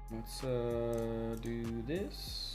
Let's do this.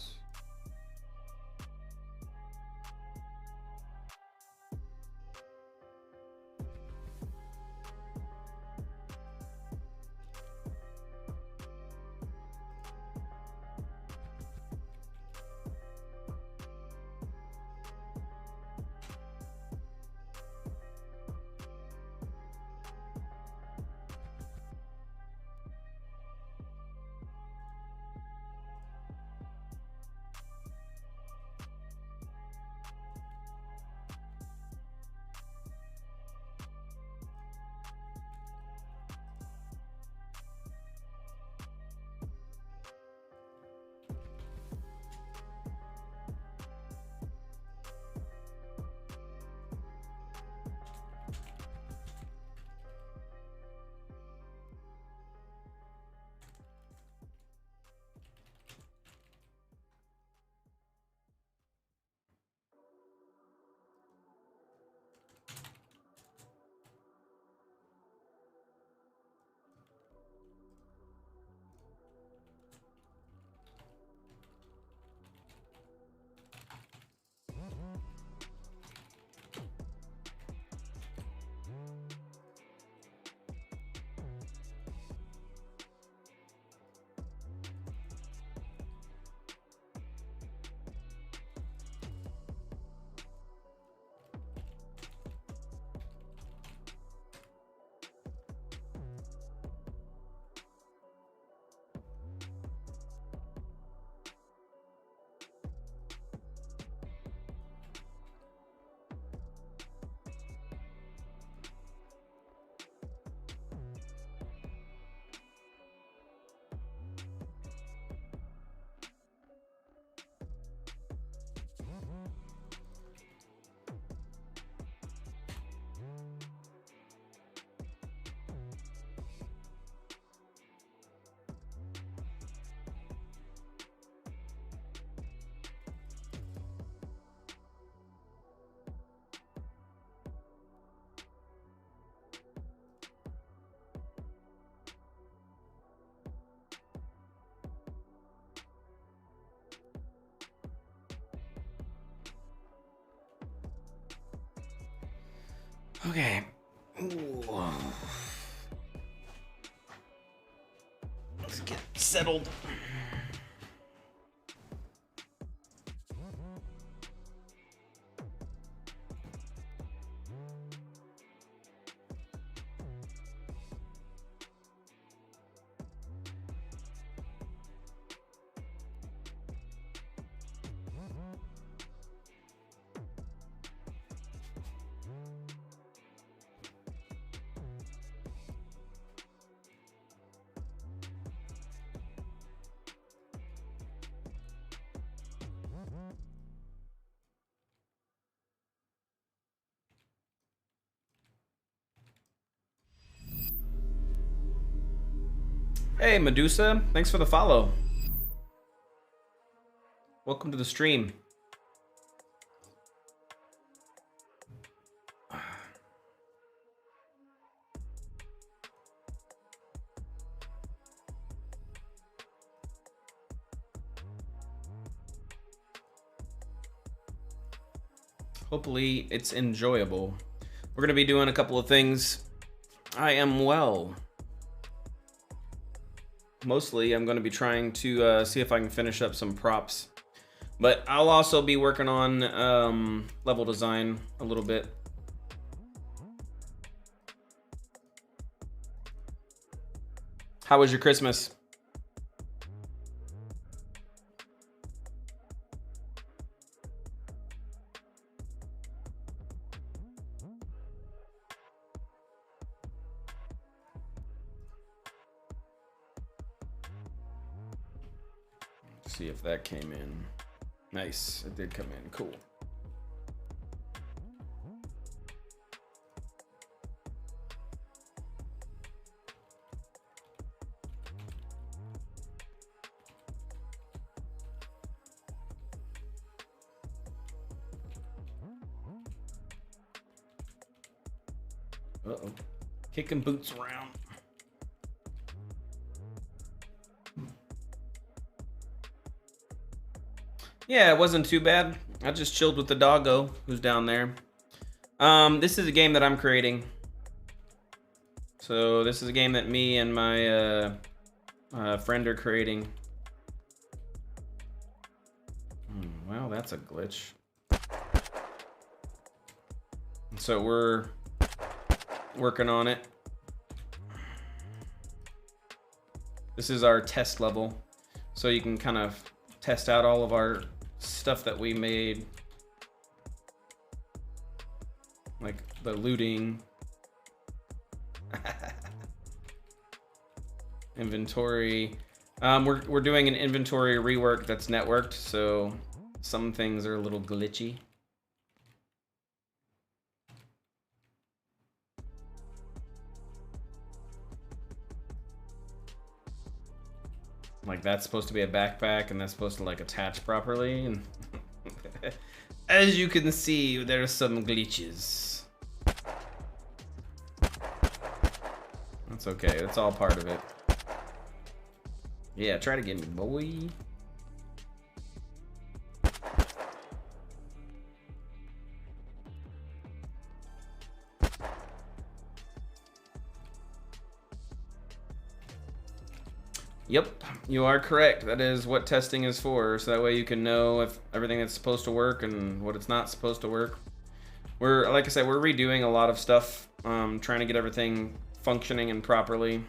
Okay. Ooh. Let's get settled. Hey, Medusa. Thanks for the follow. Welcome to the stream. Hopefully, it's enjoyable. We're going to be doing a couple of things. I am well. Mostly, I'm going to be trying to see if I can finish up some props. But I'll also be working on level design a little bit. How was your Christmas? See if that came in. Nice, it did come in. Cool. Kicking boots around. Yeah, it wasn't too bad. I just chilled with the doggo who's down there. This is a game that I'm creating. So this is a game that me and my friend are creating. Well, that's a glitch. So we're working on it. This is our test level. So you can kind of test out all of our stuff that we made. Like the looting. Inventory. We're doing an inventory rework that's networked, so some things are a little glitchy. Like that's supposed to be a backpack and that's supposed to like attach properly. And as you can see, there's some glitches. That's okay, that's all part of it. Yeah, try to get me, boy. Yep, you are correct. That is what testing is for. So that way you can know if everything that's supposed to work and what it's not supposed to work. Like I said, we're redoing a lot of stuff, trying to get everything functioning and properly.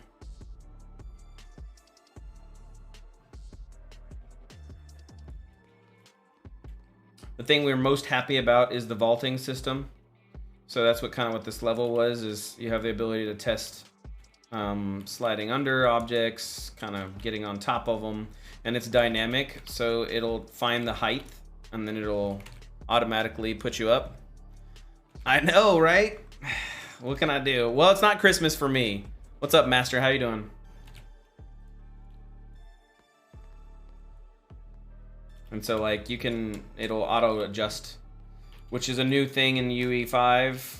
The thing we're most happy about is the vaulting system. So that's what this level was, is you have the ability to test sliding under objects, kind of getting on top of them, and it's dynamic, so it'll find the height and then it'll automatically put you up. I know, right? What can I do? Well, it's not Christmas for me. What's up, Master? How you doing? And so like it'll auto adjust, which is a new thing in UE5.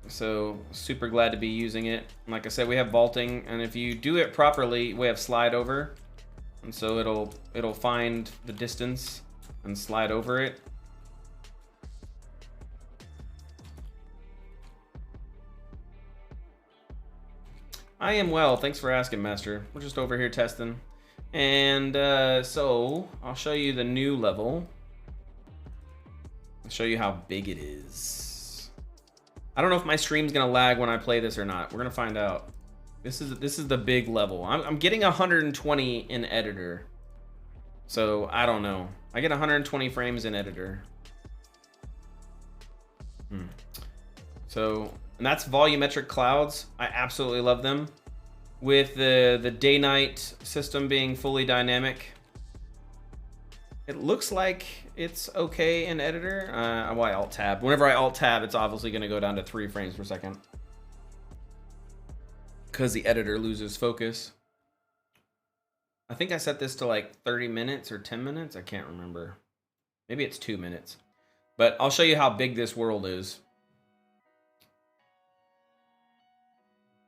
So super glad to be using it. Like I said, we have vaulting, and if you do it properly, we have slide over, and so it'll find the distance and slide over it. I am well, thanks for asking, Master. We're just over here testing, and so I'll show you the new level. I'll show you how big it is. I don't know if my stream's gonna lag when I play this or not. We're gonna find out. This is the big level. I'm getting 120 in editor, so I don't know. I get 120 frames in editor. So, and that's volumetric clouds. I absolutely love them. With the day-night system being fully dynamic, it looks like it's okay in editor. Why alt tab? Whenever I alt tab, it's obviously going to go down to 3 frames per second because the editor loses focus. I think I set this to like 30 minutes or 10 minutes. I can't remember. Maybe it's 2 minutes. But I'll show you how big this world is.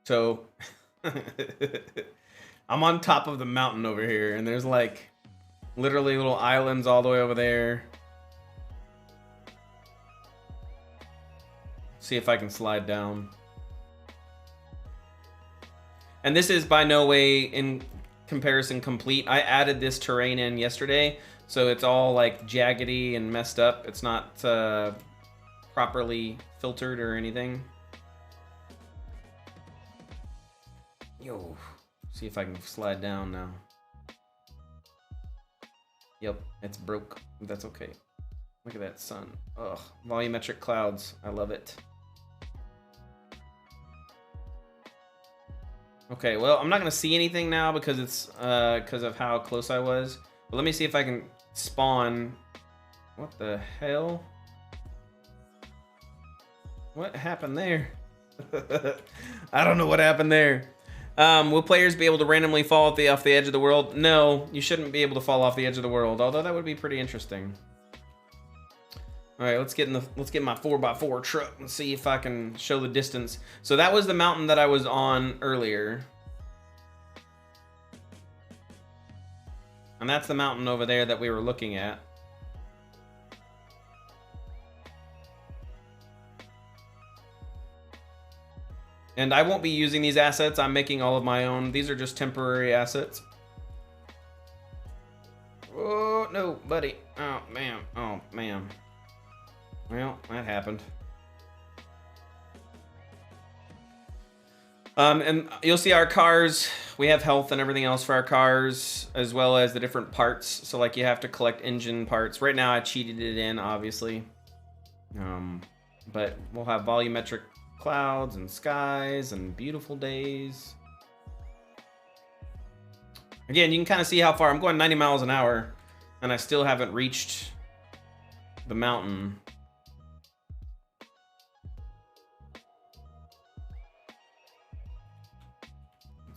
So I'm on top of the mountain over here, and there's like literally little islands all the way over there. See if I can slide down. And this is by no way in comparison complete. I added this terrain in yesterday, so it's all like jaggedy and messed up. It's not properly filtered or anything. Yo, see if I can slide down now. Yep, it's broke. That's okay. Look at that sun. Ugh, volumetric clouds. I love it. Okay, well, I'm not gonna see anything now because it's because of how close I was. But let me see if I can spawn. What the hell? What happened there? I don't know what happened there. Will players be able to randomly fall off the edge of the world? No, you shouldn't be able to fall off the edge of the world, although that would be pretty interesting. All right, let's get my 4x4 truck and see if I can show the distance. So that was the mountain that I was on earlier. And that's the mountain over there that we were looking at. And I won't be using these assets. I'm making all of my own. These are just temporary assets. Oh, no, buddy. Oh, man. Oh, man. Well, that happened. And you'll see our cars, we have health and everything else for our cars, as well as the different parts. So like you have to collect engine parts. Right now I cheated it in, obviously. But we'll have volumetric clouds and skies and beautiful days. Again, you can kind of see how far I'm going. 90 miles an hour and I still haven't reached the mountain.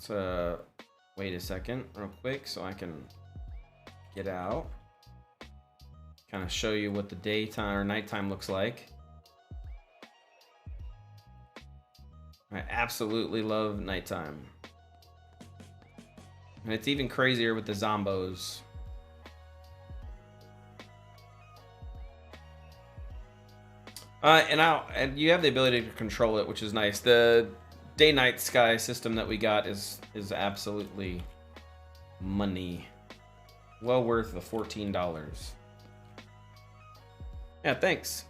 Let's wait a second real quick so I can get out, kind of show you what the daytime or nighttime looks like. I absolutely love nighttime. And it's even crazier with the zombos. And you have the ability to control it, which is nice. The day-night sky system that we got is absolutely money. Well worth the $14. Yeah, thanks.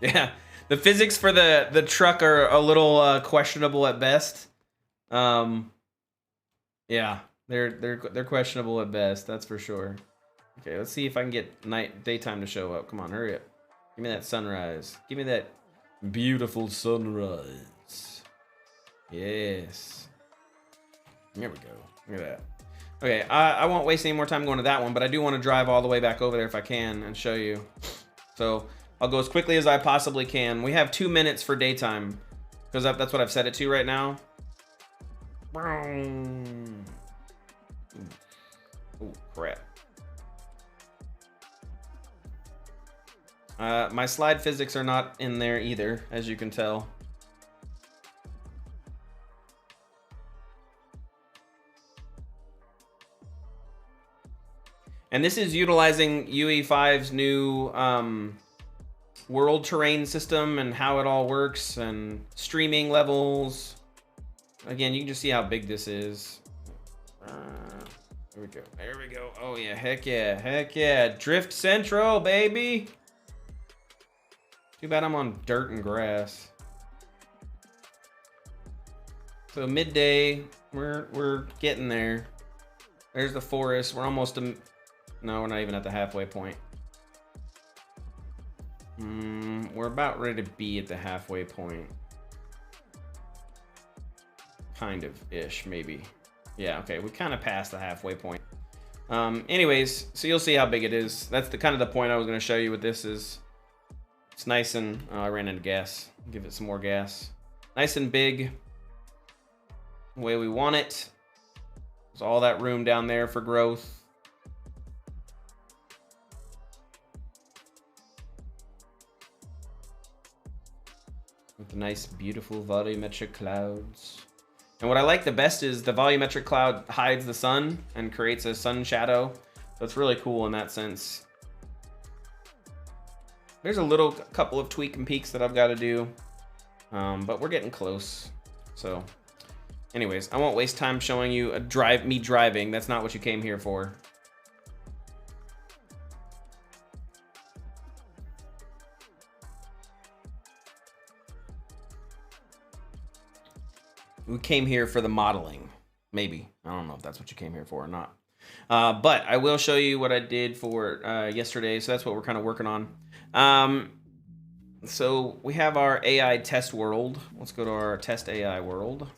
Yeah, the physics for the truck are a little questionable at best. Yeah, they're questionable at best, that's for sure. Okay, let's see if I can get daytime to show up. Come on, hurry up. Give me that sunrise. Give me that beautiful sunrise. Yes. There we go. Look at that. Okay, I won't waste any more time going to that one, but I do want to drive all the way back over there if I can and show you. So I'll go as quickly as I possibly can. We have 2 minutes for daytime because that's what I've set it to right now. Oh, crap. My slide physics are not in there either, as you can tell. And this is utilizing UE5's new world terrain system and how it all works and streaming levels. Again, you can just see how big this is. There we go. There we go. Oh yeah, heck yeah, heck yeah. Drift Central, baby. Too bad I'm on dirt and grass. So midday, we're getting there. There's the forest. We're almost no, we're not even at the halfway point. We're about ready to be at the halfway point. Kind of ish, maybe. Yeah, okay, we kind of passed the halfway point. Anyways, so you'll see how big it is. That's the kind of the point I was going to show you with this is. It's nice and I ran into gas. Give it some more gas. Nice and big. The way we want it. There's all that room down there for growth. With the nice, beautiful volumetric clouds. And what I like the best is the volumetric cloud hides the sun and creates a sun shadow. So it's really cool in that sense. There's a couple of tweak and peaks that I've got to do, but we're getting close. So anyways, I won't waste time showing you me driving. That's not what you came here for. We came here for the modeling, maybe. I don't know if that's what you came here for or not. But I will show you what I did for yesterday. So that's what we're kind of working on. So we have our AI test world. Let's go to our test AI world.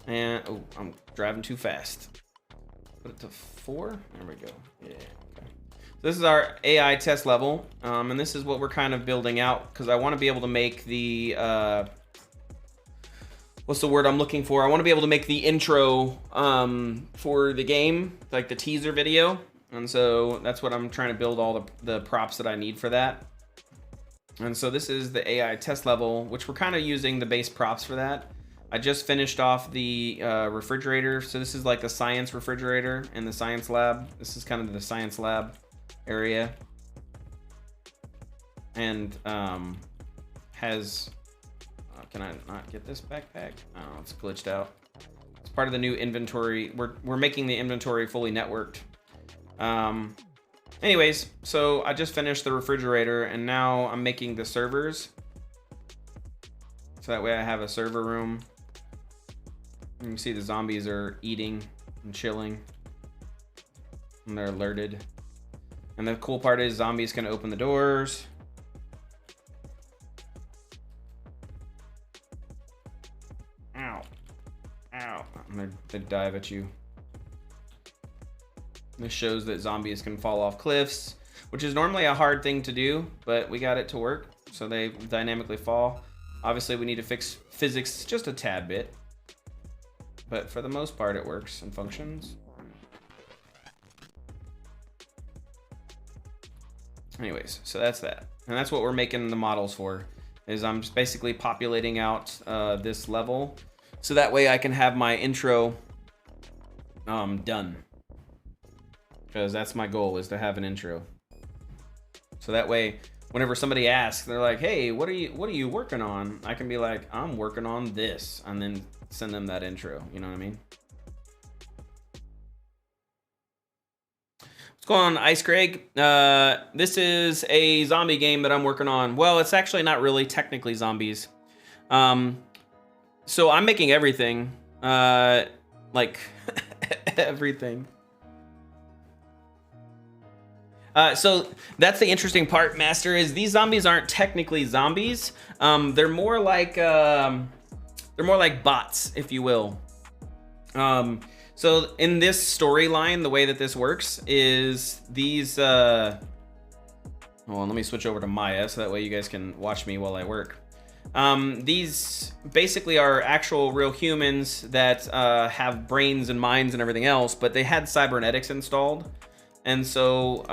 And, oh, I'm driving too fast. Put it to 4. There we go. Yeah, okay. So this is our AI test level. And this is what we're kind of building out because I want to be able to make the, what's the word I'm looking for? I want to be able to make the intro for the game, like the teaser video. And so that's what I'm trying to build all the props that I need for that. And so this is the AI test level, which we're kind of using the base props for that. I just finished off the refrigerator. So this is like the science refrigerator in the science lab. This is kind of the science lab area. And has, Can I not get this backpack? Oh, it's glitched out. It's part of the new inventory. We're making the inventory fully networked. Anyways, so I just finished the refrigerator and now I'm making the servers. So that way I have a server room. You can see the zombies are eating and chilling. And they're alerted. And the cool part is zombies can open the doors. Ow. Ow. And they dive at you. This shows that zombies can fall off cliffs, which is normally a hard thing to do, but we got it to work. So they dynamically fall. Obviously we need to fix physics just a tad bit, but for the most part it works and functions. Anyways, so that's that. And that's what we're making the models for, is I'm just basically populating out this level. So that way I can have my intro done. Because that's my goal, is to have an intro. So that way, whenever somebody asks, they're like, hey, what are you working on? I can be like, I'm working on this, and then send them that intro. You know what I mean? What's going on, Ice Craig? This is a zombie game that I'm working on. Well, it's actually not really technically zombies. So I'm making everything, like everything. So that's the interesting part, Master, is these zombies aren't technically zombies. They're more like bots, if you will. So in this storyline, the way that this works is these, hold on, let me switch over to Maya so that way you guys can watch me while I work. These basically are actual real humans that have brains and minds and everything else, but they had cybernetics installed. And so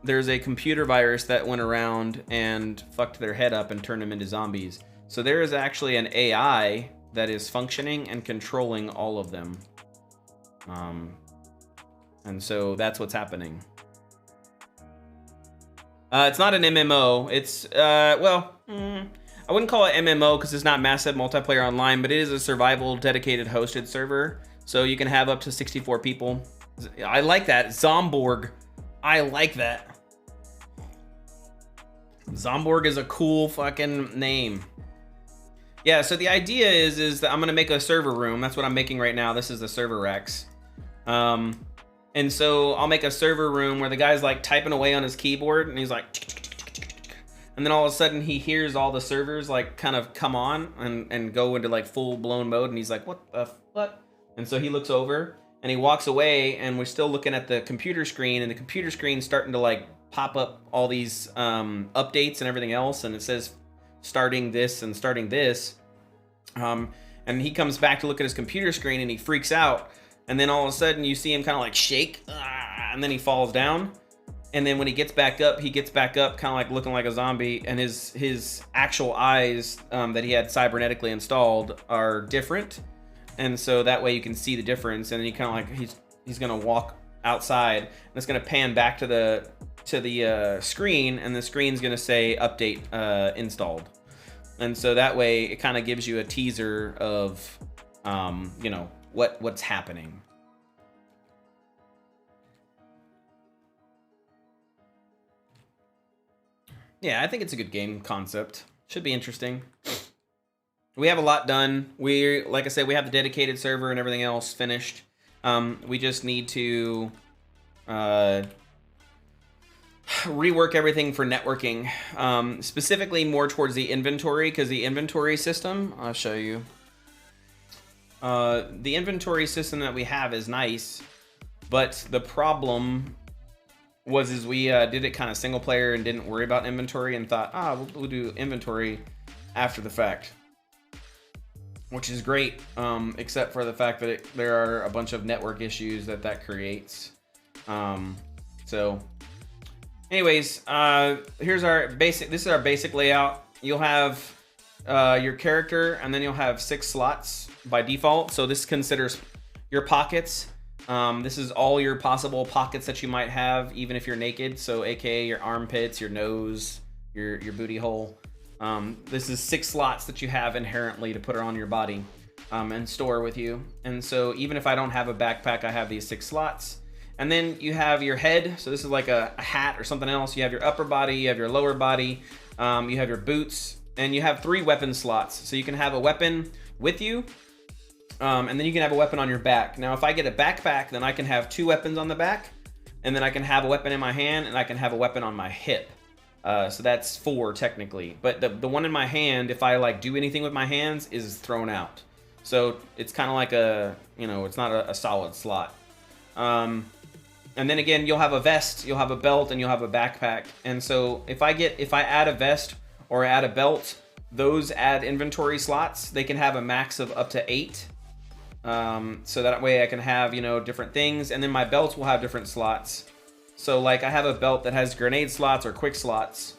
there's a computer virus that went around and fucked their head up and turned them into zombies. So there is actually an AI that is functioning and controlling all of them. And so that's what's happening. It's not an MMO. It's, well, I wouldn't call it MMO because it's not massive multiplayer online, but it is a survival dedicated hosted server. So you can have up to 64 people. I like that. Zomborg. I like that. Zomborg is a cool fucking name. Yeah, so the idea is that I'm gonna make a server room. That's what I'm making right now. This is the server Rex. And so I'll make a server room where the guy's like typing away on his keyboard and he's like, and then all of a sudden he hears all the servers like kind of come on and go into like full blown mode, and he's like, what the fuck? And so he looks over and he walks away, and we're still looking at the computer screen, and the computer screen's starting to like pop up all these updates and everything else, and it says starting this and starting this. And he comes back to look at his computer screen and he freaks out, and then all of a sudden you see him kind of like shake, and then he falls down. And then when he gets back up kind of like looking like a zombie, and his actual eyes that he had cybernetically installed are different. And so that way you can see the difference, and then he kind of like he's gonna walk outside, and it's gonna pan back to the screen, and the screen's gonna say update installed. And so that way it kind of gives you a teaser of you know, what's happening. Yeah, I think it's a good game concept. Should be interesting. We have a lot done. Like I said, we have the dedicated server and everything else finished. We just need to rework everything for networking, specifically more towards the inventory, because the inventory system, I'll show you. The inventory system that we have is nice, but the problem is we did it kind of single player and didn't worry about inventory, and thought, we'll do inventory after the fact. Which is great, except for the fact that there are a bunch of network issues that creates. So, anyways, here's our basic. This is our basic layout. You'll have your character, and then you'll have 6 slots by default. So this considers your pockets. This is all your possible pockets that you might have, even if you're naked. So, AKA your armpits, your nose, your booty hole. This is 6 slots that you have inherently to put on your body and store with you. And so even if I don't have a backpack, I have these 6 slots. And then you have your head. So this is like a hat or something else. You have your upper body, you have your lower body, you have your boots, and you have 3 weapon slots. So you can have a weapon with you, and then you can have a weapon on your back. Now, if I get a backpack, then I can have 2 weapons on the back, and then I can have a weapon in my hand, and I can have a weapon on my hip. So that's 4 technically. But the one in my hand, if I like do anything with my hands, is thrown out. So it's kind of like a, you know, it's not a solid slot. And then again, you'll have a vest, you'll have a belt, and you'll have a backpack. And so if I add a vest or add a belt, those add inventory slots. They can have a max of up to 8. So that way I can have, you know, different things. And then my belts will have different slots. So like I have a belt that has grenade slots or quick slots.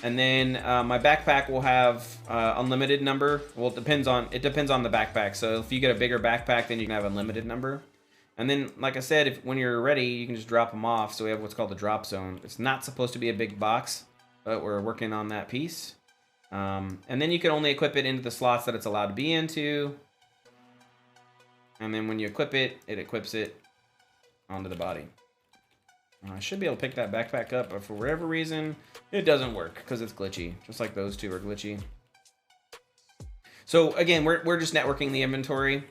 And then my backpack will have unlimited number. Well, it depends on the backpack. So if you get a bigger backpack, then you can have unlimited number. And then, like I said, when you're ready, you can just drop them off. So we have what's called the drop zone. It's not supposed to be a big box, but we're working on that piece. And then you can only equip it into the slots that it's allowed to be into. And then when you equip it, it equips it onto the body. I should be able to pick that backpack up, but for whatever reason, it doesn't work because it's glitchy. Just like those 2 are glitchy. So again, we're just networking the inventory.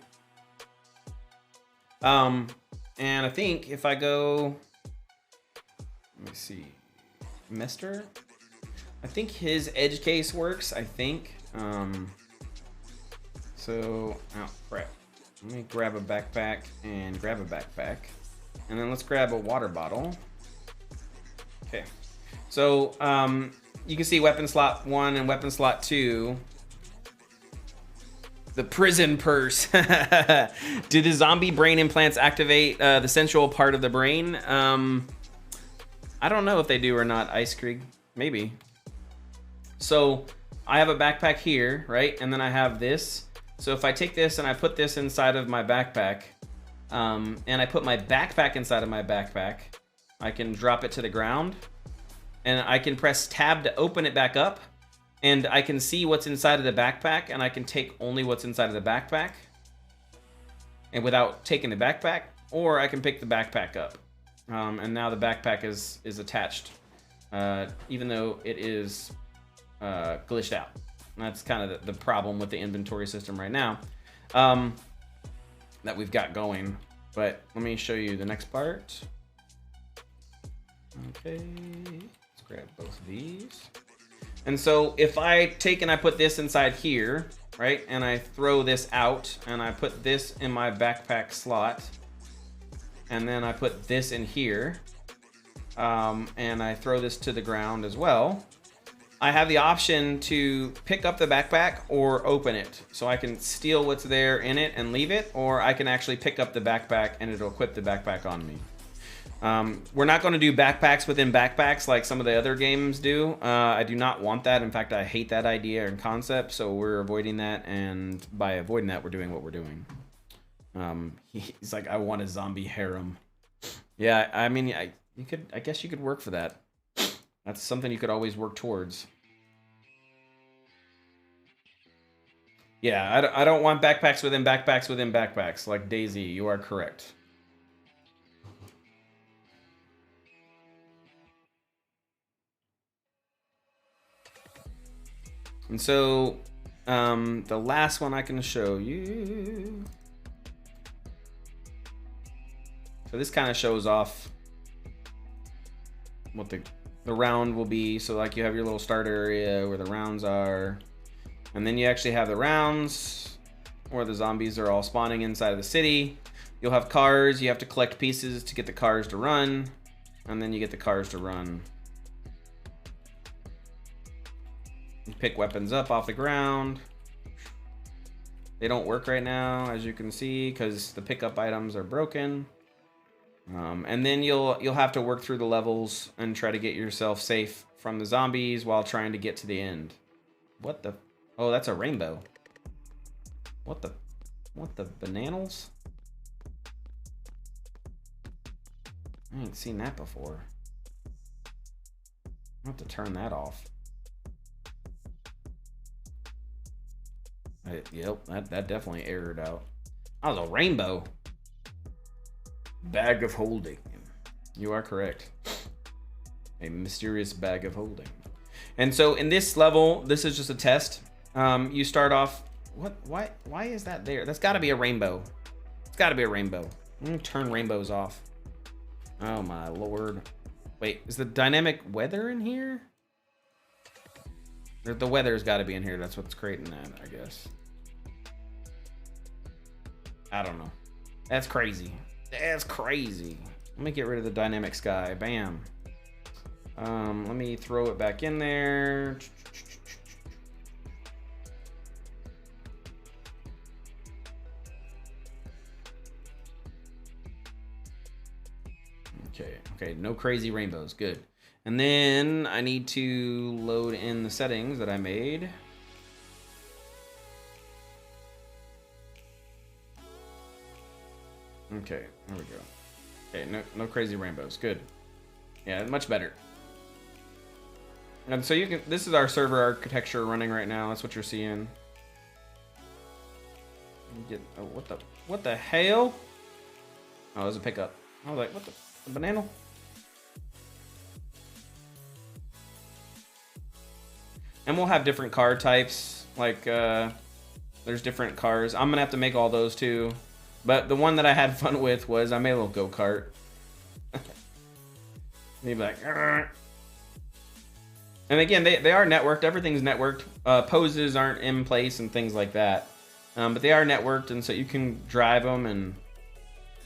And I think if I go, let me see, Mester, I think his edge case works, I think. So, oh crap. Let me grab a backpack and grab a backpack. And then let's grab a water bottle. Okay. So, you can see weapon slot 1 and weapon slot 2. The prison purse. Do the zombie brain implants activate the central part of the brain? I don't know if they do or not, Ice Creek. Maybe. So I have a backpack here, right? And then I have this. So if I take this and I put this inside of my backpack, and I put my backpack inside of my backpack, I can drop it to the ground, and I can press tab to open it back up. And I can see what's inside of the backpack, and I can take only what's inside of the backpack and without taking the backpack, or I can pick the backpack up. And now the backpack is attached, even though it is glitched out. And that's kind of the problem with the inventory system right now that we've got going. But let me show you the next part. Okay, let's grab both of these. And so if I take and I put this inside here, right, and I throw this out, and I put this in my backpack slot, and then I put this in here, and I throw this to the ground as well, I have the option to pick up the backpack or open it. So I can steal what's there in it and leave it, or I can actually pick up the backpack and it'll equip the backpack on me. We're not going to do backpacks within backpacks like some of the other games do. I do not want that. In fact, I hate that idea and concept, so we're avoiding that, and by avoiding that, we're doing what we're doing. He's like, I want a zombie harem. Yeah, I mean, I guess you could work for that. That's something you could always work towards. Yeah, I don't want backpacks within backpacks within backpacks, like Daisy. You are correct. And so, the last one I can show you. So this kind of shows off what the round will be. So like you have your little starter area where the rounds are. And then you actually have the rounds where the zombies are all spawning inside of the city. You'll have cars. You have to collect pieces to get the cars to run. And then you get the cars to run. You pick weapons up off the ground. They don't work right now, as you can see, because the pickup items are broken. And then you'll have to work through the levels and try to get yourself safe from the zombies while trying to get to the end. What the? Oh, that's a rainbow. What the bananas? I ain't seen that before. I have to turn that off. Yep, that definitely errored out. That was a rainbow. Bag of holding. You are correct. A mysterious bag of holding. And so in this level, this is just a test. You start off. What? Why is that there? That's got to be a rainbow. It's got to be a rainbow. I'm gonna turn rainbows off. Oh my lord. Wait, is the dynamic weather in here? The weather's got to be in here. That's what's creating that, I guess. I don't know. That's crazy. That's crazy. Let me get rid of the dynamic sky. Bam. Let me throw it back in there. Okay, no crazy rainbows. Good. And then I need to load in the settings that I made. Okay, there we go. Okay, no crazy rainbows. Good. Yeah, much better. And so you can. This is our server architecture running right now. That's what you're seeing. Oh, what the hell? Oh, it was a pickup. I was like, what the banana? And we'll have different car types. Like, there's different cars. I'm gonna have to make all those too. But the one that I had fun with was I made a little go-kart. Maybe like, Argh. And again, they are networked. Everything's networked. Poses aren't in place and things like that. But they are networked, and so you can drive them, and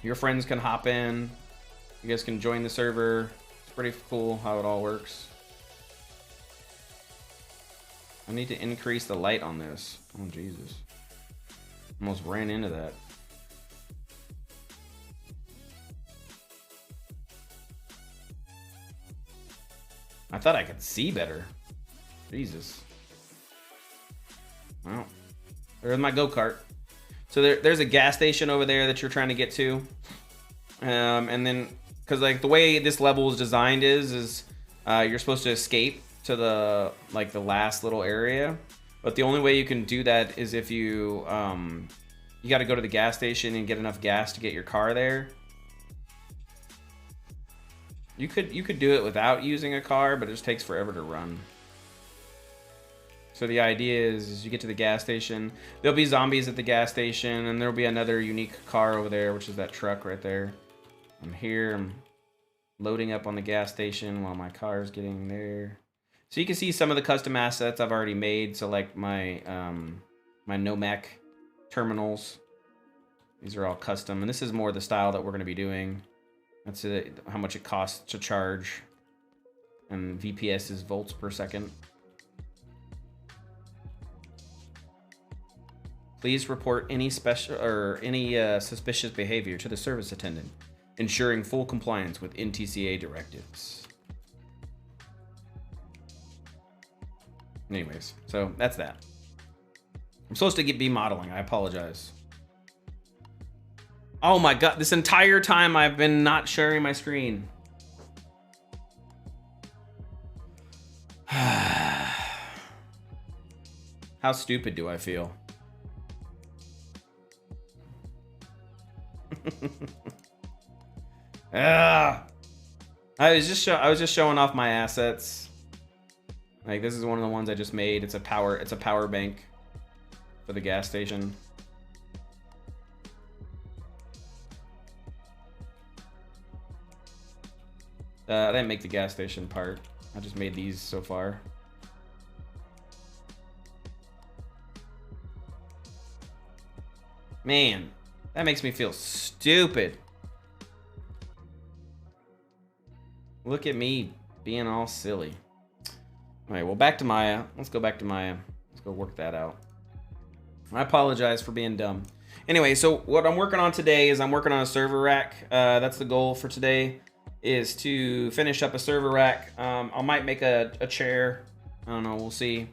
your friends can hop in. You guys can join the server. It's pretty cool how it all works. I need to increase the light on this. Oh, Jesus. Almost ran into that. I thought I could see better. Jesus. Wow. There's my go-kart. So there's a gas station over there that you're trying to get to. And then, because like the way this level is designed is you're supposed to escape to the last little area. But the only way you can do that is if you got to go to the gas station and get enough gas to get your car there. You could do it without using a car, but it just takes forever to run. So the idea is you get to the gas station. There'll be zombies at the gas station, and there'll be another unique car over there, which is that truck right there. I'm here. I'm loading up on the gas station while my car is getting there. So you can see some of the custom assets I've already made. So like my my Nomec terminals. These are all custom, and this is more the style that we're going to be doing. That's it, how much it costs to charge. And VPS is volts per second. Please report any suspicious behavior to the service attendant, ensuring full compliance with NTCA directives. Anyways, so that's that. I'm supposed to be modeling. I apologize. Oh my god, this entire time I've been not sharing my screen. How stupid do I feel? I was just showing off my assets. Like this is one of the ones I just made. It's a power bank for the gas station. I didn't make the gas station part. I just made these so far. Man, that makes me feel stupid. Look at me being all silly. All right, well, back to Maya. Let's go back to Maya. Let's go work that out. I apologize for being dumb. Anyway, so what I'm working on today is I'm working on a server rack. That's the goal for today, is to finish up a server rack. I might make a chair. I don't know. We'll see.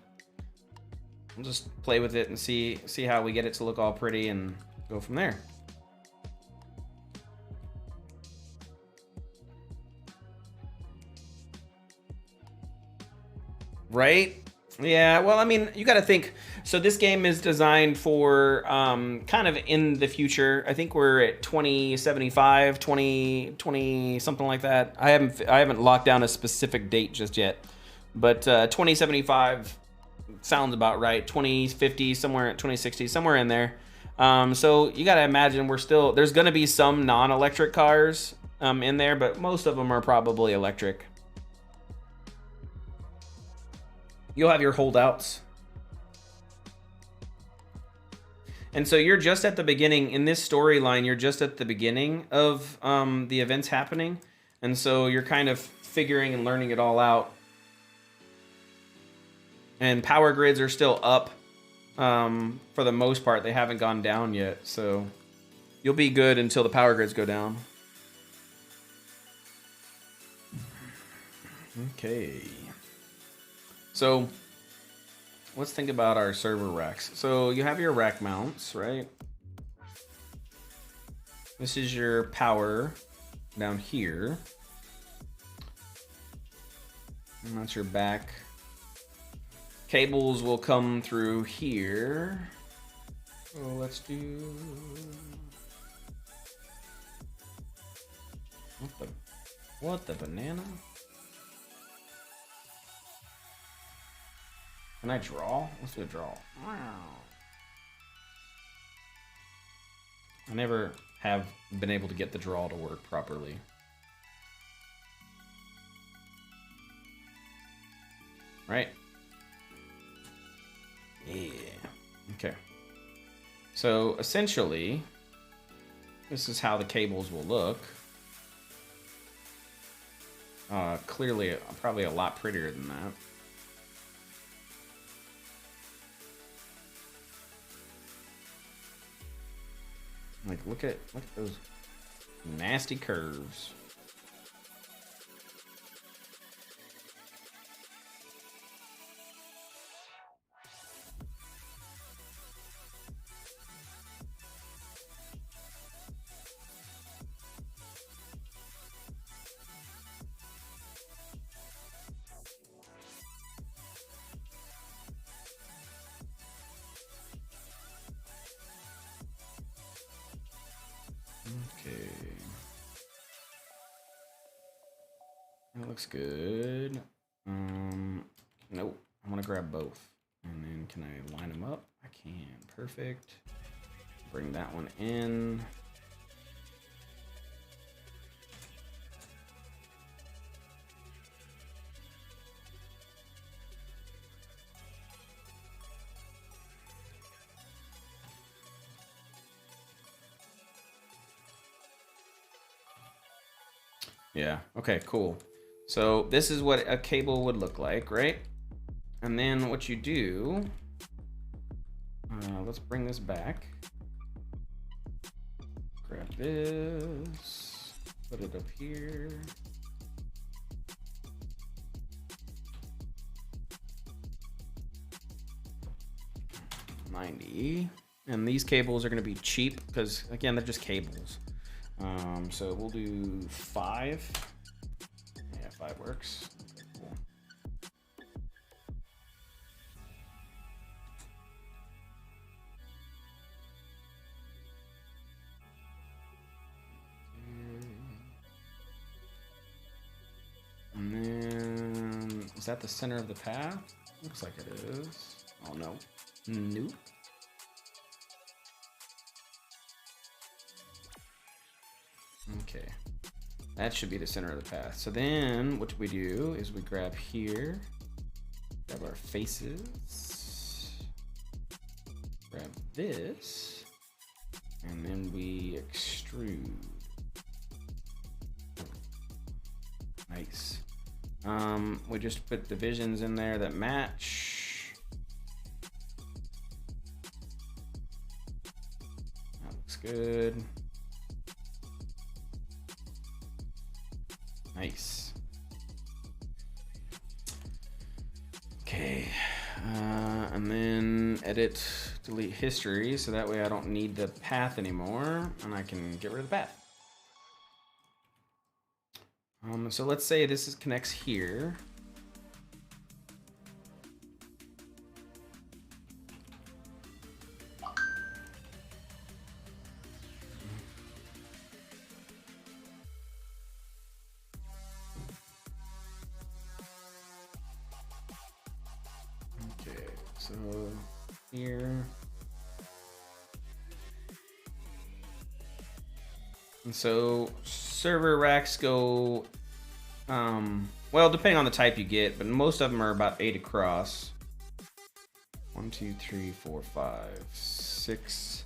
We'll just play with it and see how we get it to look all pretty and go from there. Right? Yeah, well, I mean, you got to think. So this game is designed for kind of in the future. I think we're at 2075, 20, something like that. I haven't locked down a specific date just yet, but 2075 sounds about right. 2050, somewhere at 2060, somewhere in there. So you got to imagine there's going to be some non-electric cars in there, but most of them are probably electric. You'll have your holdouts. And so you're just at the beginning in this storyline. You're just at the beginning of the events happening, and so you're kind of figuring and learning it all out. And power grids are still up for the most part. They haven't gone down yet, so you'll be good until the power grids go down. Okay. So let's think about our server racks. So you have your rack mounts, right? This is your power down here. And that's your back. Cables will come through here. So let's do... What the banana? Can I draw? Let's do a draw. Wow. I never have been able to get the draw to work properly. Right? Yeah. Okay. So essentially, this is how the cables will look. Clearly, probably a lot prettier than that. Like, look at those nasty curves. Okay. That looks good. Nope. I want to grab both. And then can I line them up? I can. Perfect. Bring that one in. Yeah, okay, cool. So this is what a cable would look like, right? And then what you do, let's bring this back. Grab this, put it up here. $90. And these cables are gonna be cheap because again, they're just cables. So we'll do 5. Yeah, 5 works. Okay, cool. And then, is that the center of the path? Looks like it is. Oh no. Nope. Okay, that should be the center of the path. So then what we do is we grab here, grab our faces, grab this, and then we extrude. Nice. We just put divisions in there that match. That looks good. Nice. Okay, and then edit, delete history, so that way I don't need the path anymore, and I can get rid of the path. So let's say this connects here. So here. And so server racks go, well, depending on the type you get, but most of them are about 8 across. 1, 2, 3, 4, 5, 6,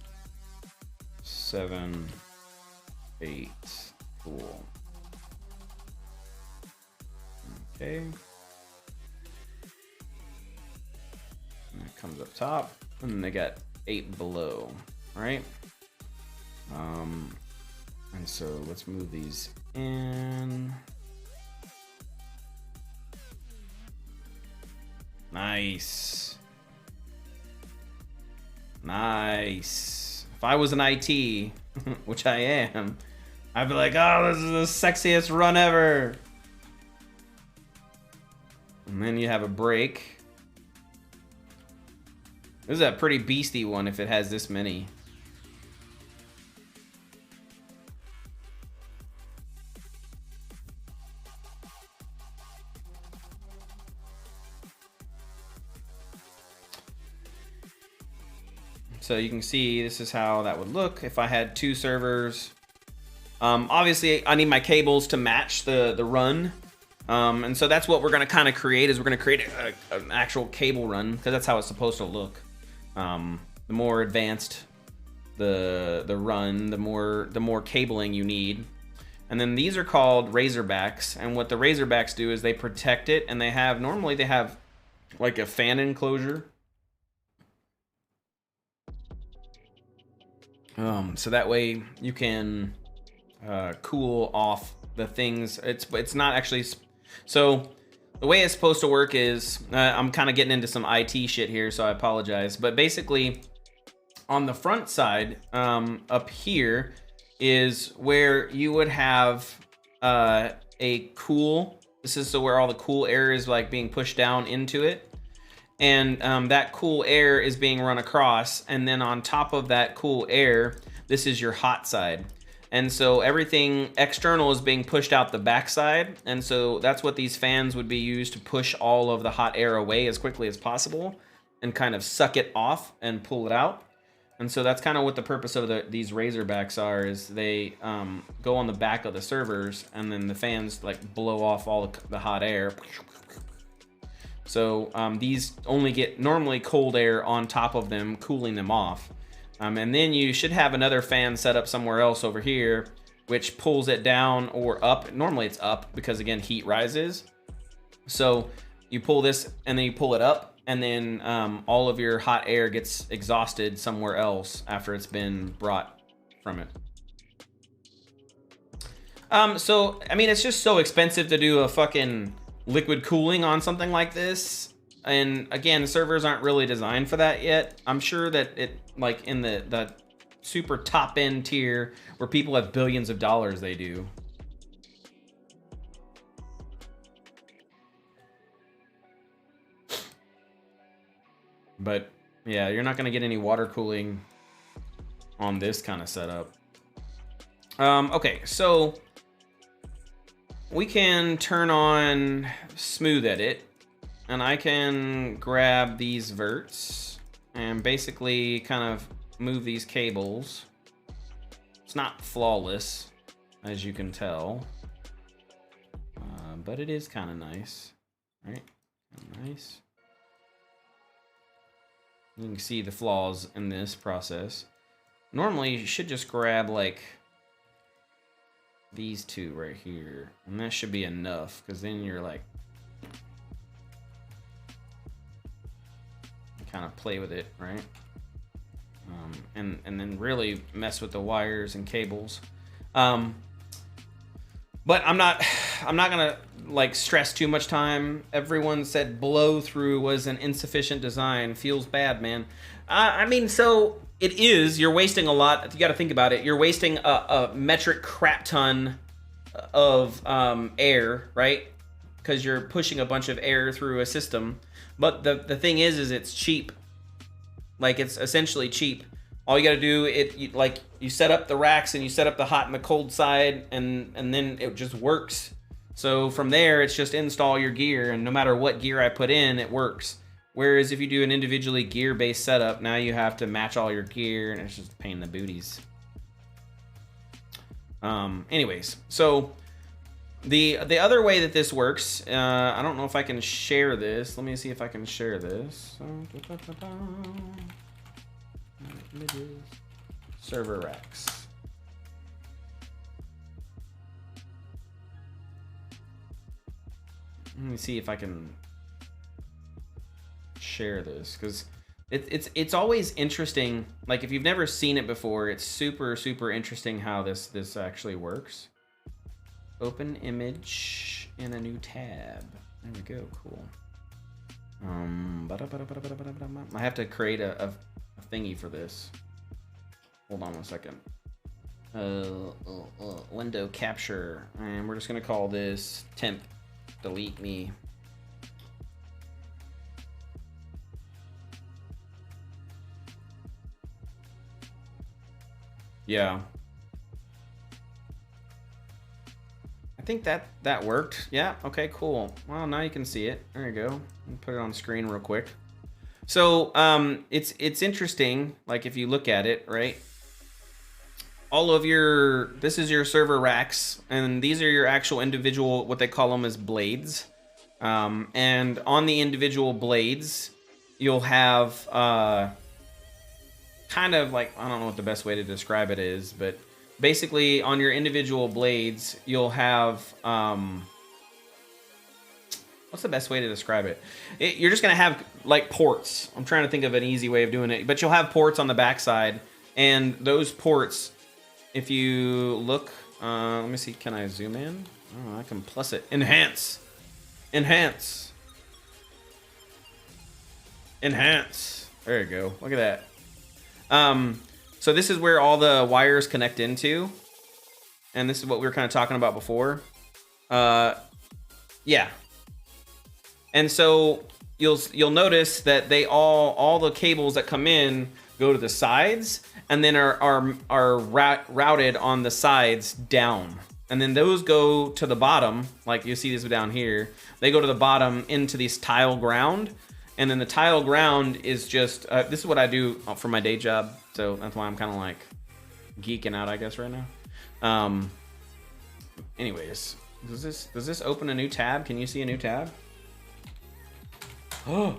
7, 8. Cool. Okay. And it comes up top, and then they got 8 below, right? And so let's move these in. Nice. Nice. If I was an IT, which I am, I'd be like, oh, this is the sexiest run ever. And then you have a break. This is a pretty beastie one if it has this many. So you can see this is how that would look if I had 2 servers. Obviously, I need my cables to match the run. And so that's what we're going to kind of create, is we're going to create an actual cable run, because that's how it's supposed to look. The more advanced the run, the more cabling you need. And then these are called Razorbacks, and what the Razorbacks do is they protect it, and normally they have like a fan enclosure. So that way you can cool off the things. It's not actually, so the way it's supposed to work is, I'm kind of getting into some IT shit here, so I apologize, but basically on the front side, up here is where you would have a cool, this is so where all the cool air is like being pushed down into it. And that cool air is being run across, and then on top of that cool air, this is your hot side. And so everything external is being pushed out the backside, and so that's what these fans would be used to push all of the hot air away as quickly as possible and kind of suck it off and pull it out. And so that's kind of what the purpose of these Razorbacks are, is they go on the back of the servers, and then the fans like blow off all the hot air. So these only get normally cold air on top of them, cooling them off. And then you should have another fan set up somewhere else over here, which pulls it down or up. Normally it's up because, again, heat rises. So you pull this and then you pull it up, and then all of your hot air gets exhausted somewhere else after it's been brought from it. So, I mean, it's just so expensive to do a fucking liquid cooling on something like this, and again, servers aren't really designed for that yet. I'm sure that it, like in the super top end tier where people have billions of dollars, they do. But yeah, you're not going to get any water cooling on this kind of setup. Okay, so we can turn on smooth edit, and I can grab these verts and basically kind of move these cables. It's not flawless, as you can tell, but it is kind of nice, right? Nice. You can see the flaws in this process. Normally, you should just grab like these two right here, and that should be enough, because then you're like, kind of play with it, right? And then really mess with the wires and cables. But I'm not gonna like stress too much time. Everyone said blow through was an insufficient design. Feels bad, man. I mean, so it is. You're wasting a lot. You got to think about it. You're wasting a metric crap ton of air, right? Because you're pushing a bunch of air through a system. But the thing is it's cheap. Like, it's essentially cheap. All you got to do, you set up the racks and you set up the hot and the cold side, and then it just works. So from there, it's just install your gear, and no matter what gear I put in, it works. Whereas if you do an individually gear-based setup, now you have to match all your gear, and it's just a pain in the booties. Anyways, so the other way that this works, I don't know if I can share this. Let me see if I can share this. Server racks. Let me see if I can share this, because it's always interesting. Like, if you've never seen it before, it's super interesting how this actually works. Open image in a new tab. There we go. Cool. I have to create a thingy for this. Hold on one second. Window capture, and we're just gonna call this temp delete me. Yeah. I think that worked. Yeah, okay, cool. Well, now you can see it. There you go. I'll put it on screen real quick. So, it's interesting, like if you look at it, right? All of this is your server racks, and these are your actual individual, what they call them as blades. And on the individual blades, you'll have, kind of like, I don't know what the best way to describe it is, but basically on your individual blades, you'll have, what's the best way to describe it? You're just gonna have like ports. I'm trying to think of an easy way of doing it, but you'll have ports on the backside, and those ports, if you look, let me see, can I zoom in? Oh, I can plus it. Enhance. Enhance. Enhance. There you go. Look at that. So this is where all the wires connect into, and this is what we were kind of talking about before. Yeah. And so you'll notice that they all the cables that come in go to the sides, and then are routed on the sides down. And then those go to the bottom, like you see this down here. They go to the bottom into this tile ground. And then the tile ground is just, this is what I do for my day job. So that's why I'm kind of like geeking out, I guess, right now. Anyways, does this open a new tab? Can you see a new tab? Oh,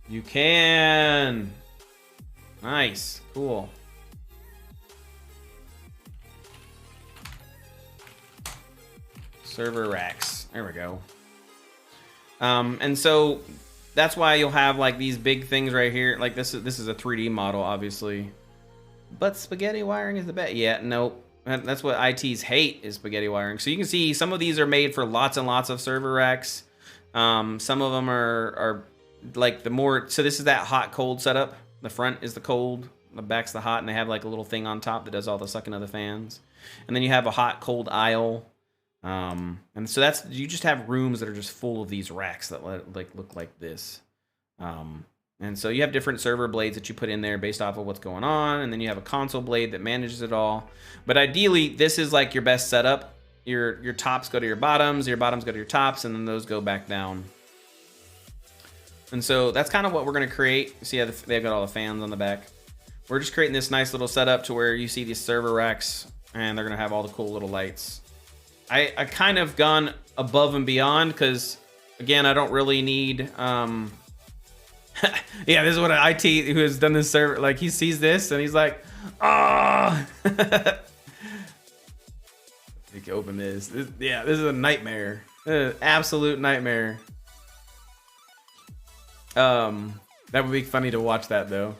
you can. Nice, cool. Server racks, there we go. And so that's why you'll have like these big things right here. Like this is a 3D model, obviously. But spaghetti wiring is the best. Yeah, nope. That's what ITs hate, is spaghetti wiring. So you can see some of these are made for lots and lots of server racks. Some of them are like the more, so this is that hot cold setup. The front is the cold, the back's the hot, and they have like a little thing on top that does all the sucking of the fans. And then you have a hot cold aisle. And so that's, you just have rooms that are just full of these racks that like look like this. And so you have different server blades that you put in there based off of what's going on, and then you have a console blade that manages it all. But ideally, this is like your best setup. Your tops go to your bottoms go to your tops, and then those go back down. And so that's kind of what we're gonna create. See how they've got all the fans on the back. We're just creating this nice little setup to where you see these server racks, and they're gonna have all the cool little lights. I kind of gone above and beyond because, again, I don't really need, yeah, this is what an IT who has done this server, like, he sees this and he's like, ah. You can open this. Yeah, this is a nightmare. Absolute nightmare. That would be funny to watch that though.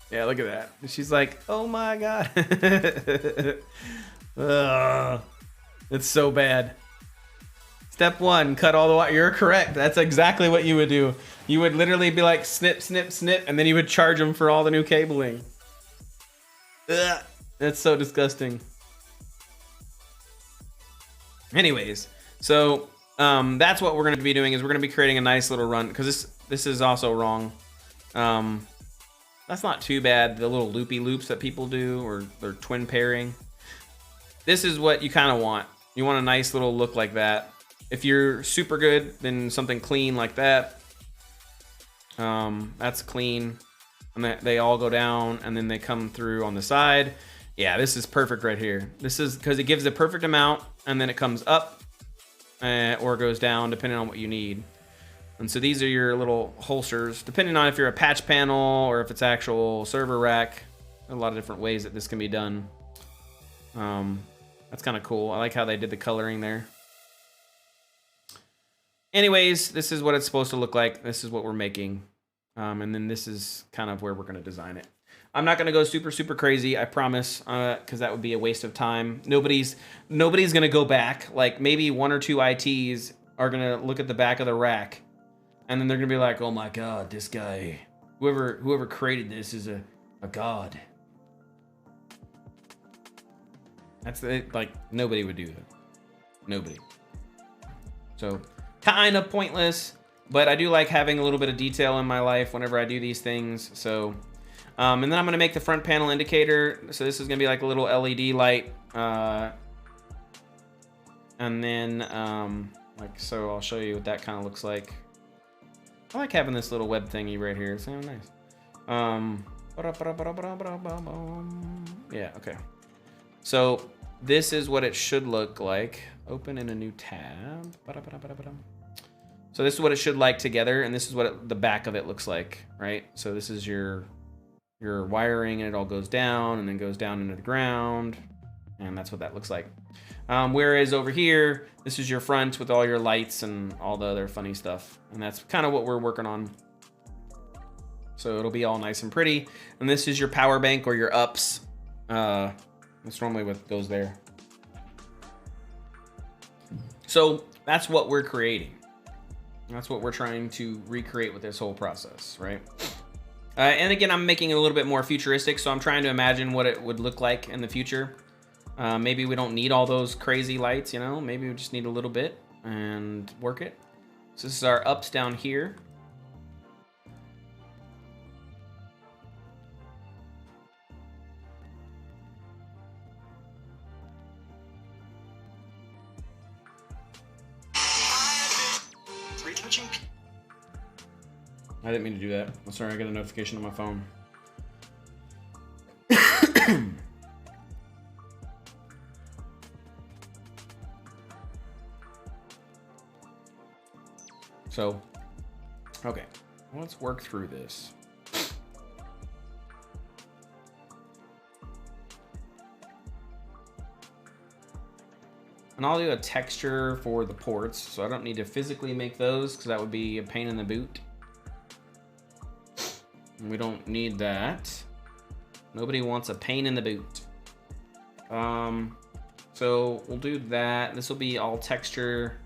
Yeah, look at that. She's like, oh my God. It's so bad. Step one, cut all the wire. You're correct. That's exactly what you would do. You would literally be like snip, snip, snip, and then you would charge them for all the new cabling. Ugh, that's so disgusting. Anyways, so that's what we're going to be doing, is we're going to be creating a nice little run, because this is also wrong. That's not too bad, the little loopy loops that people do, or their twin pairing. This is what you kind of want. You want a nice little look like that. If you're super good, then something clean like that. That's clean. And they all go down and then they come through on the side. Yeah, this is perfect right here. This is because it gives the perfect amount and then it comes up or goes down depending on what you need. And so these are your little holsters, depending on if you're a patch panel or if it's actual server rack. A lot of different ways that this can be done. That's kind of cool. I like how they did the coloring there. Anyways, this is what it's supposed to look like. This is what we're making. And then this is kind of where we're going to design it. I'm not going to go super crazy, I promise, because that would be a waste of time. Nobody's going to go back. Like maybe one or two ITs are going to look at the back of the rack, and then they're going to be like, oh my God, this guy, whoever created this is a god. That's like, nobody would do that. Nobody. So kind of pointless, but I do like having a little bit of detail in my life whenever I do these things. So, and then I'm gonna make the front panel indicator. So this is gonna be like a little LED light. And then, like, so I'll show you what that kind of looks like. I like having this little web thingy right here. It's kind of nice. Yeah, okay. So this is what it should look like. Open in a new tab. So this is what it should like together, and this is what the back of it looks like, right? So this is your wiring, and it all goes down and then goes down into the ground, and that's what that looks like. Whereas over here, this is your front with all your lights and all the other funny stuff, and that's kind of what we're working on. So it'll be all nice and pretty, and this is your power bank or your ups. That's normally what goes there. So that's what we're creating. That's what we're trying to recreate with this whole process, right? And again, I'm making it a little bit more futuristic, so I'm trying to imagine what it would look like in the future. Maybe we don't need all those crazy lights, you know? Maybe we just need a little bit and work it. So this is our ups down here. I didn't mean to do that. I'm sorry, I got a notification on my phone. So, okay, let's work through this. And I'll do a texture for the ports, so I don't need to physically make those because that would be a pain in the boot. We don't need that. Nobody wants a pain in the boot. So we'll do that. This will be all texture.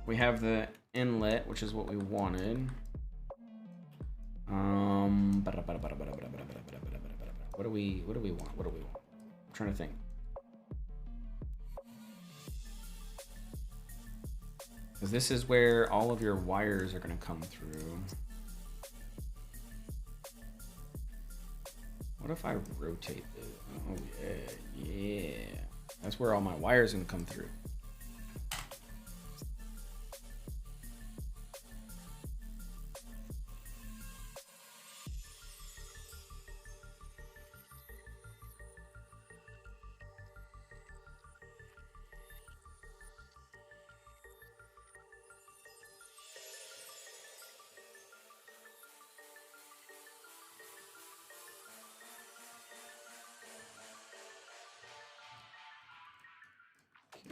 We have the inlet, which is what we wanted. What do we want? I'm trying to think. Because this is where all of your wires are going to come through. What if I rotate this? Oh, yeah. That's where all my wires are going to come through.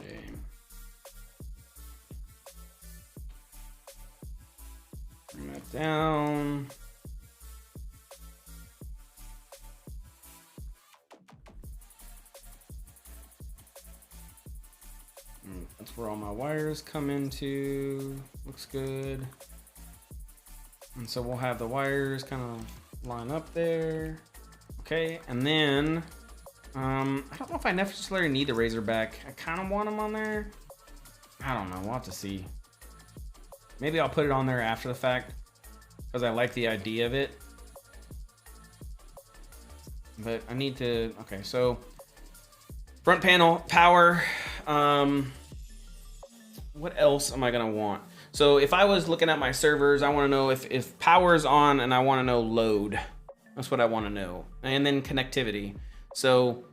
Okay. Bring that down. That's where all my wires come into. Looks good. And so we'll have the wires kind of line up there. Okay, and then I don't know if I necessarily need the Razorback. I kind of want them on there. I don't know. We'll have to see. Maybe I'll put it on there after the fact because I like the idea of it. But I need to... Okay, so front panel, power. What else am I going to want? So if I was looking at my servers, I want to know if power's on, and I want to know load. That's what I want to know. And then connectivity. So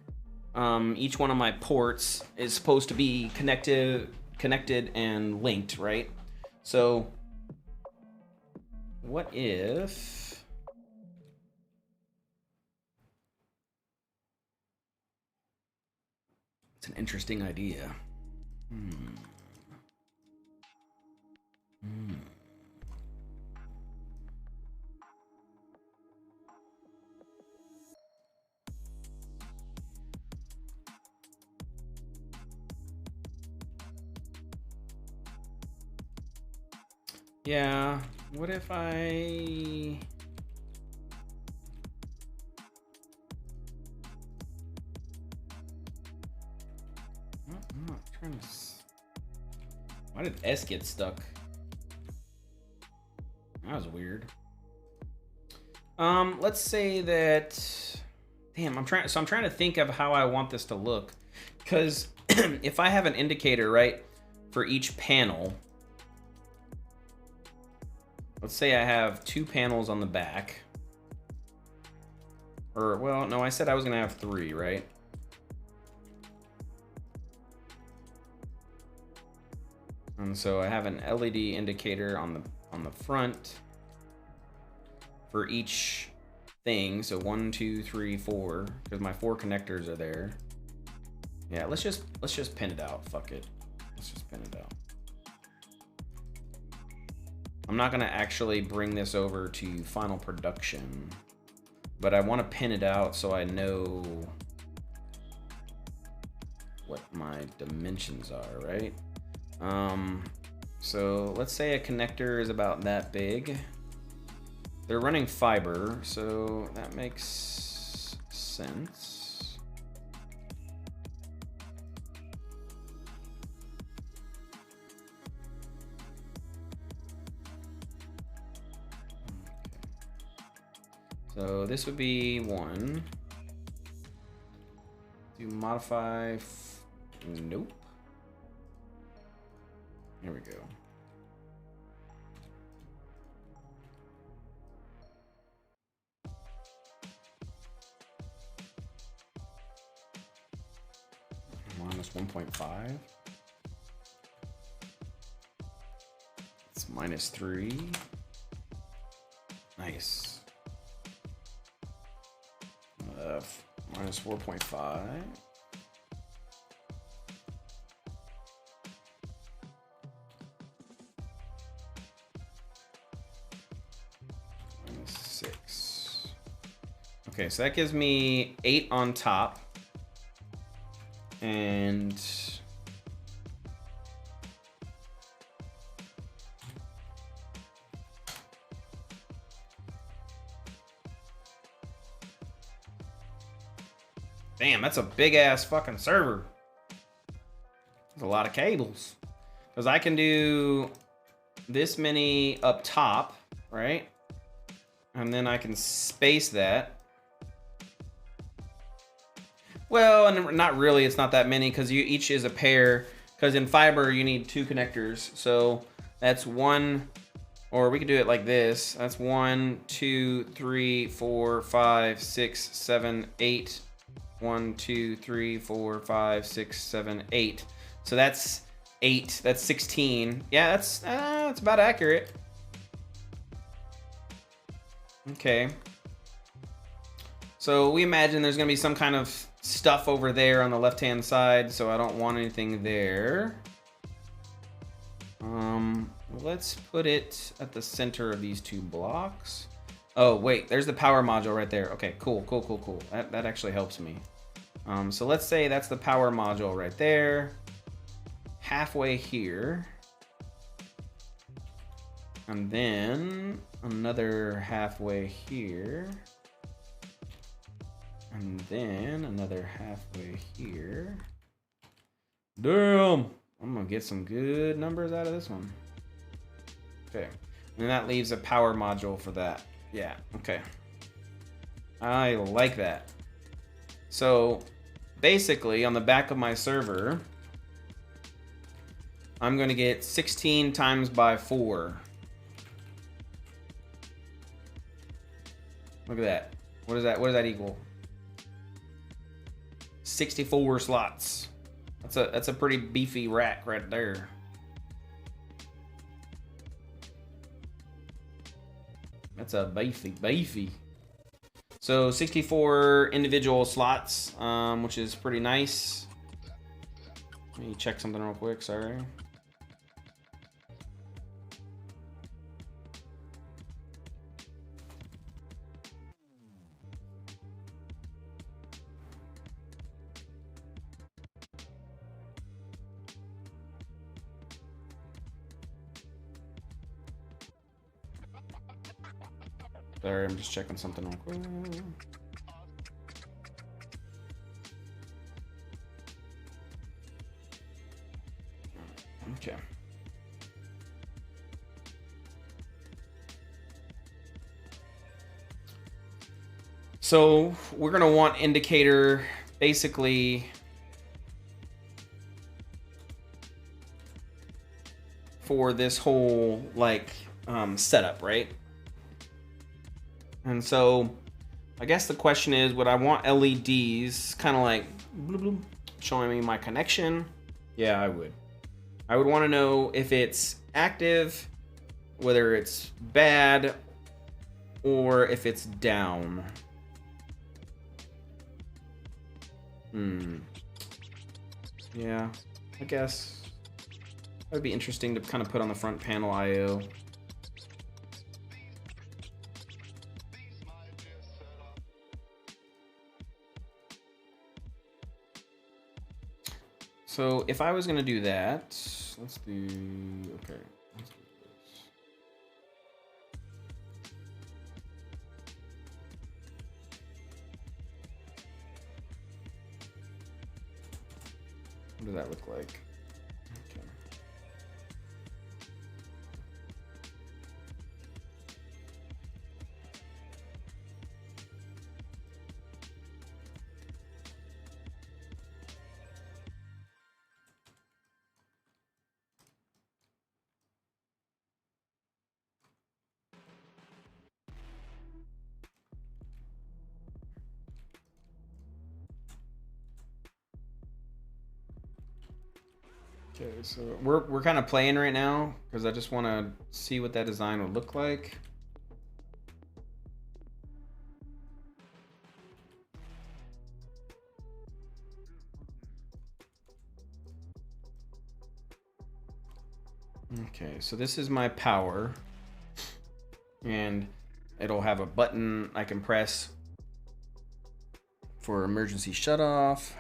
each one of my ports is supposed to be connected and linked, right? So what if it's an interesting idea. Yeah, what if I... I'm not trying to... Why did S get stuck? That was weird. Let's say that... Damn, I'm trying to think of how I want this to look. Because if I have an indicator, right, for each panel... Let's say I have 2 panels on the back. Or, well, no, I said I was gonna have 3, right? And so I have an LED indicator on the front for each thing. So 1, 2, 3, 4, because my 4 connectors are there. Yeah, let's just pin it out. Fuck it. Let's just pin it out. I'm not gonna actually bring this over to final production, but I want to pin it out so I know what my dimensions are, right? So let's say a connector is about that big. They're running fiber, so that makes sense. So this would be 1. Do modify, nope. There we go. Minus 1.5. It's minus 3. Nice. Minus 4.5. Minus 6. Okay, so that gives me 8 on top. And damn, that's a big ass fucking server. There's a lot of cables. Because I can do this many up top, right? And then I can space that. Well, and not really, it's not that many because each is a pair. Because in fiber, you need 2 connectors. So that's 1, or we could do it like this. That's 1, 2, 3, 4, 5, 6, 7, 8. 1, 2, 3, 4, 5, 6, 7, 8. So that's 8. That's 16. Yeah, that's about accurate. Okay. So we imagine there's gonna be some kind of stuff over there on the left-hand side, so I don't want anything there. Let's put it at the center of these 2 blocks. Oh wait, there's the power module right there. Okay, cool. That actually helps me. So let's say that's the power module right there, halfway here, and then another halfway here, and then another halfway here. Damn, I'm gonna get some good numbers out of this one. Okay, and that leaves a power module for that. Yeah, okay. I like that. So basically on the back of my server, I'm going to get 16 times by 4. Look at that. What is that? What does that equal? 64 slots. That's a pretty beefy rack right there. That's a beefy. So 64 individual slots, which is pretty nice. Let me check something real quick, sorry. Sorry, I'm just checking something real quick. Okay. So we're gonna want indicator basically for this whole like setup, right? And so I guess the question is, would I want LEDs kind of like bloop, bloop, showing me my connection? Yeah, I would. I would want to know if it's active, whether it's bad, or if it's down. Yeah, I guess that would be interesting to kind of put on the front panel IO. So if I was gonna do that, let's do, okay. Let's do this. What does that look like? Okay. Okay, so we're kind of playing right now because I just want to see what that design would look like. Okay, so this is my power, and it'll have a button I can press for emergency shutoff.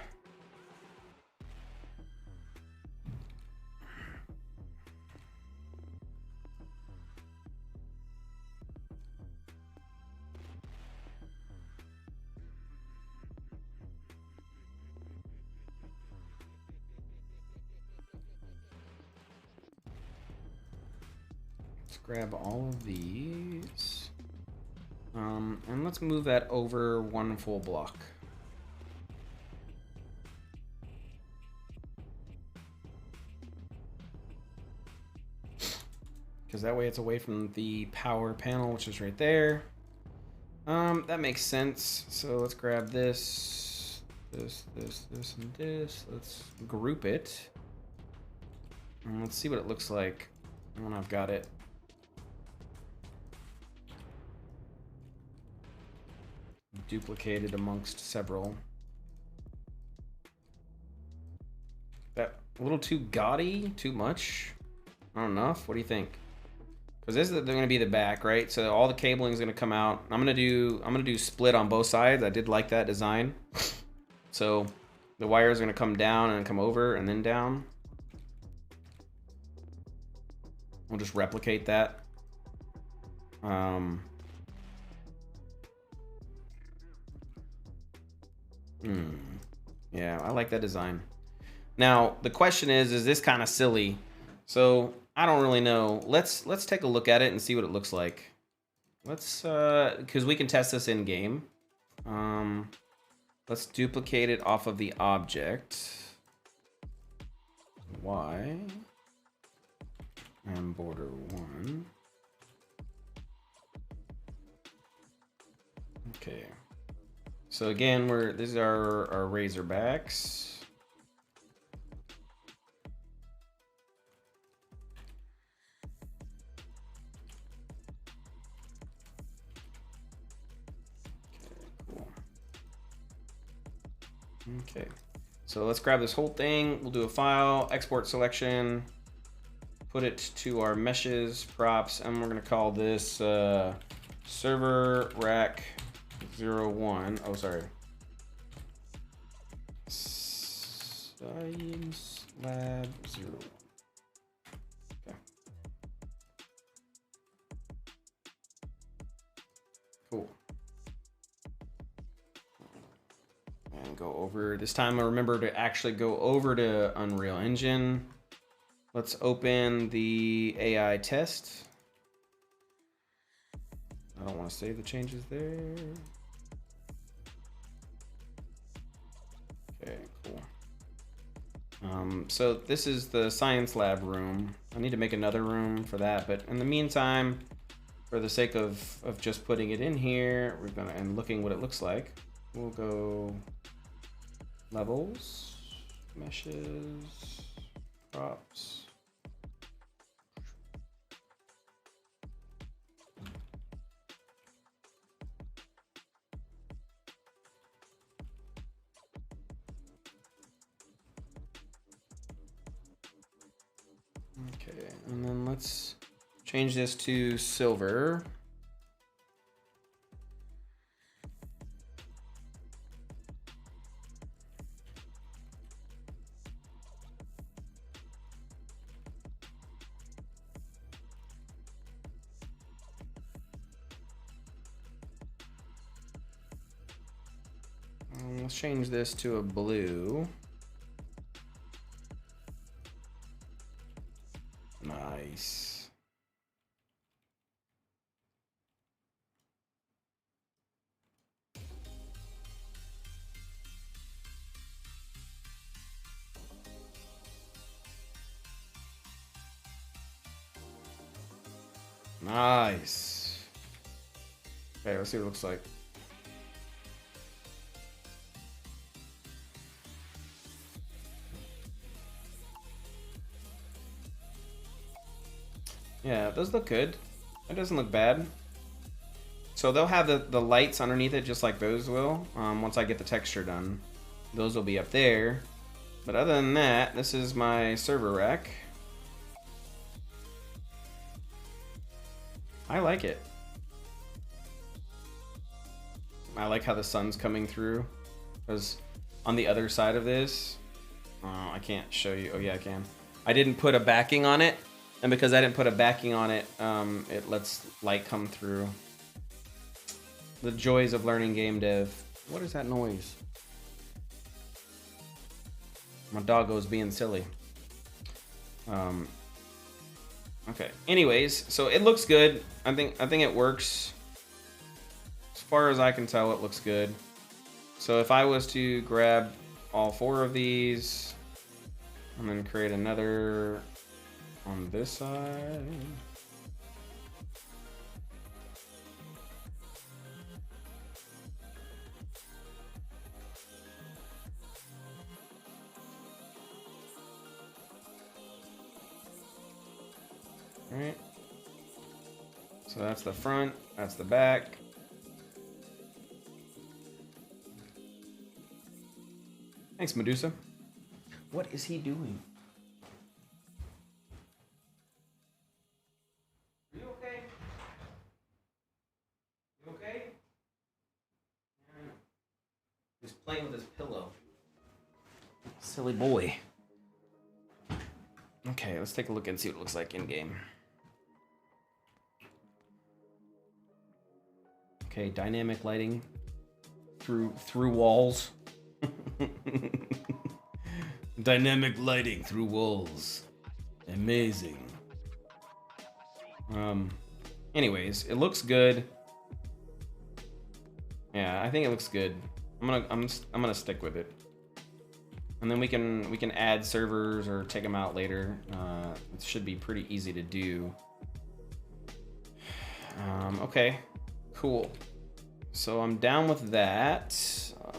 Grab all of these, and let's move that over one full block. Because that way it's away from the power panel, which is right there. That makes sense. So let's grab this, this, and this. Let's group it. And let's see what it looks like when I've got it. Duplicated amongst several. That a little too gaudy, too much, not enough. What do you think? Because this is going to be the back, right? So all the cabling is going to come out. I'm gonna do split on both sides. I did like that design. So the wire is going to come down and come over and then down. We'll just replicate that. Yeah, I like that design. Now, the question is this kind of silly? So I don't really know. Let's take a look at it and see what it looks like. Let's, because we can test this in game. Let's duplicate it off of the object. Y. and border 1. Okay. So again, these are our Razorbacks. Okay, so let's grab this whole thing. We'll do a file, export selection, put it to our meshes, props, and we're gonna call this server rack 01. Oh, sorry. Science lab 01. Okay. Cool. And go over this time. I remember to actually go over to Unreal Engine. Let's open the AI test. I don't want to save the changes there. Okay, cool. So this is the science lab room. I need to make another room for that, but in the meantime, for the sake of just putting it in here, we're gonna, and looking what it looks like, we'll go levels, meshes, props. Okay, and then let's change this to silver. Let's change this to a blue. Nice. Nice. Okay, let's see what it looks like. Yeah, those look good. That doesn't look bad. So they'll have the lights underneath it just like those will. Once I get the texture done. Those will be up there. But other than that, this is my server rack. I like it. I like how the sun's coming through. Because on the other side of this, I can't show you. Oh yeah, I can. I didn't put a backing on it. And because I didn't put a backing on it, it lets light come through. The joys of learning game dev. What is that noise? My doggo's being silly. Okay. Anyways, so it looks good. I think it works. As far as I can tell, it looks good. So if I was to grab all 4 of these and then create another on this side. All right. So that's the front, that's the back. Thanks, Medusa. What is he doing? He's playing with his pillow. Silly boy. Okay, let's take a look and see what it looks like in game. Okay, dynamic lighting through walls. Dynamic lighting through walls. Amazing. Anyways, it looks good. Yeah, I think it looks good. I'm gonna stick with it. And then we can add servers or take them out later. It should be pretty easy to do. Okay, cool. So I'm down with that.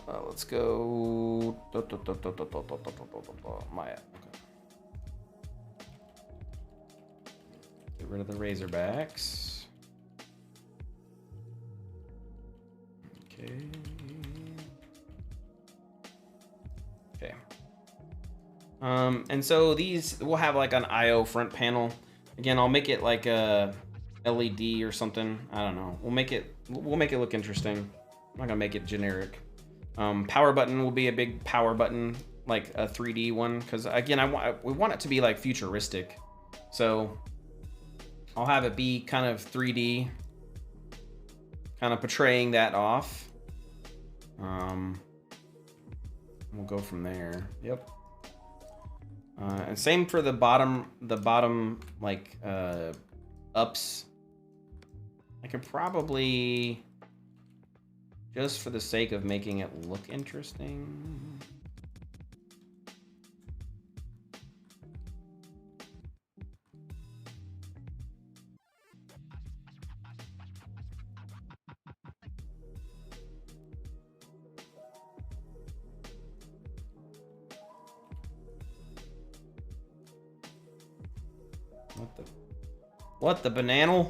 Let's go. My app. Okay. Get rid of the Razorbacks. Okay. Okay. And so these will have like an IO front panel. Again, I'll make it like a LED or something. I don't know. We'll make it look interesting. I'm not gonna make it generic. Power button will be a big power button, like a 3D one, because again, we want it to be like futuristic. So I'll have it be kind of 3D, kind of portraying that off. We'll go from there. Yep. And same for the bottom like ups. I could probably, just for the sake of making it look interesting. What the banana?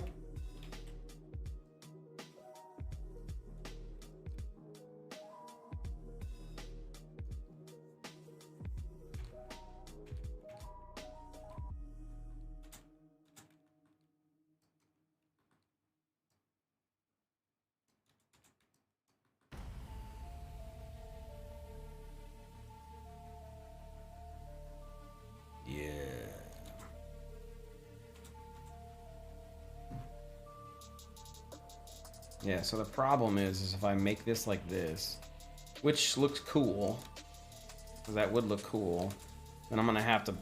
Yeah, so the problem is if I make this like this, which looks cool, because that would look cool, then I'm gonna have to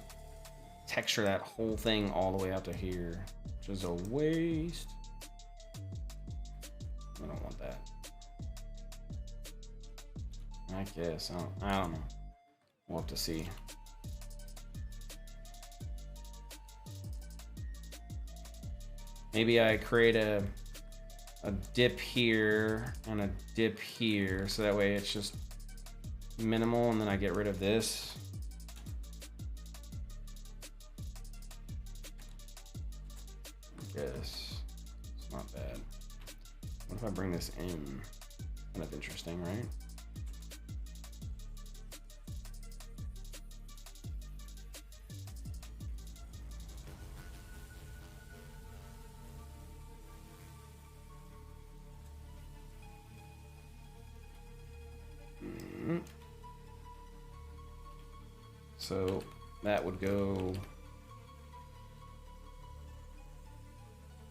texture that whole thing all the way out to here, which is a waste. I don't want that. I guess, I don't know. We'll have to see. Maybe I create a dip here and a dip here, so that way it's just minimal, and then I get rid of this. I guess it's not bad. What if I bring this in? Kind of interesting, right? So that would go,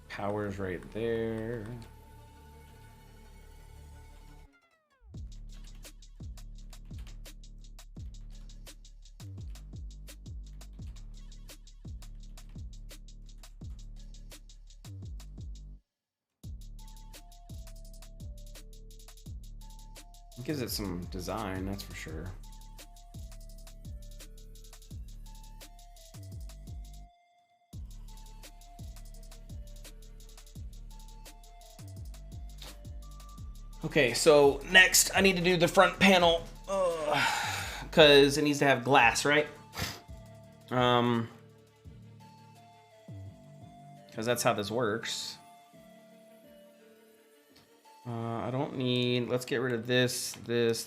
power's right there. It gives it some design, that's for sure. Okay, so next I need to do the front panel, because it needs to have glass, right? Because that's how this works. I don't need, let's get rid of this, and this.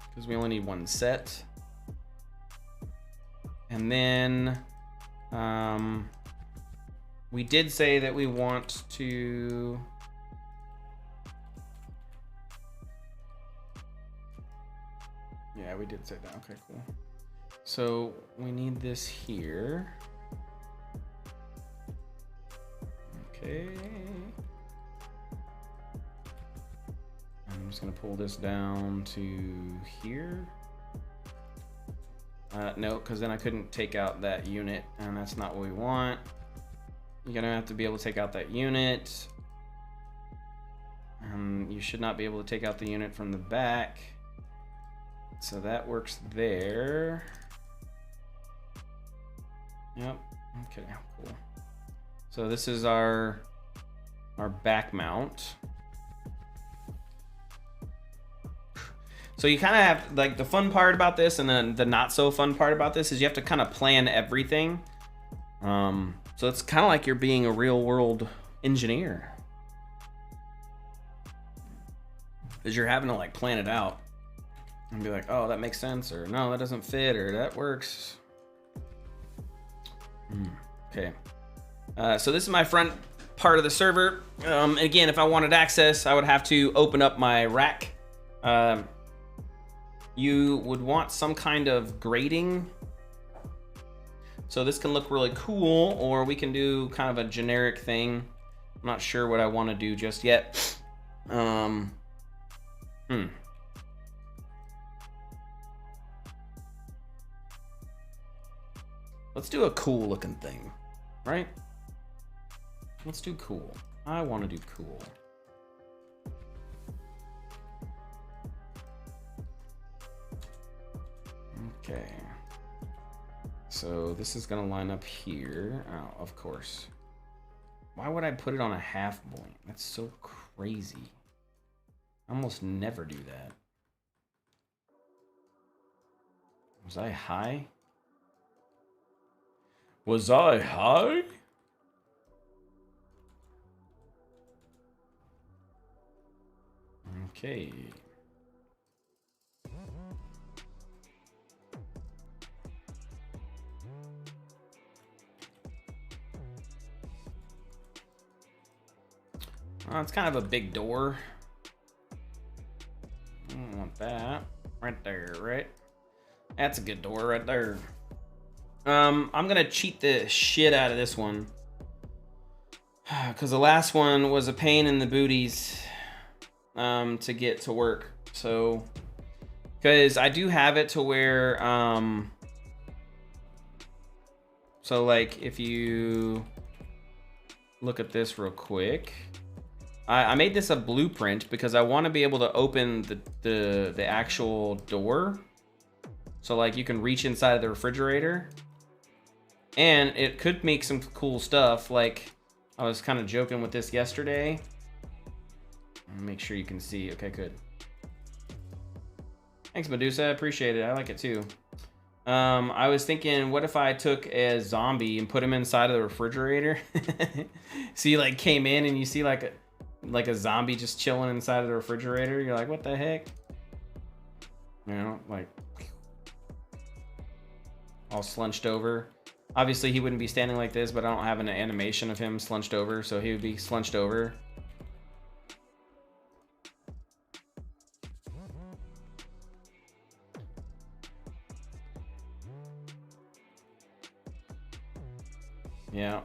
Because we only need one set. And then, we did say that we want to, yeah, we did say that. Okay, cool. So we need this here. Okay. I'm just gonna pull this down to here. No, because then I couldn't take out that unit, and that's not what we want. You're gonna have to be able to take out that unit. You should not be able to take out the unit from the back. So that works there. Yep. Okay, cool. So this is our back mount. So you kind of have, like, the fun part about this and then the not so fun part about this is you have to kind of plan everything. So it's kind of like you're being a real world engineer. Because you're having to, like, plan it out and be like, oh, that makes sense, or no, that doesn't fit, or that works. Okay. So this is my front part of the server. Again, if I wanted access, I would have to open up my rack. You would want some kind of grating. So this can look really cool, or we can do kind of a generic thing. I'm not sure what I want to do just yet. Let's do a cool looking thing, right? Let's do cool. I want to do cool. Okay. So this is gonna line up here. Oh, of course. Why would I put it on a half point? That's so crazy. I almost never do that. Was I high? Was I high? Okay. It's kind of a big door. I don't want that. Right there, right? That's a good door right there. I'm gonna cheat the shit out of this one. Because the last one was a pain in the booties to get to work. So, because I do have it to where, so like if you look at this real quick, I made this a blueprint because I want to be able to open the actual door. So like you can reach inside of the refrigerator. And it could make some cool stuff. Like I was kind of joking with this yesterday. Make sure you can see. Okay, good. Thanks, Medusa. I appreciate it. I like it too. I was thinking, what if I took a zombie and put him inside of the refrigerator? So you like came in and you see like a zombie just chilling inside of the refrigerator. You're like, what the heck? You know, like all slunched over. Obviously he wouldn't be standing like this, but I don't have an animation of him slunched over, so he would be slunched over. Yeah.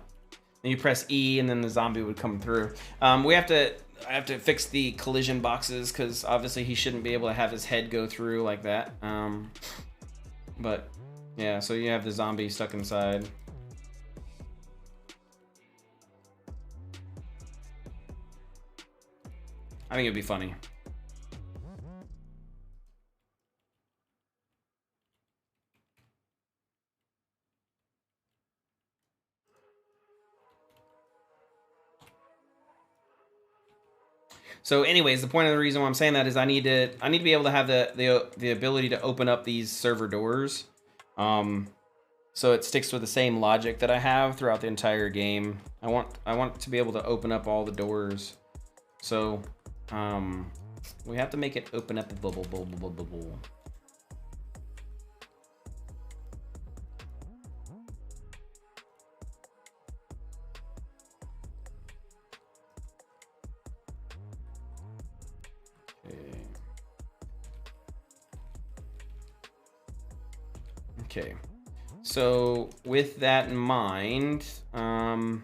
Then you press E and then the zombie would come through. I have to fix the collision boxes because obviously he shouldn't be able to have his head go through like that. But yeah, so you have the zombie stuck inside. I think it'd be funny. So anyways, the point of the reason why I'm saying that is I need to be able to have the ability to open up these server doors. So it sticks with the same logic that I have throughout the entire game. I want to be able to open up all the doors. So we have to make it open up the bubble. Okay, so with that in mind, I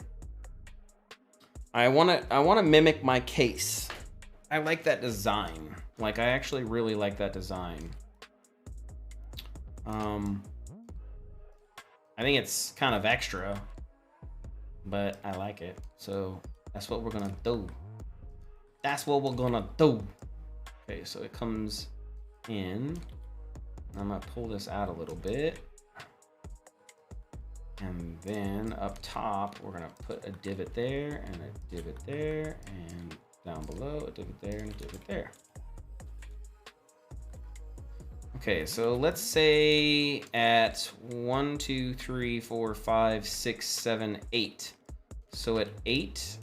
wanna mimic my case. I like that design. Like I actually really like that design. I think it's kind of extra, but I like it. So that's what we're gonna do. That's what we're gonna do. Okay, so it comes in. I'm gonna pull this out a little bit. And then up top, we're gonna put a divot there and a divot there, and down below, a divot there and a divot there. Okay, so let's say at 1, 2, 3, 4, 5, 6, 7, 8. So at 8,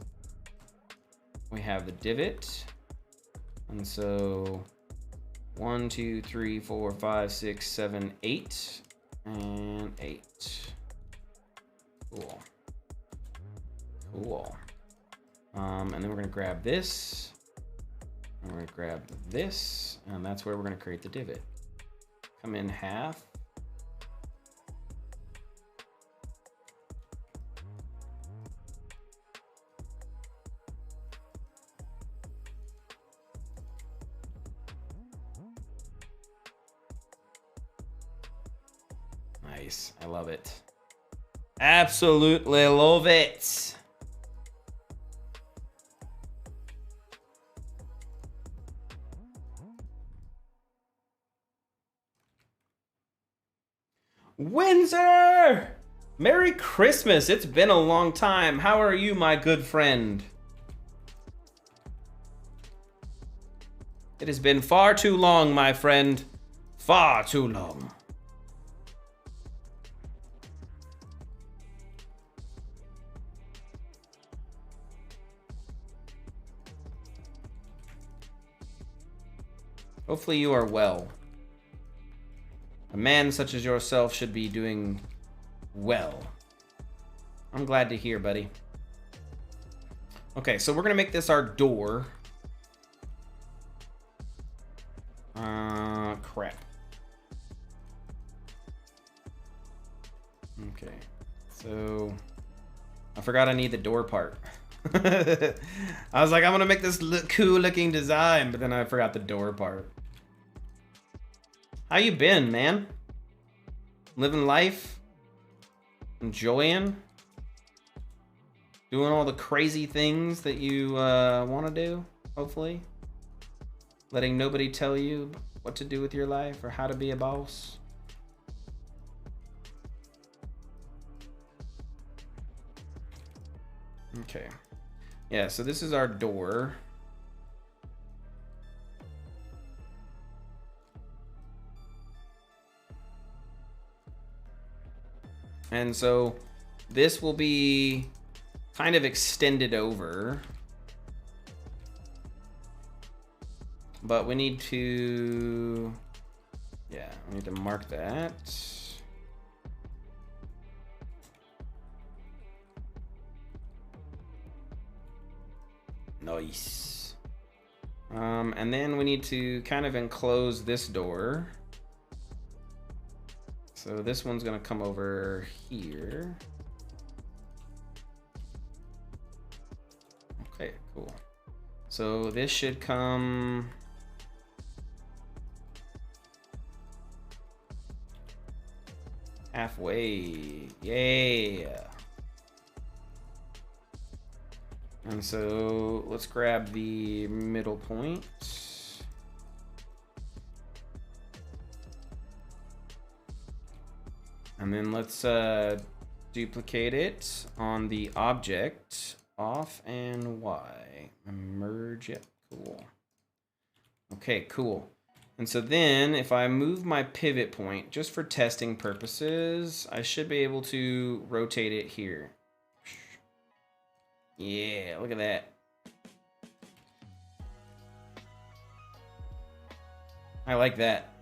we have the divot. And so 1, 2, 3, 4, 5, 6, 7, 8, and 8. Cool. Cool. And then we're gonna grab this, and we're gonna grab this, and that's where we're gonna create the divot. Come in half. Nice, I love it. Absolutely love it. Windsor! Merry Christmas. It's been a long time. How are you, my good friend? It has been far too long, my friend. Far too long. Hopefully you are well. A man such as yourself should be doing well. I'm glad to hear, buddy. Okay, so we're gonna make this our door. Crap. Okay, so I forgot I need the door part. I was like, I'm gonna make this cool looking design, but then I forgot the door part. How you been, man? Living life? Enjoying? Doing all the crazy things that you want to do, hopefully? Letting nobody tell you what to do with your life or how to be a boss? Okay. Yeah, so this is our door. And so this will be kind of extended over. But we need to, yeah, we need to mark that. Nice. And then we need to kind of enclose this door. So this one's gonna come over here. Okay, cool. So this should come halfway. Yeah. And so let's grab the middle point. And then let's duplicate it on the object, off and Y. Merge it. Cool. Okay, cool. And so then if I move my pivot point, just for testing purposes, I should be able to rotate it here. Yeah, look at that. I like that.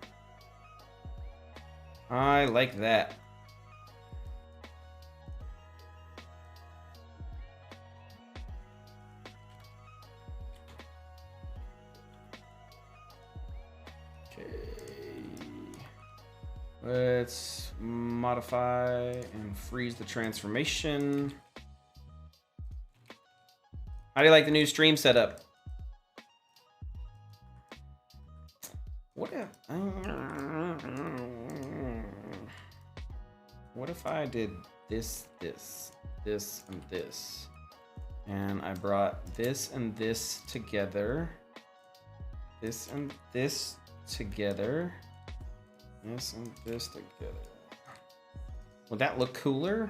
I like that. Let's modify and freeze the transformation. How do you like the new stream setup? What if I did this, and this? And I brought this and this together. This and this together. This and this together. Would that look cooler?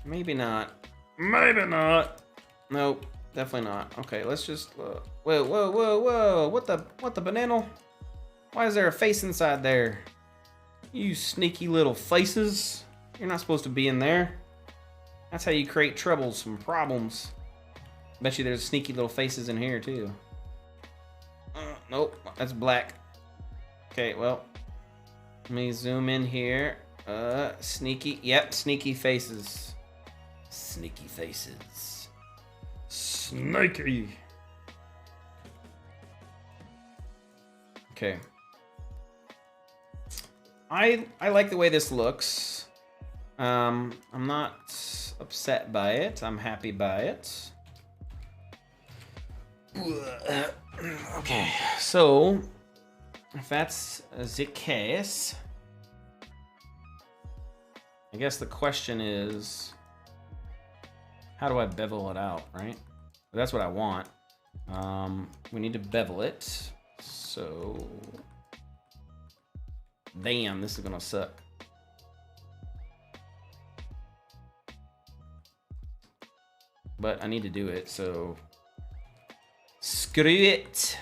Maybe not. Maybe not. Nope, definitely not. Okay, let's just. Whoa, whoa, whoa, whoa! What the banana? Why is there a face inside there? You sneaky little faces! You're not supposed to be in there. That's how you create troubles, some problems. Bet you there's sneaky little faces in here too. Nope, that's black. Okay, well, let me zoom in here. Sneaky. Yep, sneaky faces. Sneaky faces. Sneaky. Okay. I like the way this looks. I'm not upset by it. I'm happy by it. Okay, so if that's the case, I guess the question is, how do I bevel it out, right? That's what I want. We need to bevel it. So, damn, this is gonna suck. But I need to do it, so screw it.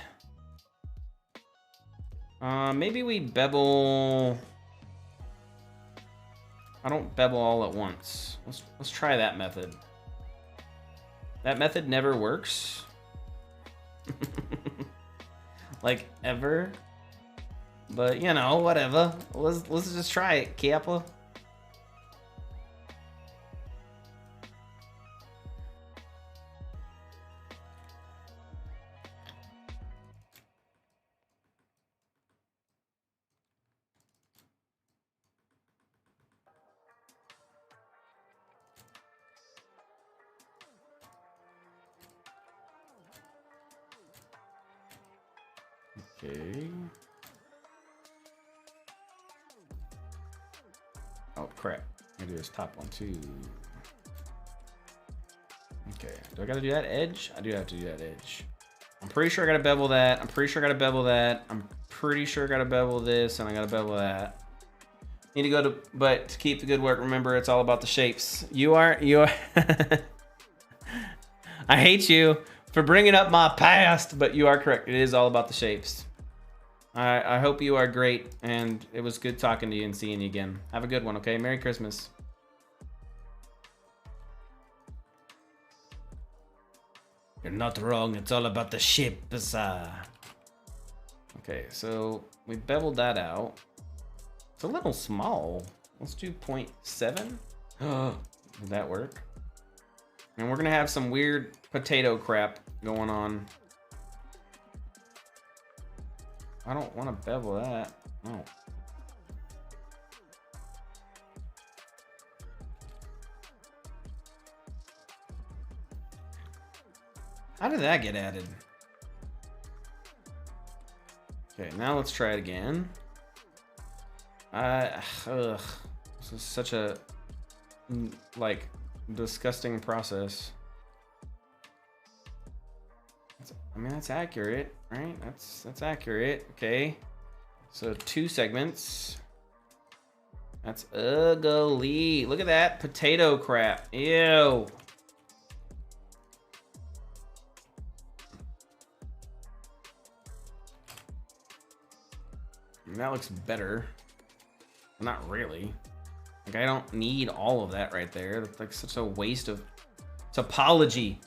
Maybe we bevel. I don't bevel all at once. Let's try that method. That method never works. Like ever. But you know, whatever. Let's just try it, Kappa. Okay. Oh crap. Maybe this top one too. Okay. Do I gotta do that edge? I do have to do that edge. I'm pretty sure I gotta bevel that. I'm pretty sure I gotta bevel that. I'm pretty sure I gotta bevel this, and I gotta bevel that. Need to go to, but to keep the good work, remember it's all about the shapes. You are. I hate you for bringing up my past, but you are correct. It is all about the shapes. I hope you are great, and it was good talking to you and seeing you again. Have a good one, okay? Merry Christmas. You're not wrong. It's all about the shapes. Okay, so we beveled that out. It's a little small. Let's do 0.7. Did that work? And we're gonna have some weird potato crap going on. I don't want to bevel that. No. How did that get added? Okay, now let's try it again. This is such a like disgusting process. I mean, that's accurate, right? That's accurate. Okay, so 2 segments. That's ugly. Look at that potato crap. Ew. That looks better. Not really. Like, I don't need all of that right there. That's like such a waste of topology.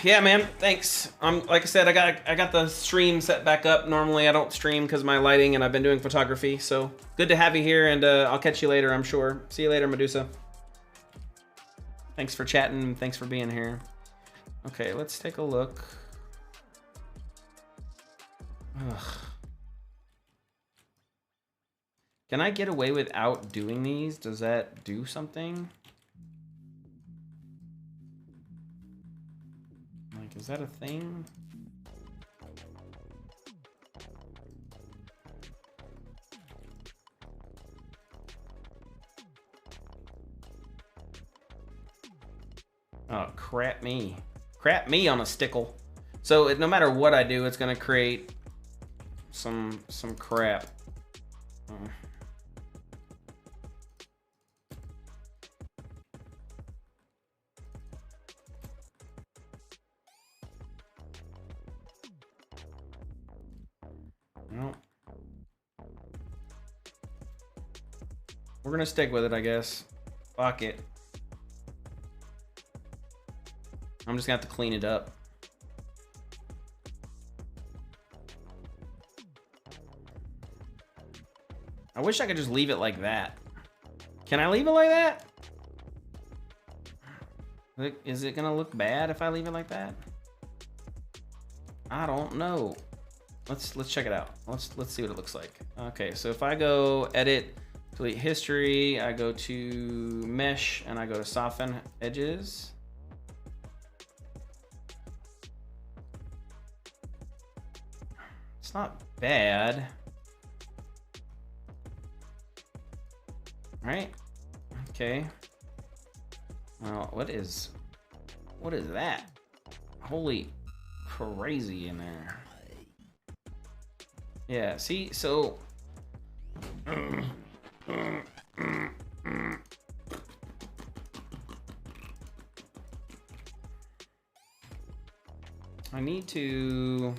Yeah, man, thanks. Like I said, I got the stream set back up. Normally I don't stream because of my lighting, and I've been doing photography. So good to have you here, and I'll catch you later, I'm sure. See you later, Medusa. Thanks for chatting. Thanks for being here. Okay, let's take a look. Ugh. Can I get away without doing these? Does that do something? Like, is that a thing? Oh, crap me. Crap me on a stickle. So no matter what I do, it's gonna create some crap. Well, we're gonna stick with it, I guess. Fuck it. I'm just gonna have to clean it up. I wish I could just leave it like that. Can I leave it like that? Is it gonna look bad if I leave it like that? I don't know. Let's check it out. Let's see what it looks like. Okay, so if I go edit, delete history, I go to mesh and I go to soften edges. It's not bad. Right? Okay. Well, what is that? Holy crazy in there. Yeah, see, so I need to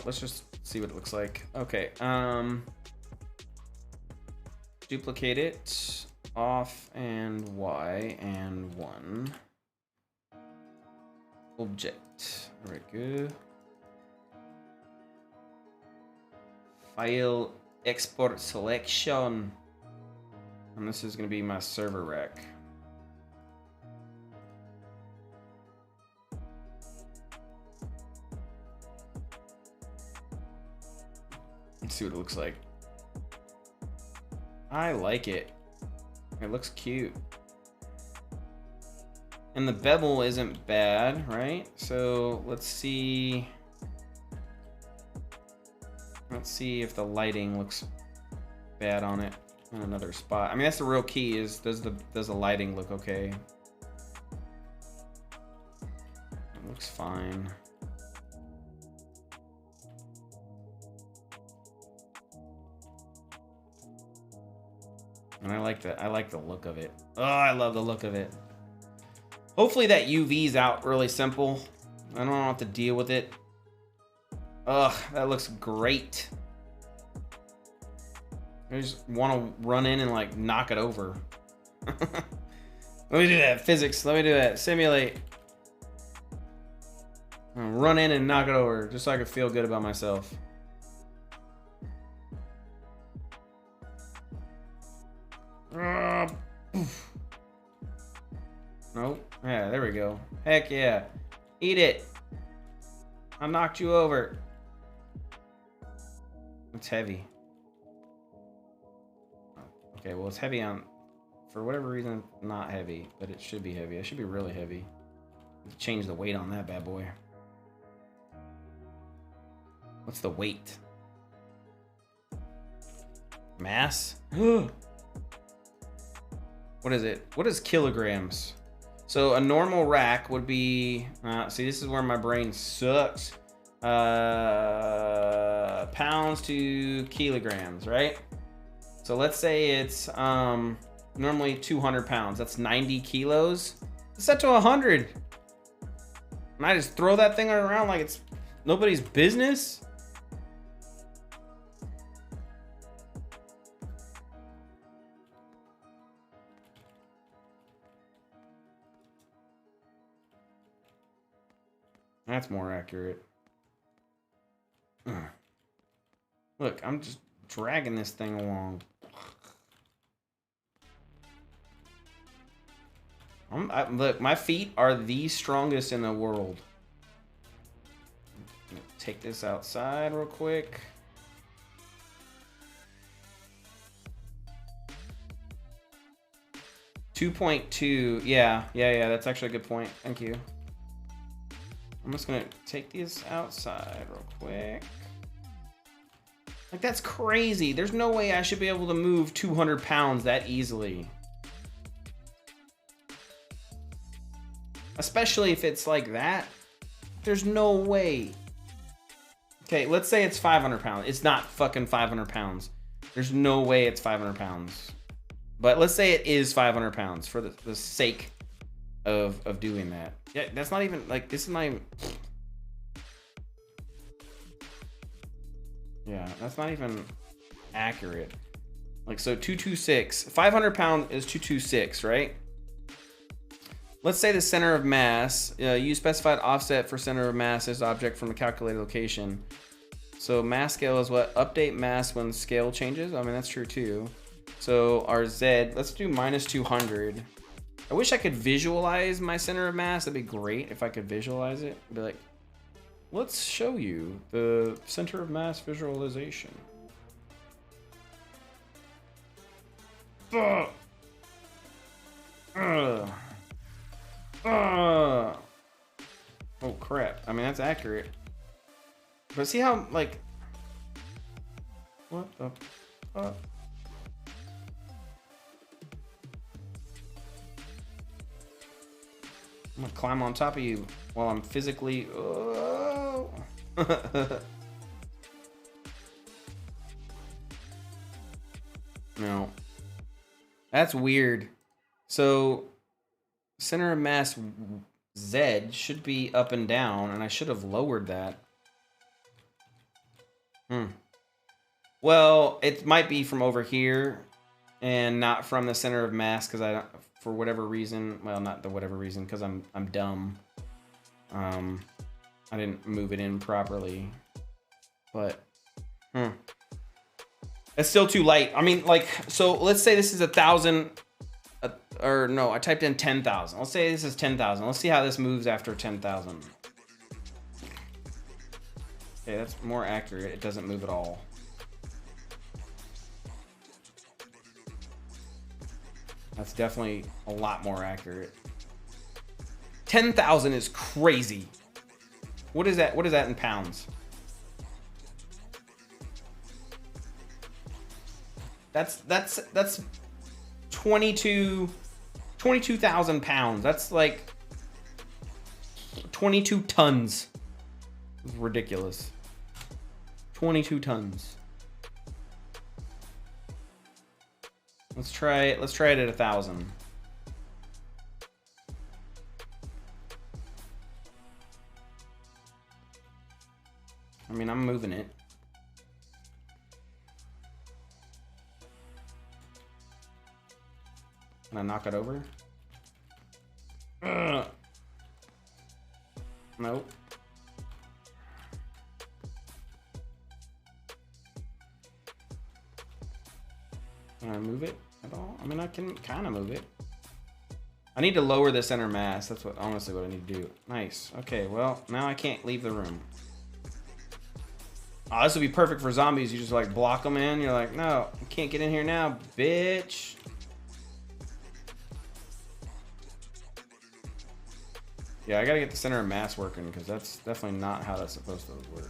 let's just see what it looks like. Okay, duplicate it, off and Y and 1. Object, very good. File, export selection. And this is gonna be my server rack. Let's see what it looks like. I like it. It looks cute. And the bevel isn't bad, right? So let's see. Let's see if the lighting looks bad on it in another spot. I mean, that's the real key, is does the lighting look okay? It looks fine. And I like the look of it. Oh, I love the look of it. Hopefully that UV's out really simple. I don't have to deal with it. Ugh, that looks great. I just want to run in and like knock it over. Let me do that, physics. Let me do that, simulate. Run in and knock it over, just so I can feel good about myself. Nope. Yeah, there we go. Heck yeah. Eat it. I knocked you over. It's heavy. Okay, well, it's heavy on, for whatever reason, not heavy, but it should be heavy. It should be really heavy. Change the weight on that bad boy. What's the weight? Mass? What is it? What is kilograms? So a normal rack would be, see, this is where my brain sucks. Pounds to kilograms, right? So let's say it's normally 200 pounds. That's 90 kilos. It's set to 100. And I just throw that thing around like it's nobody's business. That's more accurate. Look, I'm just dragging this thing along. Look, my feet are the strongest in the world. Take this outside real quick. .2. Yeah, that's actually a good point. Thank you. I'm just gonna take these outside real quick. Like, that's crazy. There's no way I should be able to move 200 pounds that easily. Especially if it's like that. There's no way. Okay, let's say it's 500 pounds. It's not fucking 500 pounds. There's no way it's 500 pounds. But let's say it is 500 pounds for the sake of doing that. Yeah, that's not even, like, this is not even... Yeah, that's not even accurate. Like, so 226. 500 pound is 226, right? Let's say the center of mass. Use specified offset for center of mass as object from the calculated location. So mass scale is what? Update mass when scale changes? I mean, that's true too. So our Z, let's do minus 200. I wish I could visualize my center of mass. That'd be great if I could visualize it. Be like, let's show you the center of mass visualization. Oh crap. I mean, that's accurate. But see how, like, what the fuck? I'm gonna climb on top of you while I'm physically... Oh. No. That's weird. So, center of mass Z should be up and down, and I should have lowered that. Well, it might be from over here and not from the center of mass, because I don't, for whatever reason, well, not the whatever reason, because I'm dumb. I didn't move it in properly. But it's still too light. I mean, like, so let's say this is 1,000, or no, I typed in 10,000. Let's say this is 10,000. Let's see how this moves after 10,000. Okay, that's more accurate. It doesn't move at all. That's definitely a lot more accurate. 10,000 is crazy. What is that? What is that in pounds? That's 22,000 pounds. That's like 22 tons. It's ridiculous. 22 tons. Let's try it. Let's try it at 1,000. I mean, I'm moving it. Can I knock it over? Nope. Can I move it at all? I mean, I can kind of move it. I need to lower the center mass. That's what, honestly, what I need to do. Nice. Okay, well, now I can't leave the room. Oh, this would be perfect for zombies. You just, like, block them in. You're like, no, you can't get in here now, bitch. Yeah, I gotta get the center of mass working, because that's definitely not how that's supposed to work.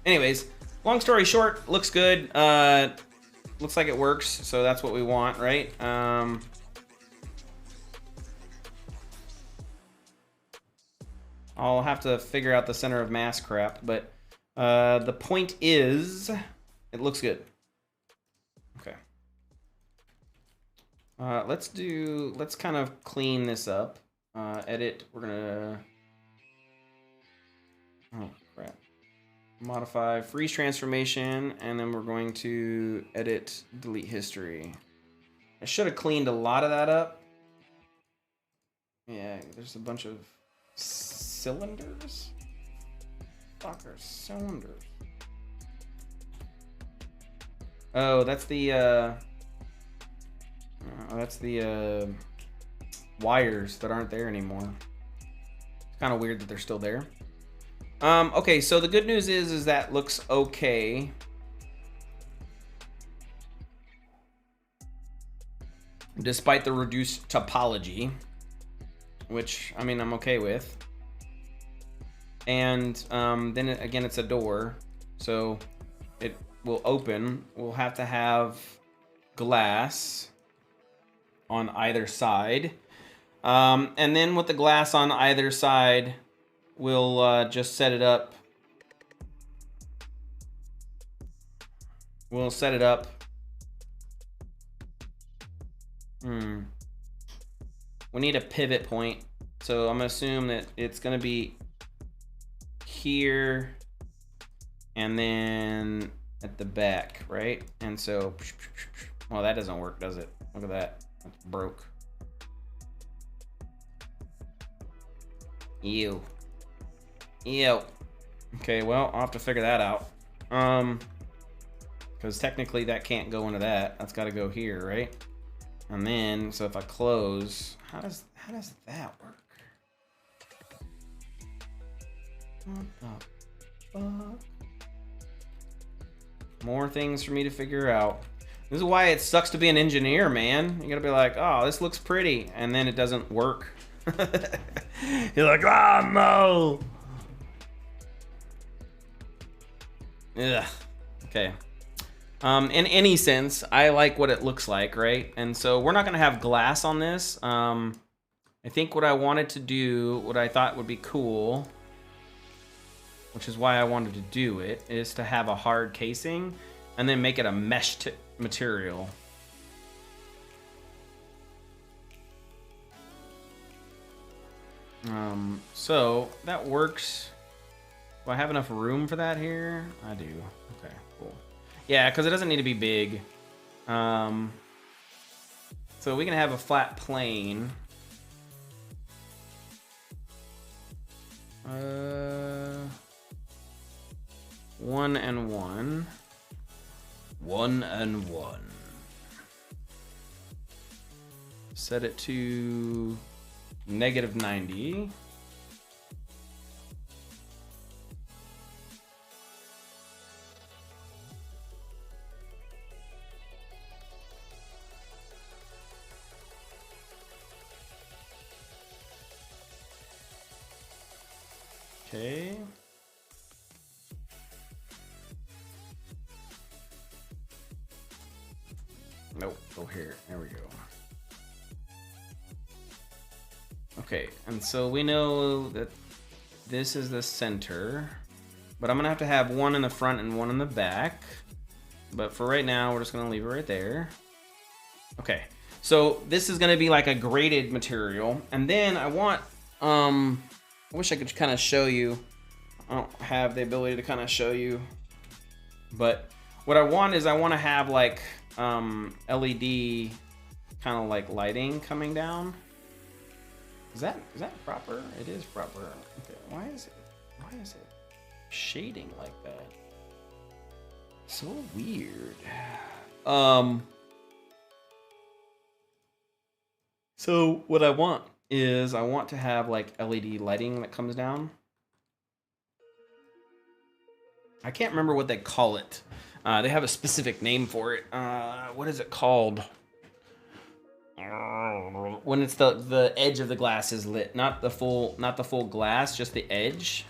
Anyways, long story short, looks good. Looks like it works, so that's what we want, right? I'll have to figure out the center of mass crap, but the point is, it looks good. Okay. Let's kind of clean this up. Edit, we're gonna, oh crap. Modify, freeze transformation, and then we're going to edit, delete history. I should have cleaned a lot of that up. Yeah, there's a bunch of cylinders. Fucker, cylinders. Oh, that's the wires that aren't there anymore. It's kind of weird that they're still there. Okay, so the good news is that looks okay. Despite the reduced topology. which I mean I'm okay with. And then again, it's a door, so it will open. We'll have to have glass on either side. And then with the glass on either side, we'll just set it up. We'll set it up. We need a pivot point. So I'm gonna assume that it's gonna be here and then at the back, right? And so, well, that doesn't work, does it? Look at that, that's broke. Ew. Ew. Okay, well, I'll have to figure that out. Because technically that can't go into that. That's got to go here, right? And then, so if I close, how does that work? What the fuck? More things for me to figure out. This is why it sucks to be an engineer, man. You gotta be like, oh, this looks pretty, and then it doesn't work. You're like, oh no. Ugh. Okay. In any sense, I like what it looks like, right? And so we're not gonna have glass on this. I think what I wanted to do, what I thought would be cool, which is why I wanted to do it, is to have a hard casing and then make it a mesh material. So that works. Do I have enough room for that here? I do. Okay, cool. Yeah, because it doesn't need to be big. So we can have a flat plane. 1 and 1. 1 and 1. Set it to -90. Okay. Nope, go here. There we go. Okay, and so we know that this is the center, but I'm gonna have to have one in the front and one in the back. But for right now, we're just gonna leave it right there. Okay, so this is gonna be like a graded material, and then I want, I wish I could kind of show you. I don't have the ability to kind of show you, but what I want is I want to have like LED kind of like lighting coming down. Is that proper? It is proper. Okay. Why is it shading like that? So weird. So what I want is I want to have like LED lighting that comes down. I can't remember what they call it. They have a specific name for it. What is it called? When it's the edge of the glass is lit, not the full glass, just the edge.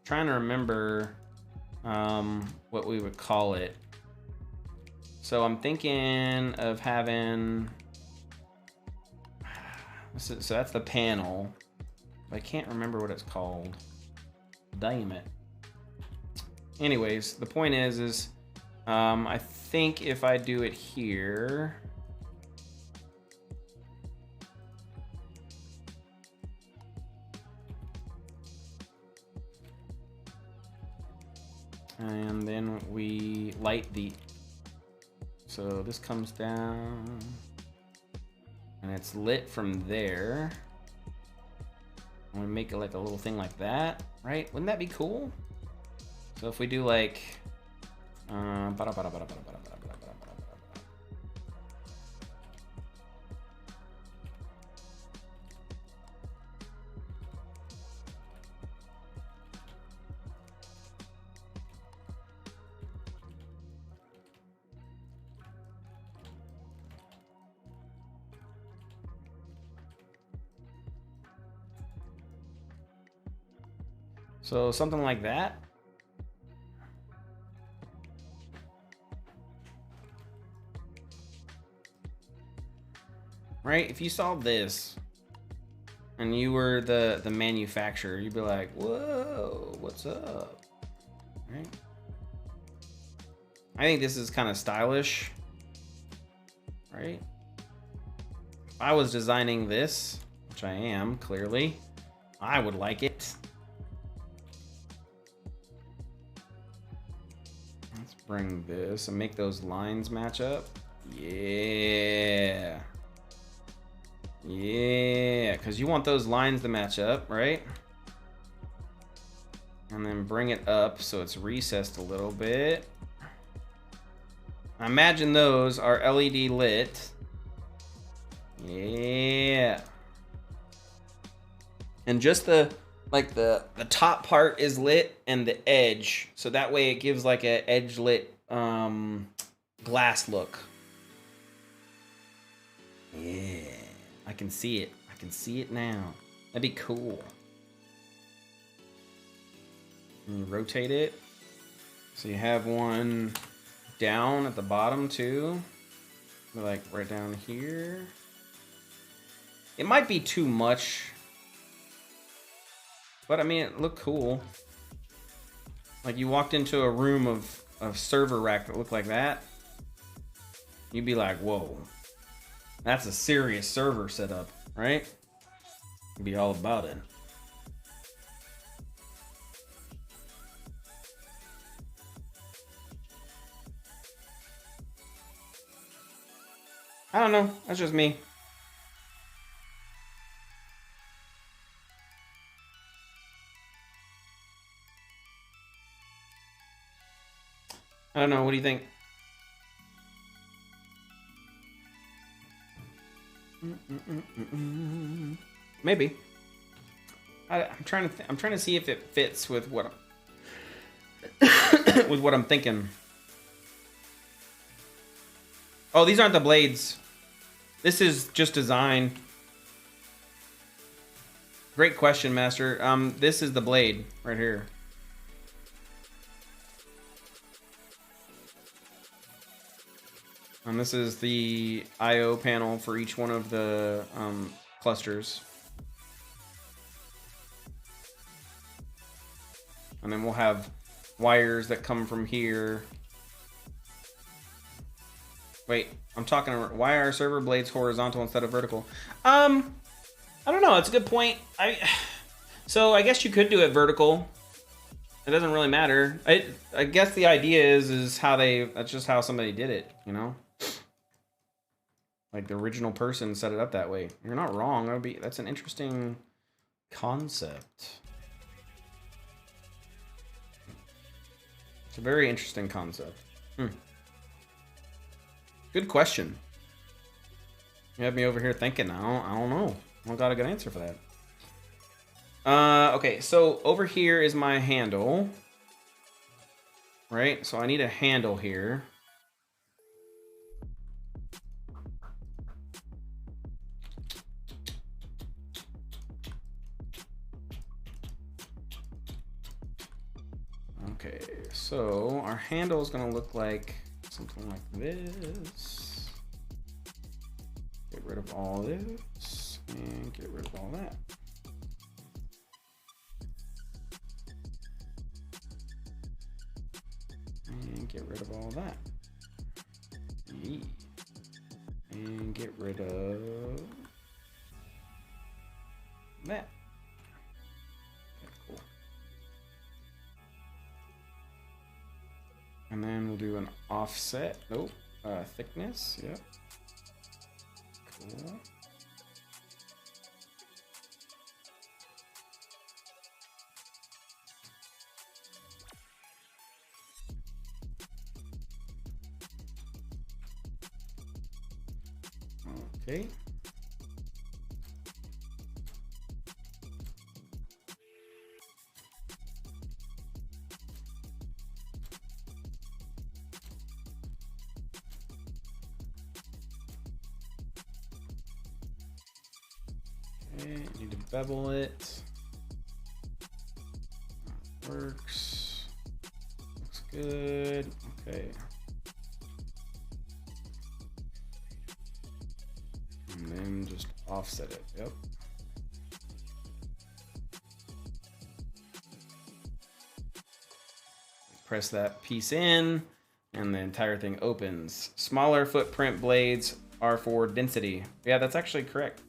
Trying to remember what we would call it. So I'm thinking of having, so that's the panel. I can't remember what it's called. Damn it. Anyways, the point is I think if I do it here, and then we light the, so this comes down and it's lit from there. And we make it like a little thing like that, right? Wouldn't that be cool? So if we do like, So something like that. Right? If you saw this and you were the manufacturer, you'd be like, whoa, what's up? Right? I think this is kind of stylish, right? If I was designing this, which I am, clearly, I would like it. Let's bring this and make those lines match up. Yeah. Yeah, because you want those lines to match up, right? And then bring it up so it's recessed a little bit. Imagine those are LED lit. Yeah. And just the top part is lit and the edge. So that way it gives like a edge lit glass look. Yeah. I can see it. I can see it now. That'd be cool. And you rotate it. So you have one down at the bottom too. Like right down here. It might be too much. But I mean, it looked cool. Like you walked into a room of server rack that looked like that. You'd be like, whoa. That's a serious server setup, right? You'd be all about it. I don't know. That's just me. I don't know. What do you think? Maybe. I'm trying to see if it fits with what I'm with what I'm thinking. Oh, these aren't the blades. This is just design. Great question, Master. This is the blade right here. And this is the I/O panel for each one of the clusters. And then we'll have wires that come from here. Wait, I'm talking. Why are server blades horizontal instead of vertical? I don't know. It's a good point. So I guess you could do it vertical. It doesn't really matter. I guess the idea is how that's just how somebody did it, you know? Like the original person set it up that way. You're not wrong. That's an interesting concept. It's a very interesting concept. Good question. You have me over here thinking. I don't know. I don't got a good answer for that. Okay, so over here is my handle. Right? So I need a handle here. Okay, so our handle is going to look like something like this. Get rid of all this and get rid of all that. And get rid of all that. And get rid of that. Okay, cool. And then we'll do an offset. Nope. Thickness. Yep. Cool. Okay. Okay, need to bevel it. works. Looks good. Okay. And then just offset it. Yep. Press that piece in, and the entire thing opens. Smaller footprint blades are for density. Yeah, that's actually correct.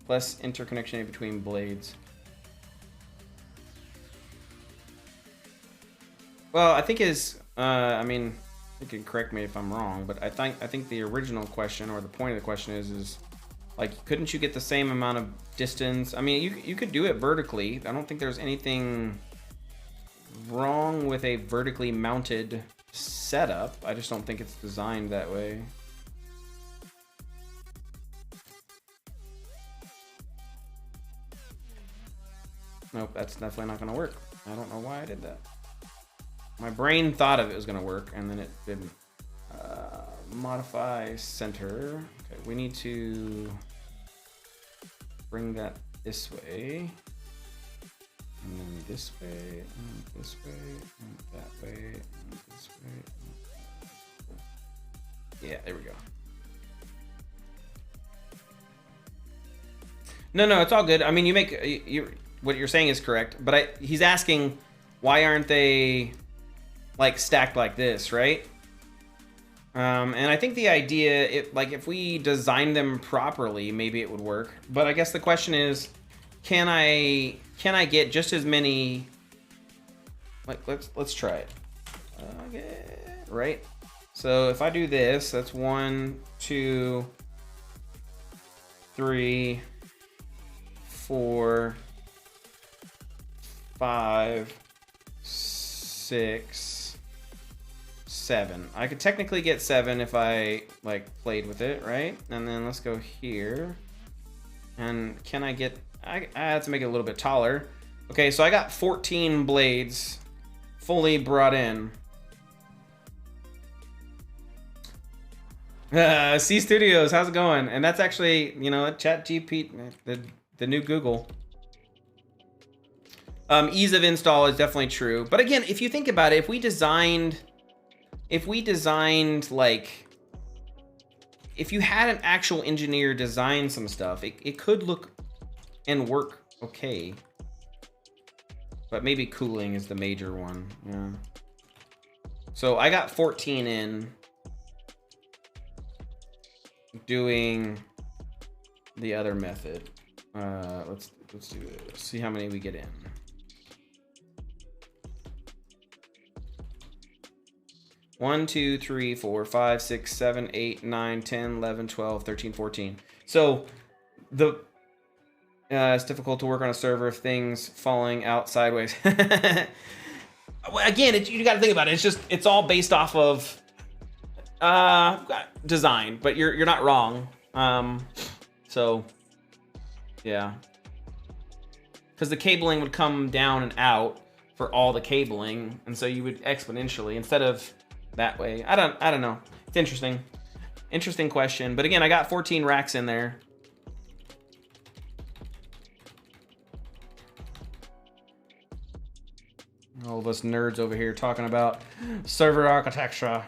Less interconnection between blades. Well, I think I mean, you can correct me if I'm wrong, but I think the original question, or the point of the question is like, couldn't you get the same amount of distance? I mean, you could do it vertically. I don't think there's anything wrong with a vertically mounted setup. I just don't think it's designed that way. Nope, that's definitely not going to work. I don't know why I did that. My brain thought of it was going to work, and then it didn't. Modify center. Okay, we need to bring that this way, and then this way, and this way, and that way, and this way. Yeah, there we go. No, it's all good. I mean, what you're saying is correct, but he's asking why aren't they like stacked like this, right? And I think the idea, like if we design them properly, maybe it would work. But I guess the question is, can I get just as many? Like let's try it. Okay, right. So if I do this, that's 1, 2, 3, 4, 5, 6, 7. I could technically get 7 if I like played with it, right? And then let's go here. And can I get? I had to make it a little bit taller. Okay, so I got 14 blades fully brought in. C Studios, how's it going? And that's actually, you know, ChatGPT, the new Google. Ease of install is definitely true. But again, if you think about it, if we designed like, if you had an actual engineer design some stuff, it could look and work okay. But maybe cooling is the major one. Yeah. So I got 14 in doing the other method. Let's do this. See how many we get in. One, 2, 3, 4, 5, 6, 7, 8, 9, 10, 11, 12, 13, 14. So it's difficult to work on a server if things falling out sideways. Again, you got to think about it. It's all based off of design, but you're not wrong. So yeah, because the cabling would come down and out for all the cabling, and so you would exponentially instead of that way. I don't know. It's interesting question. But again, I got 14 racks in there. All of us nerds over here talking about server architecture.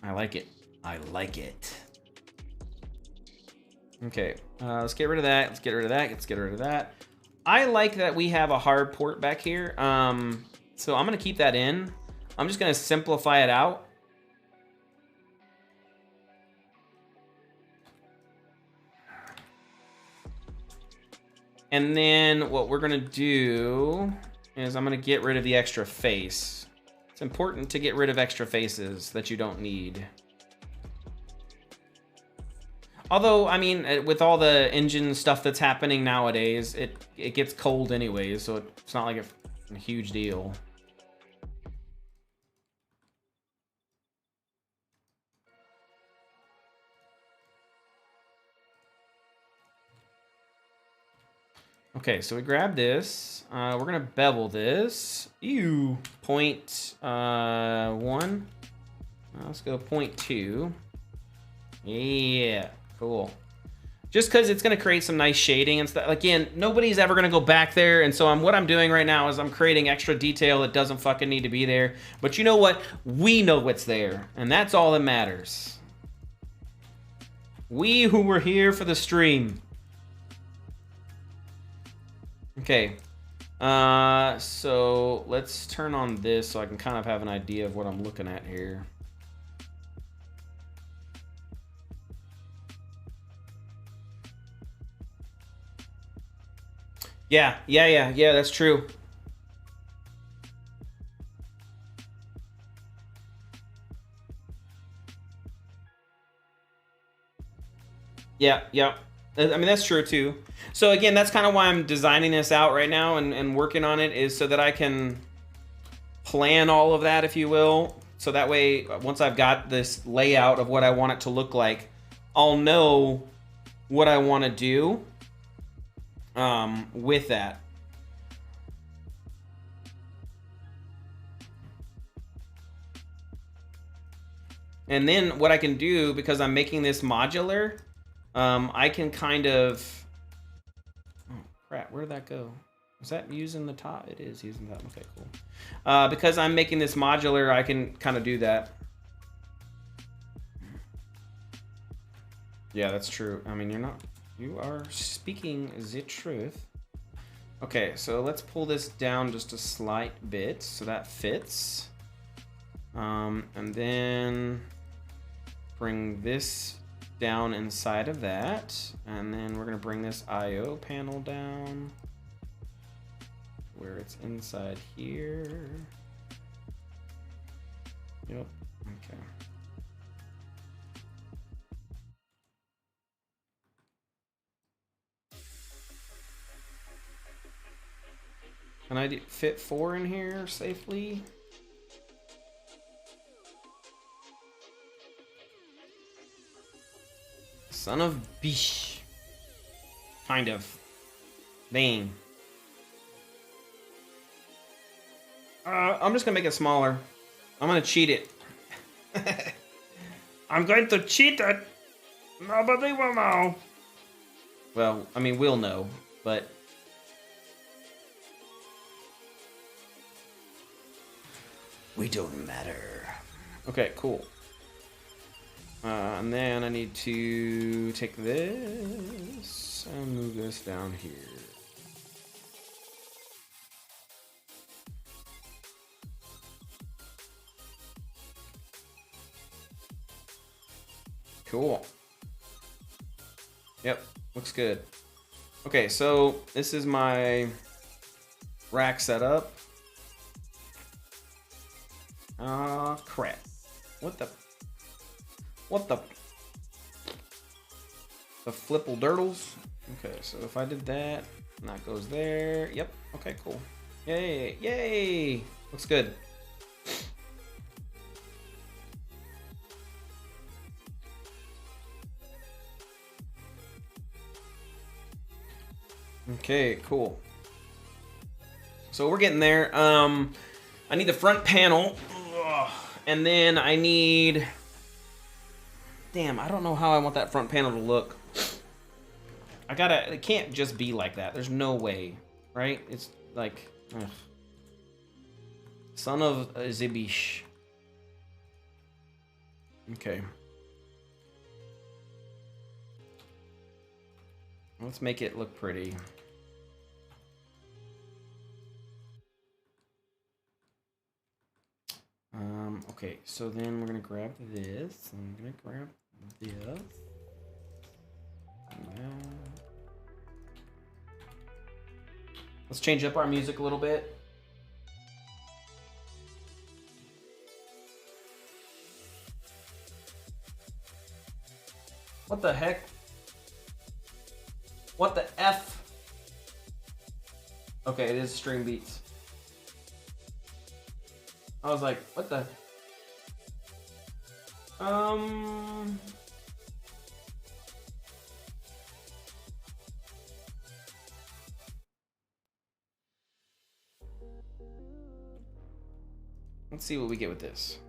I like it. I like it. Okay, let's get rid of that. Let's get rid of that. Let's get rid of that. I like that we have a hard port back here. So I'm gonna keep that in. I'm just gonna simplify it out. And then what we're gonna do is I'm gonna get rid of the extra face. It's important to get rid of extra faces that you don't need. Although, I mean, with all the engine stuff that's happening nowadays, it gets cold anyways, so it's not like a huge deal. Okay, so we grab this. We're gonna bevel this. Ew, 0.1. Let's go 0.2. Yeah, cool. just because it's going to create some nice shading and stuff. Again, nobody's ever going to go back there, and so what I'm doing right now is I'm creating extra detail that doesn't fucking need to be there. But you know what? We know what's there, and that's all that matters. We who were here for the stream. Okay. So let's turn on this so I can kind of have an idea of what I'm looking at here. Yeah, that's true. Yeah. I mean, that's true too. So again, that's kind of why I'm designing this out right now and working on it, is so that I can plan all of that, if you will. So that way, once I've got this layout of what I want it to look like, I'll know what I want to do with that. And then what I can do, because I'm making this modular, I can kind of... Oh, crap, where did that go? Is that using the top? It is using that. Okay, cool. Because I'm making this modular, I can kind of do that. Yeah, that's true. I mean, you are speaking the truth. Okay, so let's pull this down just a slight bit so that fits. And then bring this down inside of that. And then we're gonna bring this IO panel down where it's inside here. Yep, okay. Can I fit 4 in here safely? Son of bish. Kind of. Dang. I'm just gonna make it smaller. I'm gonna cheat it. I'm going to cheat it. Nobody will know. Well, I mean, we'll know, but... we don't matter. Okay, cool. And then I need to take this and move this down here. Cool. Yep, looks good. Okay, so this is my rack setup. Ah, crap. What the flipple dirtles? Okay, so if I did that, and that goes there. Yep, okay, cool. Yay! Looks good. Okay, cool. So we're getting there. I need the front panel. Ugh. And then I need... Damn, I don't know how I want that front panel to look. It can't just be like that. There's no way, right? It's like... Ugh. Son of a Zibish. Okay. Let's make it look pretty. Okay, so then we're gonna grab this. I'm gonna grab this. Let's change up our music a little bit. What the heck? What the F? Okay, it is Stream Beats. I was like, what the? Let's see what we get with this.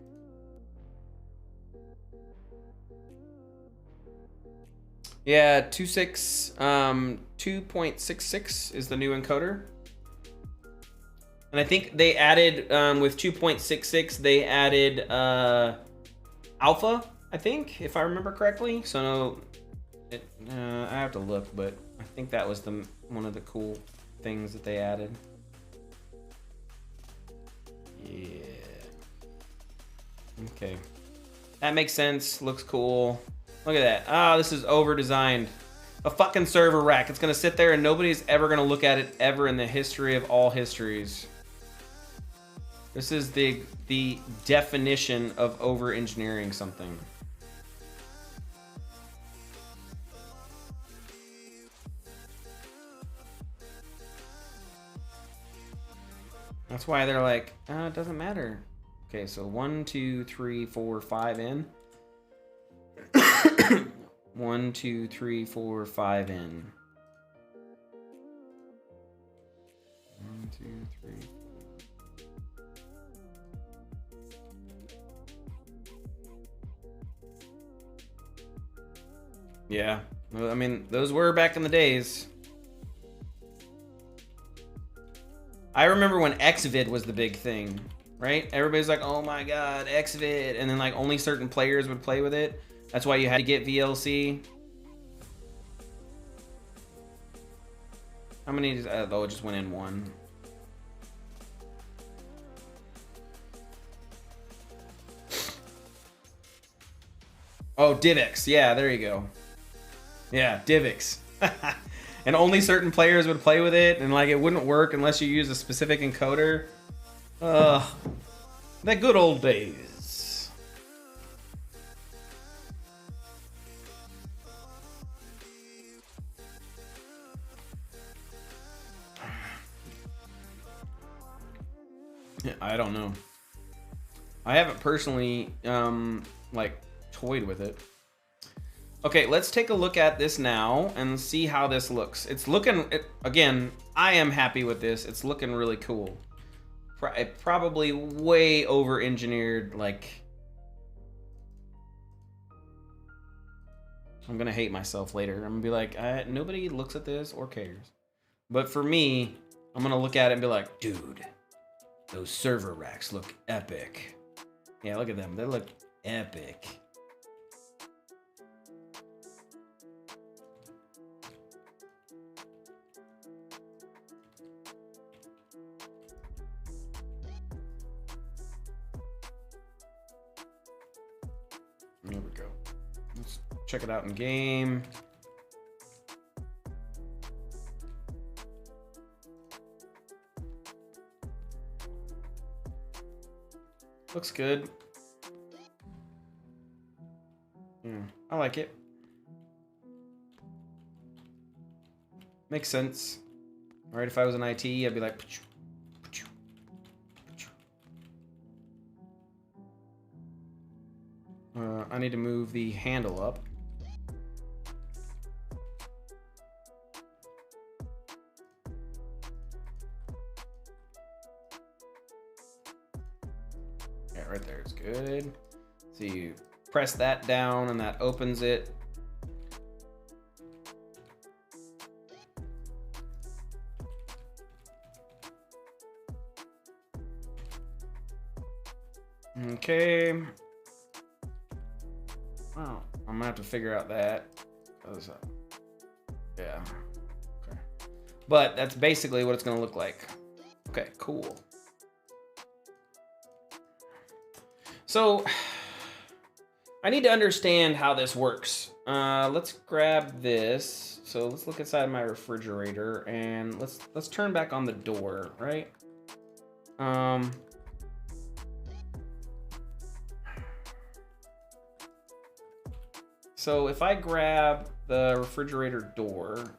Yeah, 2.66 is the new encoder. And I think they added, with 2.66, they added alpha, I think, if I remember correctly. So I have to look, but I think that was one of the cool things that they added. Yeah. Okay. That makes sense. Looks cool. Look at that. Ah, this is over-designed. A fucking server rack. It's gonna sit there and nobody's ever gonna look at it ever in the history of all histories. This is the definition of over-engineering something. That's why they're like, it doesn't matter. Okay, so 1, 2, 3, 4, 5 in. 1, 2, 3, 4, 5 in. 1, 2, 3. Yeah, I mean, those were back in the days. I remember when Xvid was the big thing, right? Everybody's like, oh my god, Xvid, and then like only certain players would play with it. That's why you had to get VLC. How many? Oh, it just went in one. Oh, DivX. Yeah, there you go. Yeah, DivX. And only certain players would play with it, and like it wouldn't work unless you use a specific encoder. The good old days. Yeah, I don't know. I haven't personally like toyed with it. Okay, let's take a look at this now and see how this looks. It's looking, again, I am happy with this. It's looking really cool. Probably way over-engineered, like... I'm gonna hate myself later. I'm gonna be like, nobody looks at this or cares. But for me, I'm gonna look at it and be like, dude, those server racks look epic. Yeah, look at them. They look epic. There we go. Let's check it out in game. Looks good. Yeah, I like it. Makes sense. All right, if I was in IT, I'd be like, I need to move the handle up. Yeah, right there is good. So you press that down and that opens it. Okay. Wow, I'm gonna have to figure out that. Yeah. Okay. But that's basically what it's gonna look like. Okay, cool. So I need to understand how this works. Let's grab this. So let's look inside my refrigerator and let's turn back on the door, right? So if I grab the refrigerator door,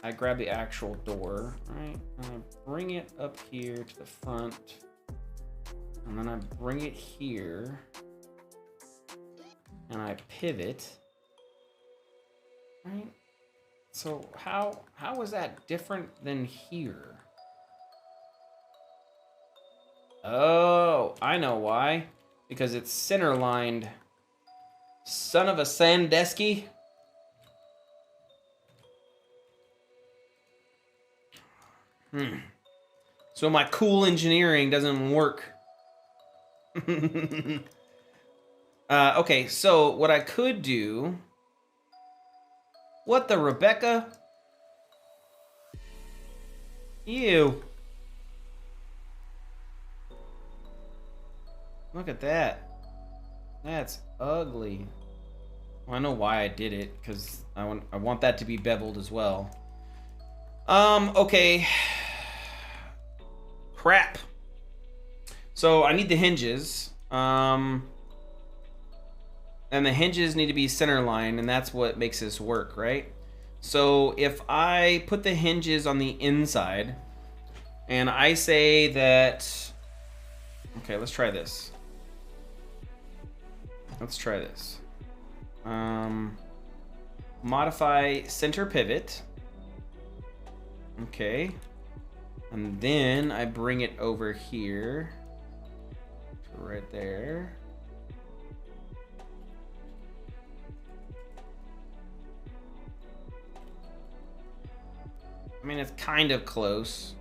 I grab the actual door, right? And I bring it up here to the front. And then I bring it here. And I pivot. Right? So how is that different than here? Oh, I know why. Because it's center lined. Son of a Sandusky. So my cool engineering doesn't work. Okay, so what I could do... What the, Rebecca? Ew. Look at that. That's ugly. Well, I know why I did it, because I want that to be beveled as well. Okay. Crap. So I need the hinges. And the hinges need to be center line, and that's what makes this work, right? So if I put the hinges on the inside, and I say that... Okay, let's try this. Let's try this. Modify center pivot. Okay. And then I bring it over here. Right there. I mean, it's kind of close.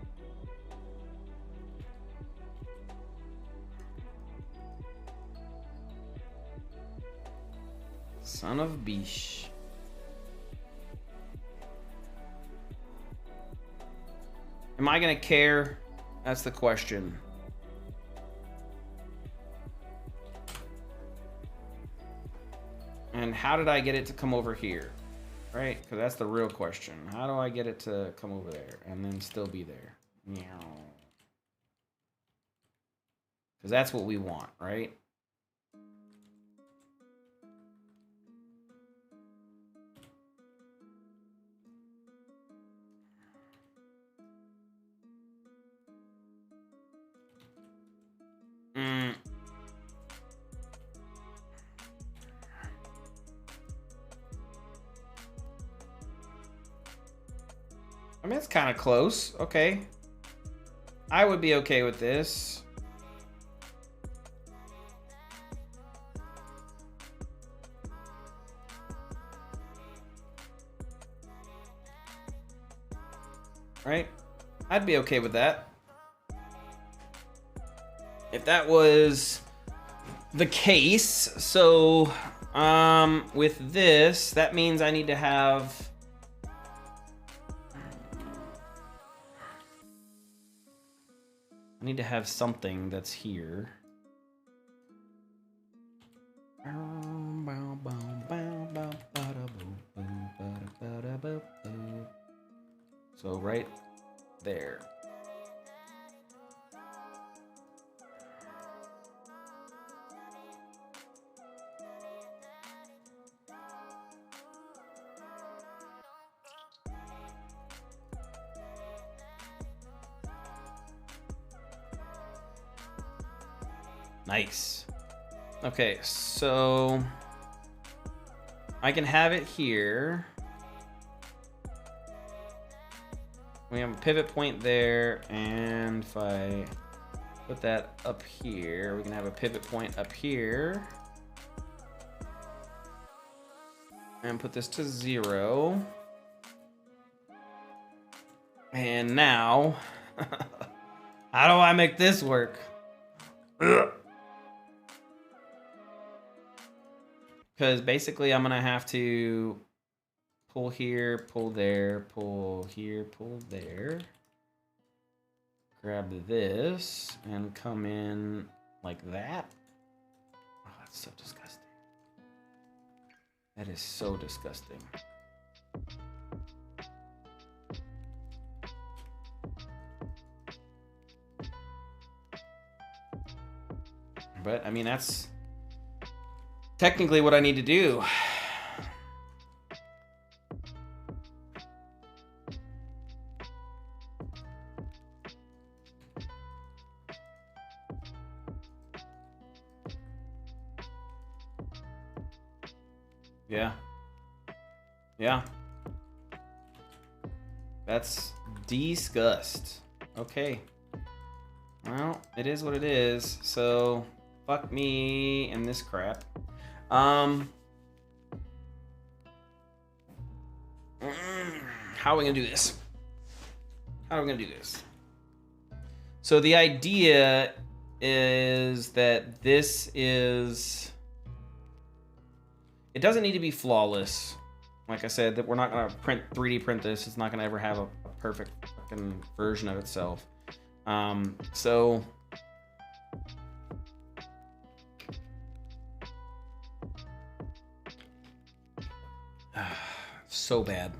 Son of Bish. Am I gonna care? That's the question. And how did I get it to come over here? Right? Because that's the real question. How do I get it to come over there and then still be there? Meow. Because that's what we want, right? I mean, it's kind of close. Okay. I would be okay with this. Right? I'd be okay with that. If that was the case. So, with this, that means I need to have... I need to have something that's here. So right there. Nice. Okay, so I can have it here. We have a pivot point there, and if I put that up here, we can have a pivot point up here. And put this to 0. And now, how do I make this work? Because basically I'm gonna have to pull here, pull there, pull here, pull there. Grab this and come in like that. Oh, that's so disgusting. That is so disgusting. But I mean, that's technically what I need to do. Yeah. Yeah. That's disgust. Okay. Well, it is what it is. So, fuck me and this crap. How are we gonna do this? how are we gonna do this? So the idea is that this is, it doesn't need to be flawless. Like I said, that we're not gonna 3D print this. It's not gonna ever have a perfect fucking version of itself. So so bad.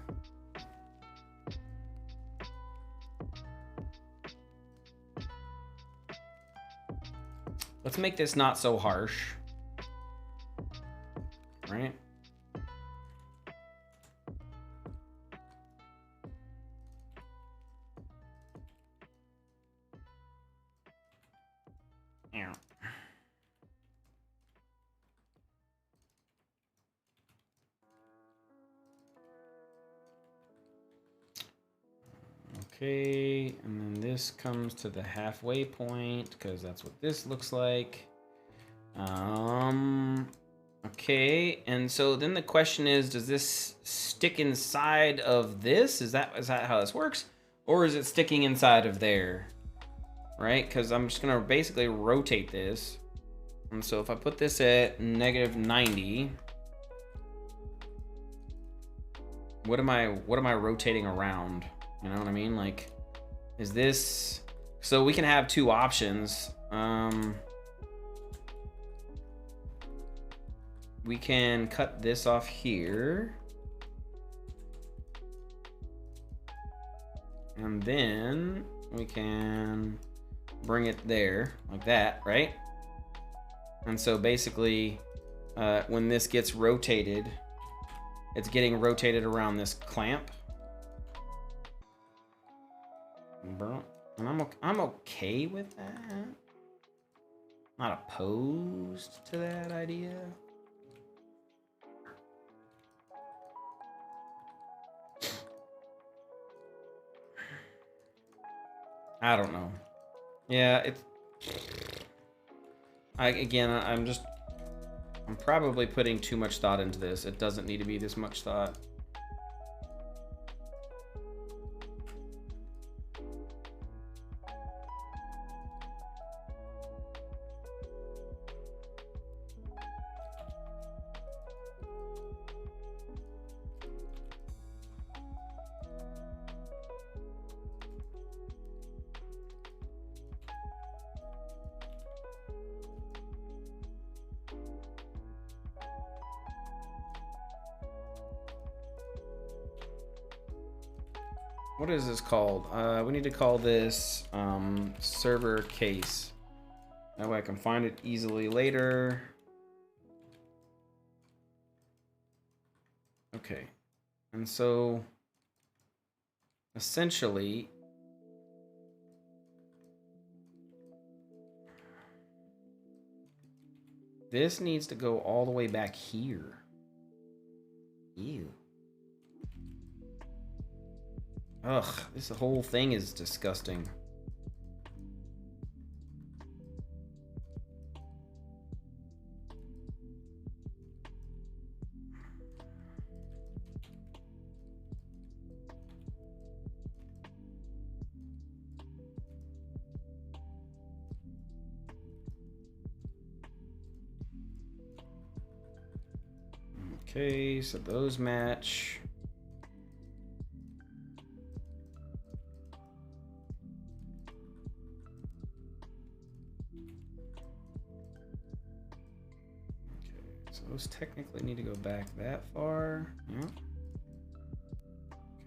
Let's make this not so harsh. Right? Yeah. Okay, and then this comes to the halfway point because that's what this looks like. Okay, and so then the question is, does this stick inside of this? Is that how this works? Or is it sticking inside of there? Right, because I'm just gonna basically rotate this. And so if I put this at -90, what am I rotating around? You know what I mean? Like, is this, so we can have two options. We can cut this off here. And then we can bring it there like that, right? And so basically, when this gets rotated, it's getting rotated around this clamp. And I'm okay with that. Not opposed to that idea. I don't know. Yeah, it's, I'm probably putting too much thought into this. It doesn't need to be this much thought. What is this called? We need to call this server case. That way I can find it easily later. Okay. And so essentially this needs to go all the way back here. Ew. Ugh, this whole thing is disgusting. Okay, so those match. Those technically need to go back that far. Yeah.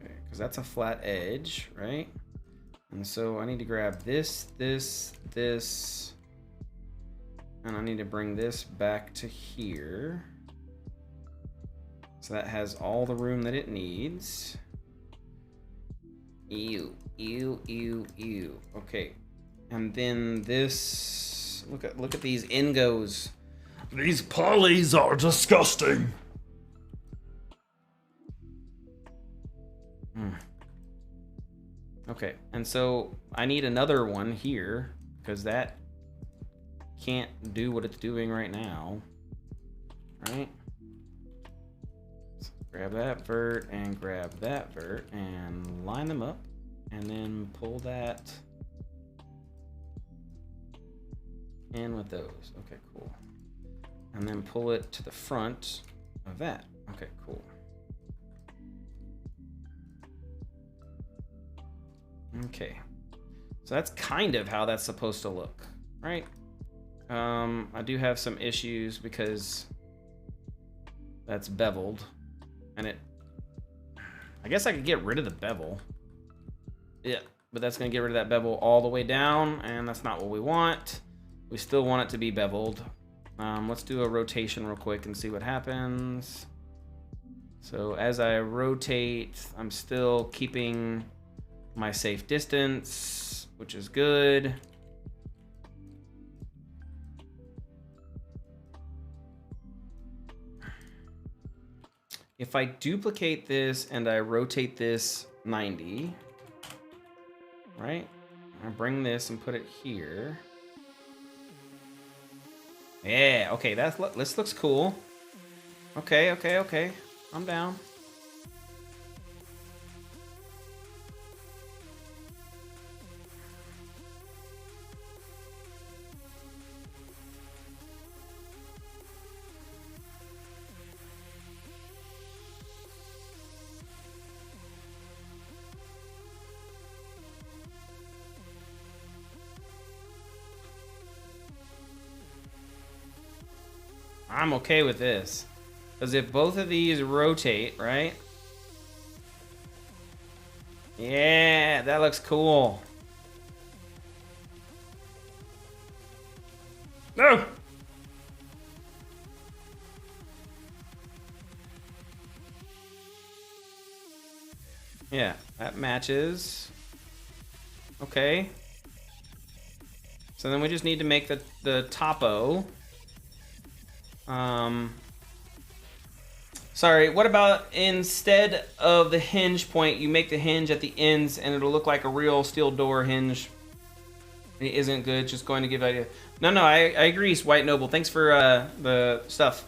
Okay, because that's a flat edge, right? And so I need to grab this, this, and I need to bring this back to here. So that has all the room that it needs. Ew, ew, ew, ew. Okay, and then this. Look at these ingos. These polys are disgusting. Okay, and so I need another one here because that can't do what it's doing right now, right? So grab that vert and grab that vert and line them up. and then pull that in with those. Okay, cool. And then pull it to the front of that. Okay, cool. Okay, so that's kind of how that's supposed to look, right? I do have some issues because that's beveled, and I guess I could get rid of the bevel. Yeah, but that's gonna get rid of that bevel all the way down, and that's not what we want. We still want it to be beveled. Let's do a rotation real quick and see what happens. So as I rotate, I'm still keeping my safe distance, which is good. If I duplicate this and I rotate this 90, right? I bring this and put it here. Yeah, okay, this looks cool. Okay, okay, okay. I'm down. I'm okay with this. Because if both of these rotate, right? Yeah, that looks cool. No! Yeah, that matches. Okay. So then we just need to make the topo. Sorry, what about instead of the hinge point, you make the hinge at the ends and it'll look like a real steel door hinge? It isn't good, just going to give idea. No, I agree, White Noble. Thanks for the stuff.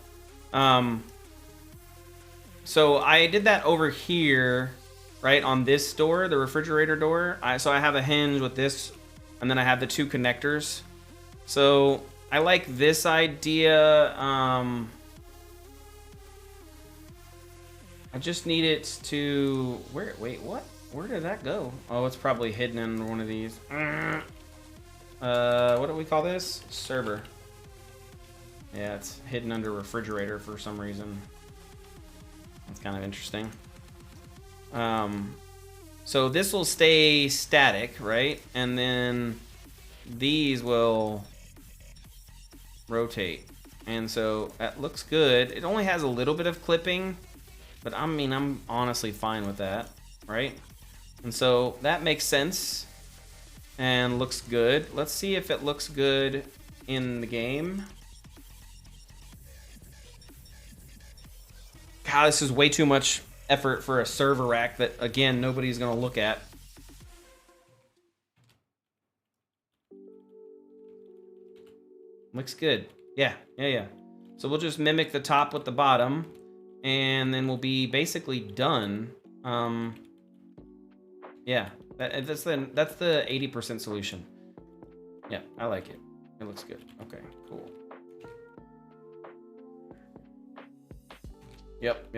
So I did that over here, right, on this door, the refrigerator door. So I have a hinge with this, and then I have the two connectors. So I like this idea. I just need it to wait, what? Where did that go? Oh, it's probably hidden in one of these. What do we call this? Server. Yeah, it's hidden under refrigerator for some reason. That's kind of interesting. So this will stay static, right? And then these will rotate. And so that looks good. It only has a little bit of clipping, but I mean, I'm honestly fine with that, right? And so that makes sense and looks good. Let's see if it looks good in the game. God, this is way too much effort for a server rack that, again, nobody's gonna look at. Looks good. Yeah. So we'll just mimic the top with the bottom, and then we'll be basically done. Yeah, that's the 80% solution. Yeah, I like it. It looks good. Okay, cool. Yep.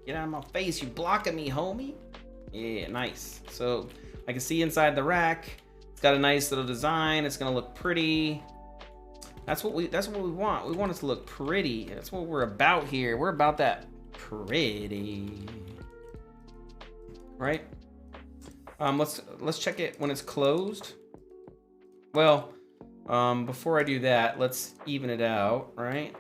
Get out of my face, you blocking me, homie. Yeah, nice. So I can see inside the rack. It's got a nice little design. It's gonna look pretty. That's what we want. We want it to look pretty. That's what we're about here. We're about that pretty. Right? Let's check it when it's closed. Well, before I do that, let's even it out, right?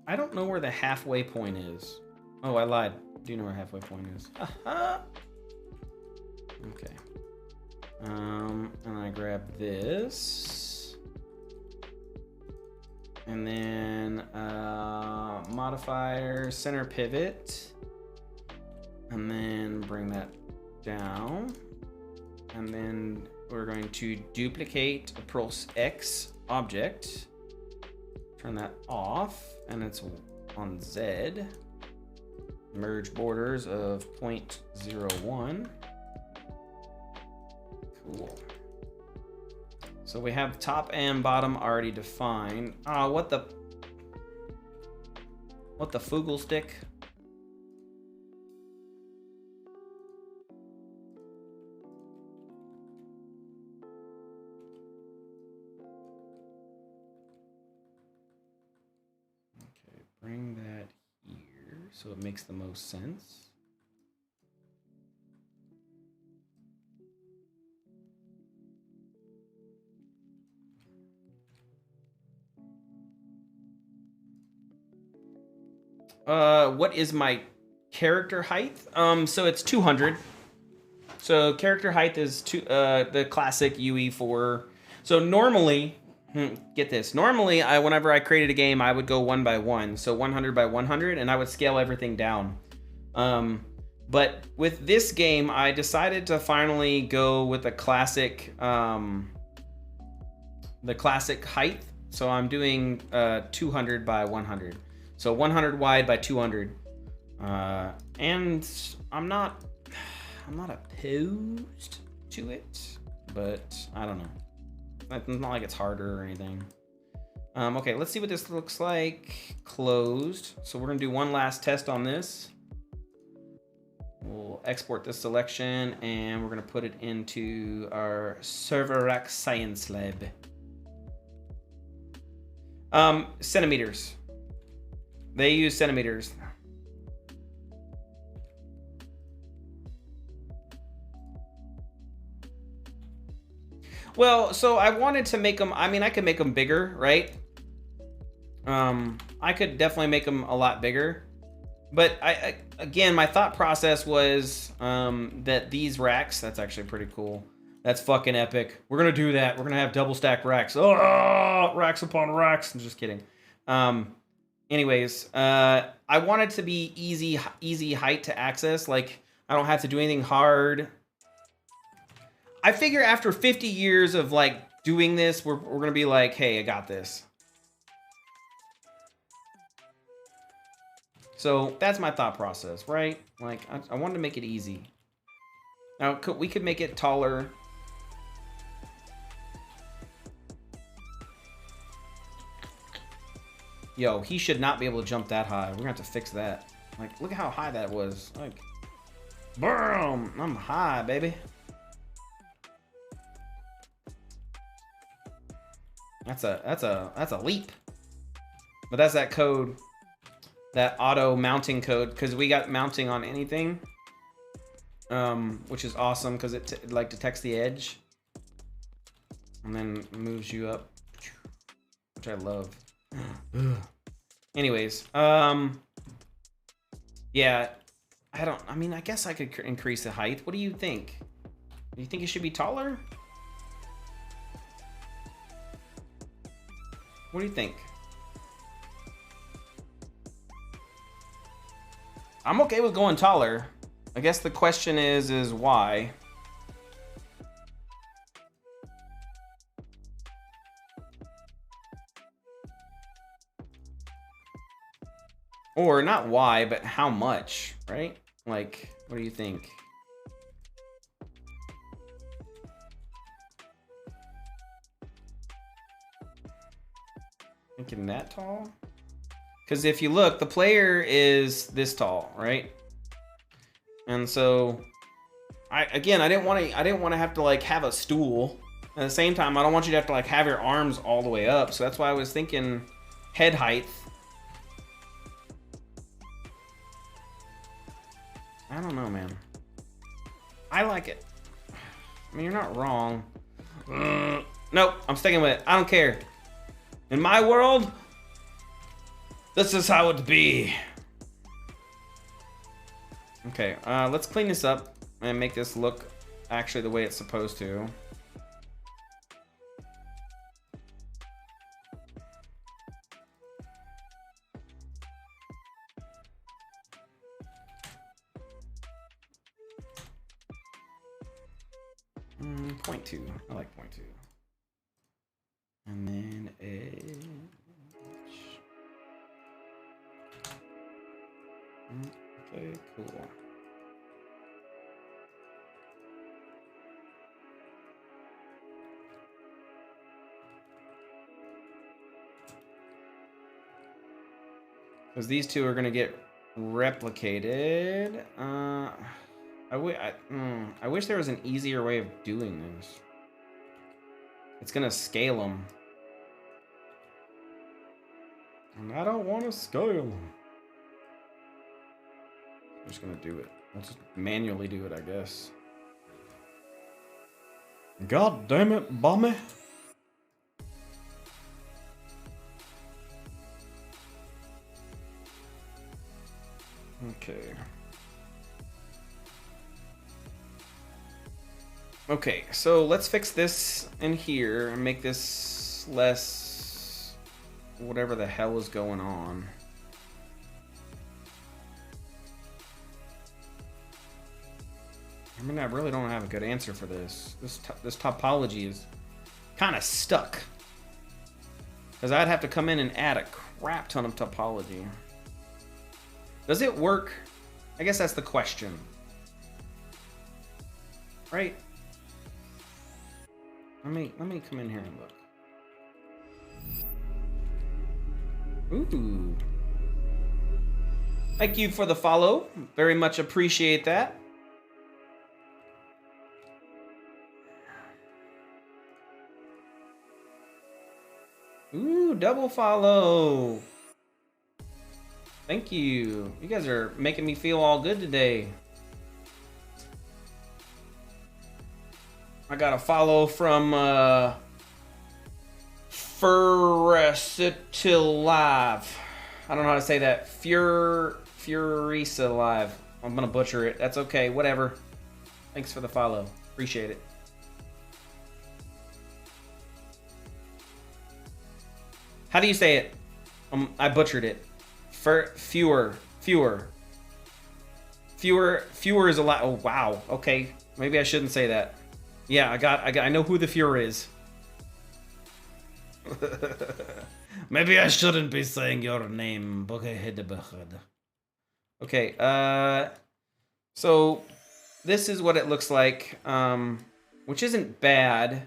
I don't know where the halfway point is. Oh, I lied. I do know where halfway point is. Okay. And I grab this. And then modifier, center pivot. And then bring that down. And then we're going to duplicate a pros X object. Turn that off, and it's on Z. Merge borders of 0.01. Cool. So we have top and bottom already defined. Ah, what the Foogle stick? Okay, bring that here so it makes the most sense. What is my character height? So it's 200. So character height is the classic UE4. So normally, get this. Normally, whenever I created a game, I would go 1 by 1. So 100 by 100, and I would scale everything down. But with this game, I decided to finally go with the classic height. So I'm doing 200 by 100. So 100 wide by 200, and I'm not opposed to it, but I don't know. It's not like it's harder or anything. Okay, let's see what this looks like. Closed. So we're gonna do one last test on this. We'll export this selection, and we're gonna put it into our server rack science lab. Centimeters. They use centimeters. Well, so I wanted to make them, I mean, I could make them bigger, right? I could definitely make them a lot bigger. But again, my thought process was that these racks, that's actually pretty cool. That's fucking epic. We're gonna do that. We're gonna have double stack racks. Oh, racks upon racks. I'm just kidding. Anyways, I want it to be easy height to access. Like, I don't have to do anything hard. I figure after 50 years of like doing this, we're gonna be like, hey, I got this. So that's my thought process, right? Like, I wanted to make it easy. Now, we could make it taller. Yo, he should not be able to jump that high. We're gonna have to fix that. Like, look at how high that was. Like, boom! I'm high, baby. That's a leap. But that's that code, that auto mounting code, because we got mounting on anything, which is awesome because it like detects the edge and then moves you up, which I love. Anyways, yeah, I mean, I guess I could increase the height. What do you think? Do you think it should be taller? What do you think? I'm okay with going taller. I guess the question is why? Or not why, but how much, right? Like, what do you think? Thinking that tall? Because if you look, the player is this tall, right? And so, I didn't want to have to like have a stool. At the same time, I don't want you to have to like have your arms all the way up. So that's why I was thinking head height. I don't know, man. I like it. I mean, you're not wrong. Nope, I'm sticking with it. I don't care. In my world, this is how it be. Okay, let's clean this up and make this look actually the way it's supposed to. Point 0.2. I like 0.2. And then edge. Okay, cool. Because these two are going to get replicated. I wish there was an easier way of doing this. It's going to scale them. And I don't want to scale them. I'm just going to do it. I'll just manually do it, I guess. God damn it, Bommy. Okay. Okay, so let's fix this in here and make this less whatever the hell is going on. I mean, I really don't have a good answer for this. This topology is kind of stuck. Because I'd have to come in and add a crap ton of topology. Does it work? I guess that's the question. Right? Let me come in here and look. Ooh. Thank you for the follow. Very much appreciate that. Ooh, double follow. Thank you. You guys are making me feel all good today. I got a follow from Furicitil Live. I don't know how to say that. Furisa Live. I'm gonna butcher it. That's okay. Whatever. Thanks for the follow. Appreciate it. How do you say it? I butchered it. Fewer is a lot. Oh wow. Okay. Maybe I shouldn't say that. Yeah, I know who the Fuhrer is. Maybe I shouldn't be saying your name. Okay, so this is what it looks like, which isn't bad.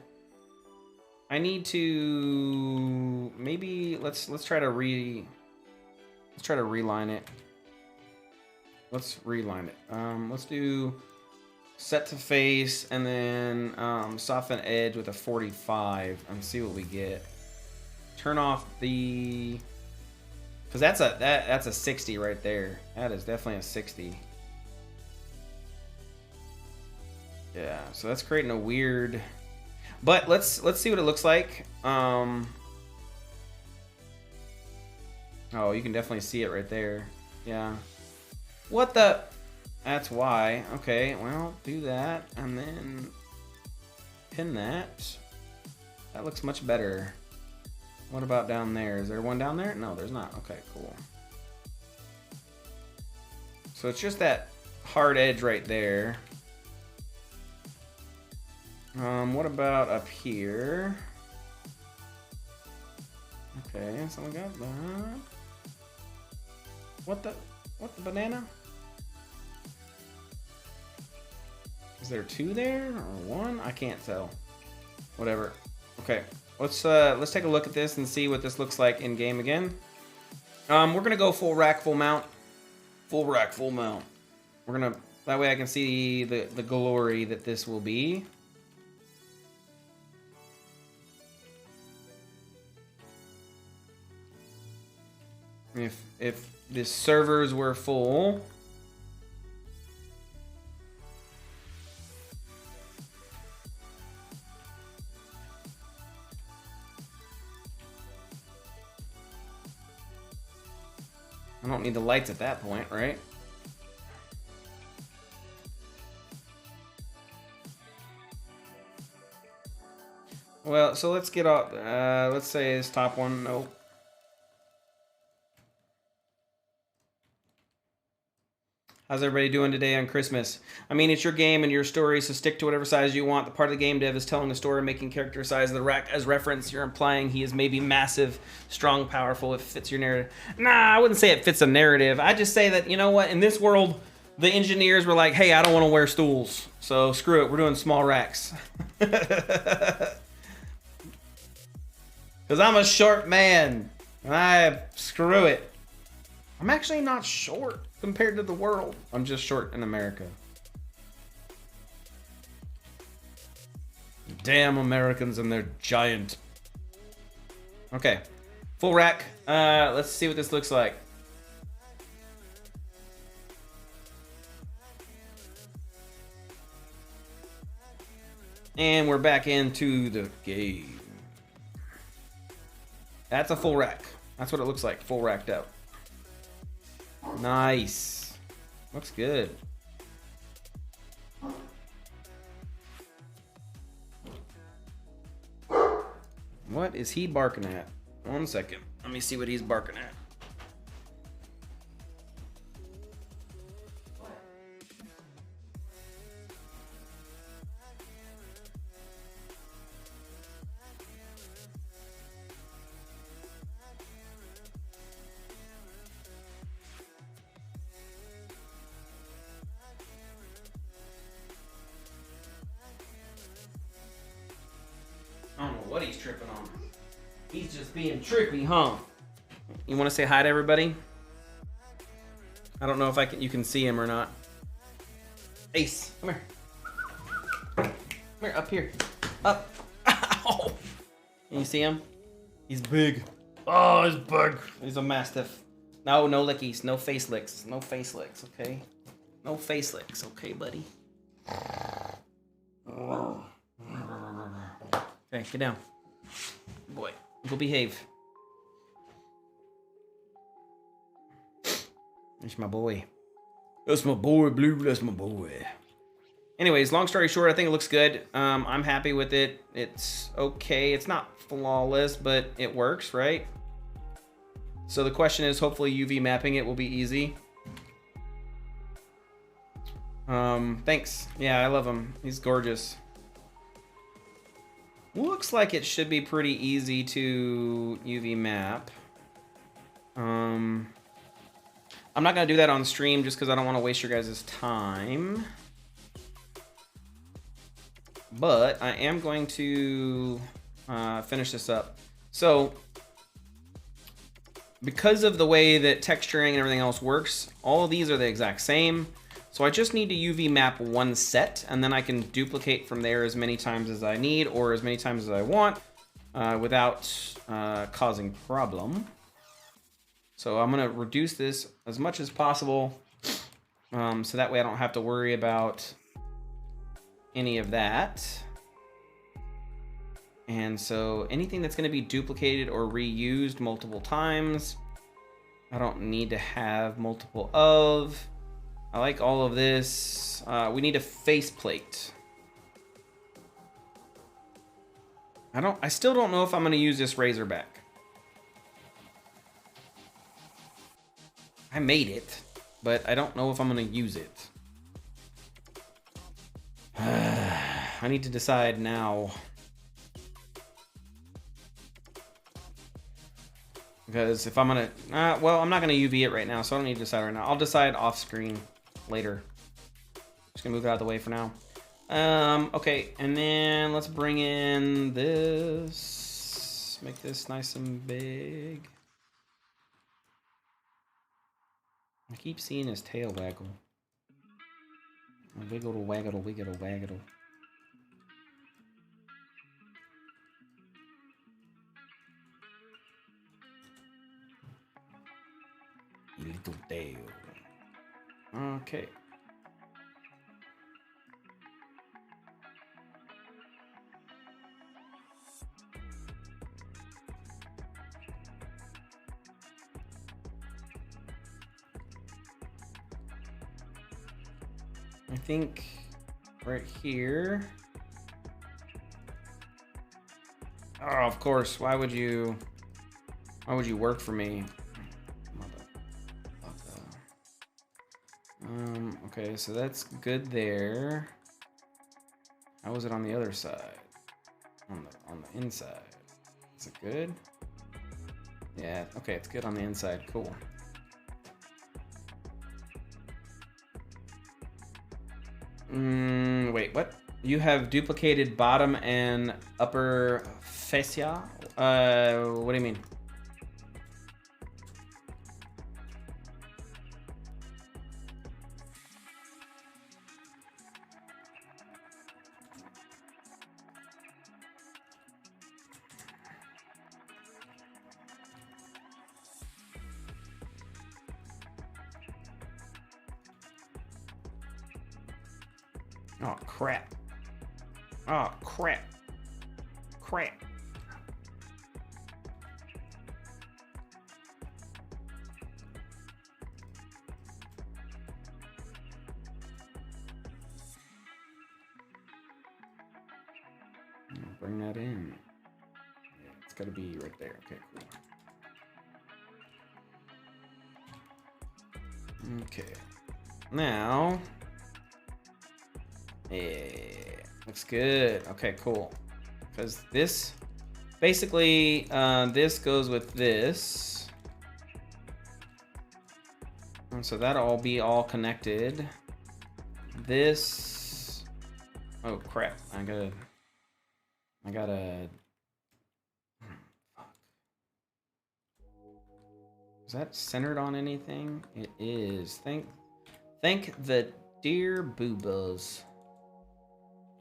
I need to maybe let's try to reline it. Let's reline it. Let's do set to face and then soften edge with a 45 and see what we get. Turn off the, because that's a 60 right there. That is definitely a 60. Yeah, so that's creating a weird, but let's see what it looks like. Oh, you can definitely see it right there. Yeah. What the? That's why. Okay, well, do that and then pin that. That looks much better. What about down there? Is there one down there? No, there's not. Okay, cool. So it's just that hard edge right there. What about up here? Okay, so we got that. What the banana? Is there two there or one? I can't tell. Whatever. Okay, let's take a look at this and see what this looks like in game again. We're gonna go full rack, full mount. Full rack, full mount. We're gonna, that way I can see the glory that this will be. If the servers were full. I don't need the lights at that point, right? Well, so let's get off. Let's say this top one. Nope. How's everybody doing today on Christmas? I mean, it's your game and your story, so stick to whatever size you want. The part of the game dev is telling a story, making character size of the rack as reference. You're implying he is maybe massive, strong, powerful. It fits your narrative. Nah, I wouldn't say it fits a narrative. I just say that, you know what? In this world, the engineers were like, hey, I don't want to wear stools. So screw it. We're doing small racks. Because I'm a short man. Screw it. I'm actually not short compared to the world. I'm just short in America. Damn Americans and their giant. Okay, full rack. Let's see what this looks like. And we're back into the game. That's a full rack. That's what it looks like, full racked out. Nice. Looks good. What is he barking at? 1 second. Let me see what he's barking at. I don't know what he's tripping on. He's just being trippy, huh? You want to say hi to everybody? I don't know if you can see him or not. Ace, come here. Come here, up here. Up. Ow. Can you see him? He's big. Oh, he's big. He's a mastiff. No lickies. No face licks. No face licks, okay? No face licks, okay, buddy? Okay, get down. Boy, go behave. That's my boy. That's my boy, Blue. That's my boy. Anyways, long story short, I think it looks good. I'm happy with it. It's okay. It's not flawless, but it works, right? So the question is, hopefully UV mapping it will be easy. Thanks. Yeah, I love him. He's gorgeous. Looks like it should be pretty easy to UV map. I'm not gonna do that on stream just because I don't want to waste your guys' time. But I am going to finish this up. So, because of the way that texturing and everything else works, all of these are the exact same. So I just need to UV map one set, and then I can duplicate from there as many times as I need or as many times as I want without causing problem. So I'm gonna reduce this as much as possible so that way I don't have to worry about any of that. And so anything that's gonna be duplicated or reused multiple times, I don't need to have multiple of. I like all of this. We need a faceplate. I still don't know if I'm gonna use this Razorback. I made it, but I don't know if I'm gonna use it. I need to decide now. Because if I'm gonna, well, I'm not gonna UV it right now, so I don't need to decide right now. I'll decide off screen later. Just gonna move it out of the way for now. Okay, and then let's bring in this. Make this nice and big. I keep seeing his tail waggle. Wiggle, waggle, wiggle, waggle. Little tail. Okay. I think right here Oh, of course. Why would you work for me? Okay, so that's good there. How was it on the other side? On the inside. Is it good? Yeah, okay, it's good on the inside. Cool. Wait, what? You have duplicated bottom and upper fascia? What do you mean? Oh, crap. Oh, crap. Crap. Bring that in. Yeah, it's got to be right there. Okay, cool. Okay. Now... yeah, looks good. Okay, cool. Because this, basically, this goes with this. And so that'll all be all connected. This, oh crap, I gotta, fuck. Is that centered on anything? It is. Thank the dear boobas.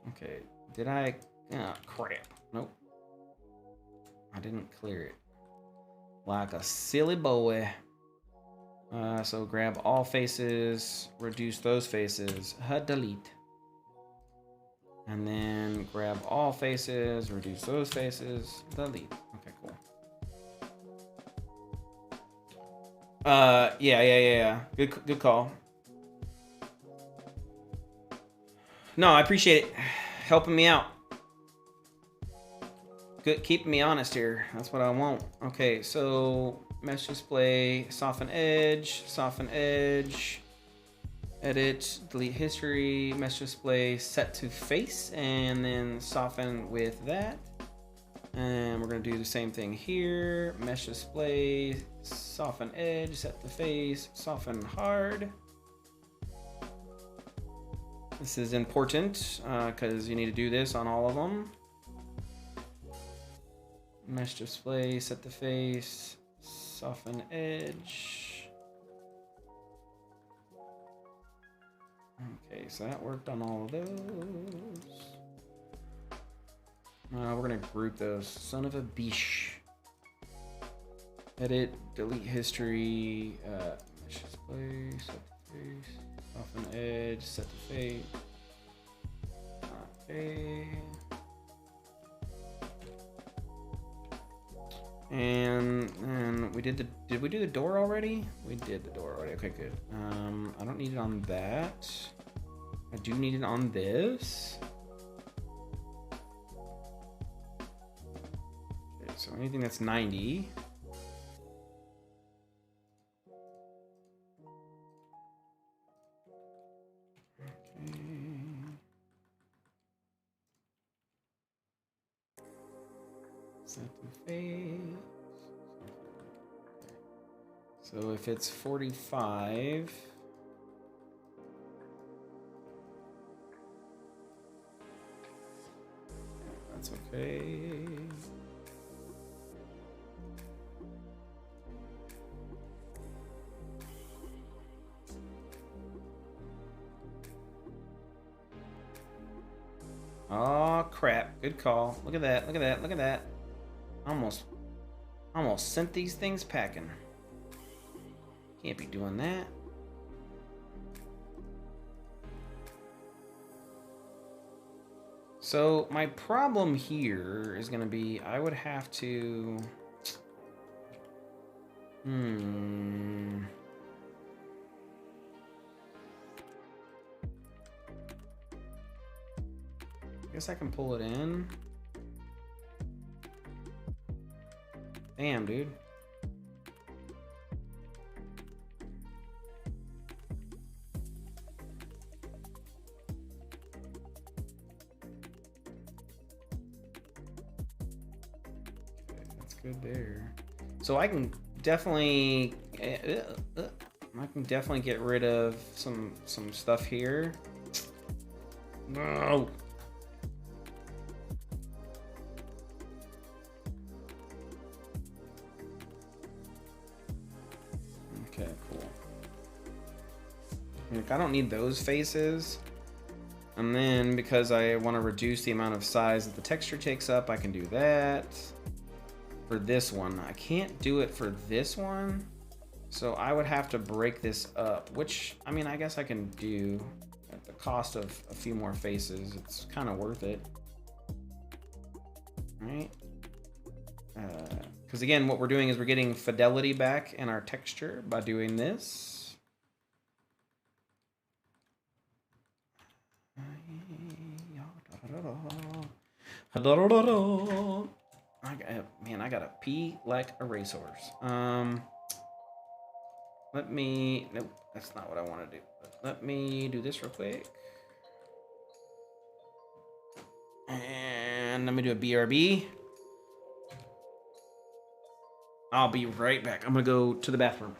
Okay, did I? Oh, crap. Nope. I didn't clear it. Like a silly boy. So grab all faces, reduce those faces, delete. And then grab all faces, reduce those faces, delete. Okay, cool. Yeah. Good call. No, I appreciate it. Helping me out. Good, keeping me honest here. That's what I want. Okay, so mesh display, soften edge, edit, delete history, mesh display, set to face, and then soften with that. And we're gonna do the same thing here. Mesh display, soften edge, set to face, soften hard. This is important because you need to do this on all of them. Mesh display, set the face, soften edge. Okay, so that worked on all of those. We're gonna group those. Son of a bish. Edit, delete history, mesh display, set the face. Soften edge, set the fate. Okay. And we did we do the door already? We did the door already. Okay, good. I don't need it on that. I do need it on this. Okay, so anything that's 90. Set the face. So if it's 45, that's okay. Oh crap, good call. Look at that, look at that, look at that. Almost sent these things packing. Can't be doing that. So my problem here is gonna be I would have to I guess I can pull it in. Damn, dude. That's good there. So I can definitely get rid of some stuff here. No. Okay, cool. Like, I don't need those faces. And then because I want to reduce the amount of size that the texture takes up, I can do that. For this one, I can't do it for this one. So I would have to break this up, which, I mean, I guess I can do at the cost of a few more faces. It's kind of worth it. Right? Because again, what we're doing is we're getting fidelity back in our texture by doing this. Man, I gotta pee like a racehorse. Nope, that's not what I want to do. But let me do this real quick. And let me do a BRB. I'll be right back. I'm gonna go to the bathroom.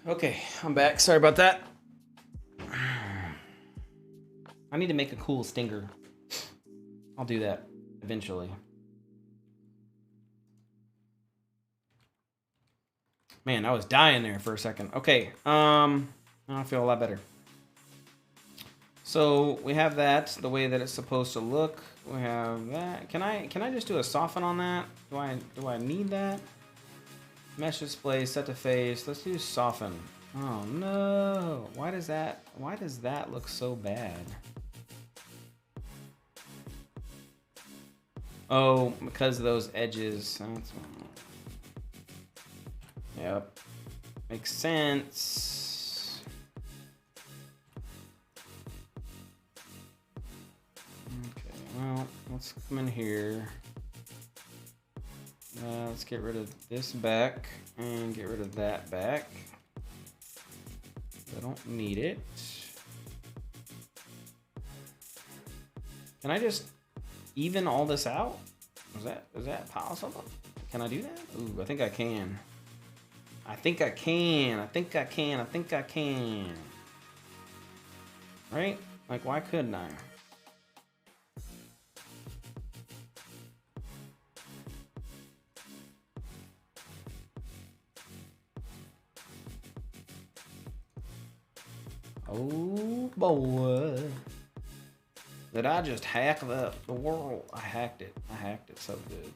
Okay, I'm back. Sorry about that. I need to make a cool stinger. I'll do that eventually. Man, I was dying there for a second. Okay, I feel a lot better. So we have that the way that it's supposed to look. We have that. Can I just do a soften on that? Do I need that? Mesh display set to face. Let's do soften. Oh no! Why does that look so bad? Oh, because of those edges. Yep. Makes sense. Okay, well, let's come in here. Let's get rid of this back and get rid of that back. I don't need it. Can I just even all this out? Is that possible? Can I do that? Ooh, I think I can. I think I can. Right? Like, why couldn't I? Oh boy. Did I just hack the world? I hacked it. I hacked it so good.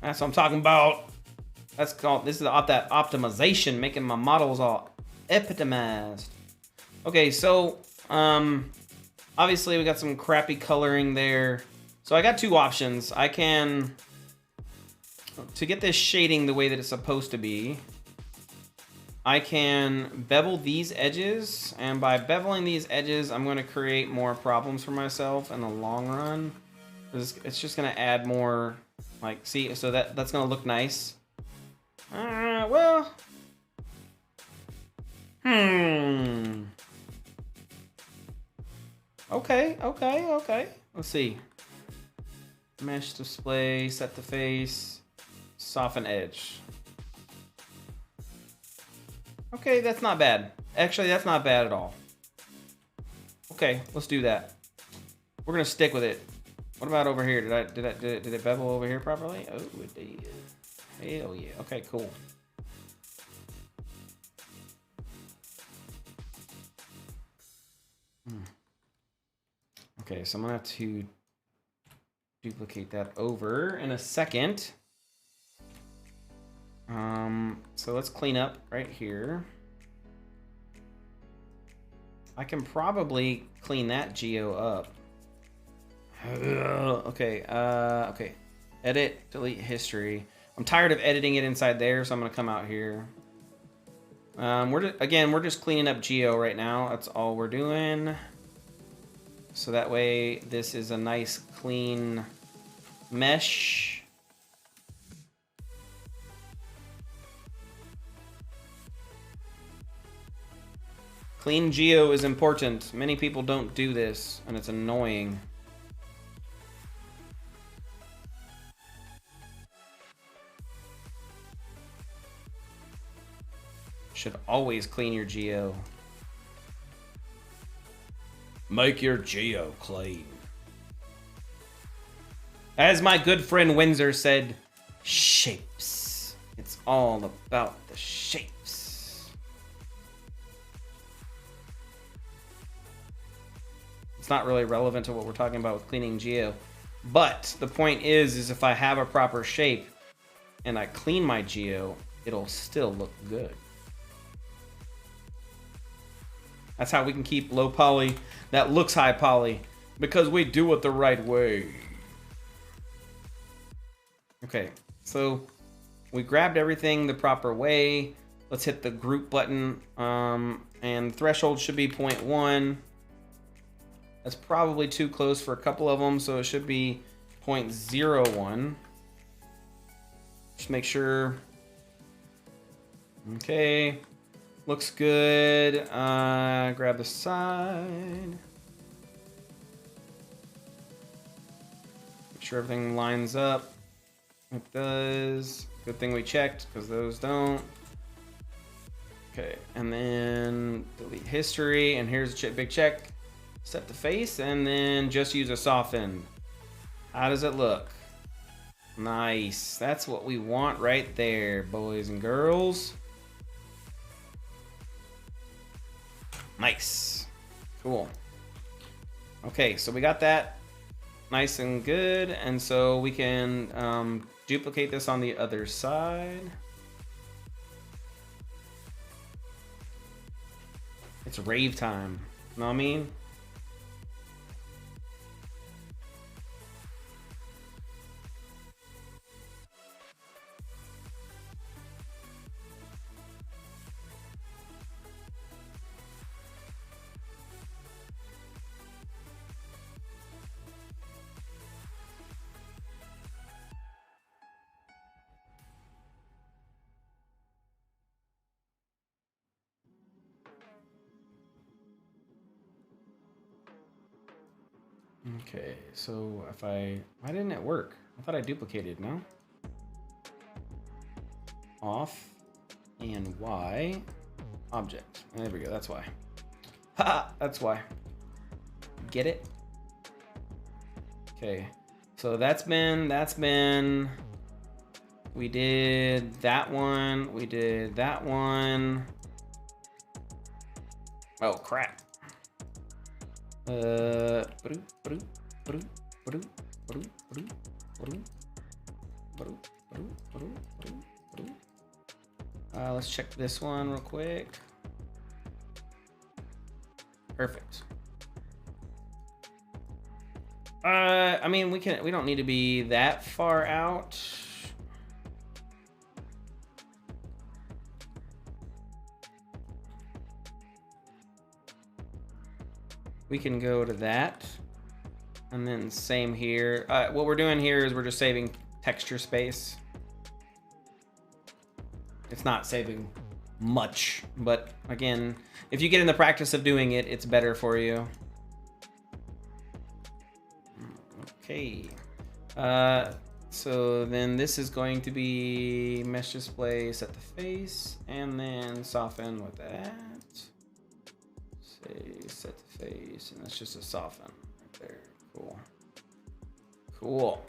That's what I'm talking about. This is that optimization, making my models all epitomized. Okay, so obviously we got some crappy coloring there. So I got two options. I can, to get this shading the way that it's supposed to be, I can bevel these edges, and by beveling these edges, I'm going to create more problems for myself in the long run. It's just going to add more, like, see, so that's going to look nice. Well, okay. Let's see. Mesh display, set the face, soften edge. Okay, that's not bad. Actually, that's not bad at all. Okay, let's do that. We're gonna stick with it. What about over here? Did it bevel over here properly? Oh, it did. Hell yeah. Okay, cool. Okay, so I'm gonna have to duplicate that over in a second. So let's clean up right here. I can probably clean that geo up. Okay, okay. Edit, delete history. I'm tired of editing it inside there, so I'm gonna come out here. We're just cleaning up geo right now. That's all we're doing. So that way, this is a nice clean mesh. Clean geo is important. Many people don't do this, and it's annoying. Should always clean your geo. Make your geo clean. As my good friend Windsor said, shapes. It's all about the shapes. It's not really relevant to what we're talking about with cleaning geo. But the point is if I have a proper shape and I clean my geo, it'll still look good. That's how we can keep low poly that looks high poly, because we do it the right way. Okay, so we grabbed everything the proper way. Let's hit the group button, and threshold should be 0.1. That's probably too close for a couple of them, so it should be 0.01. Just make sure. Okay. Looks good. Grab the side. Make sure everything lines up. It does. Good thing we checked, because those don't. Okay, and then delete history, and here's a big check. Set the face, and then just use a soften. How does it look? Nice. That's what we want right there, boys and girls. Nice. Cool. Okay, so we got that nice and good, and so we can duplicate this on the other side. It's rave time. Know what I mean? Okay, so if why didn't it work? I thought I duplicated, no? Off and Y object. There we go, that's why. Ha! That's why. Get it? Okay, so that's been. We did that one. We did that one. Oh, crap. Let's check this one real quick. Perfect. I mean, we don't need to be that far out. We can go to that. And then same here. What we're doing here is we're just saving texture space. It's not saving much, but again, if you get in the practice of doing it, it's better for you. Okay. So then this is going to be mesh display, set the face, and then soften with that. Say set the face, and that's just a soften right there. Cool. Cool.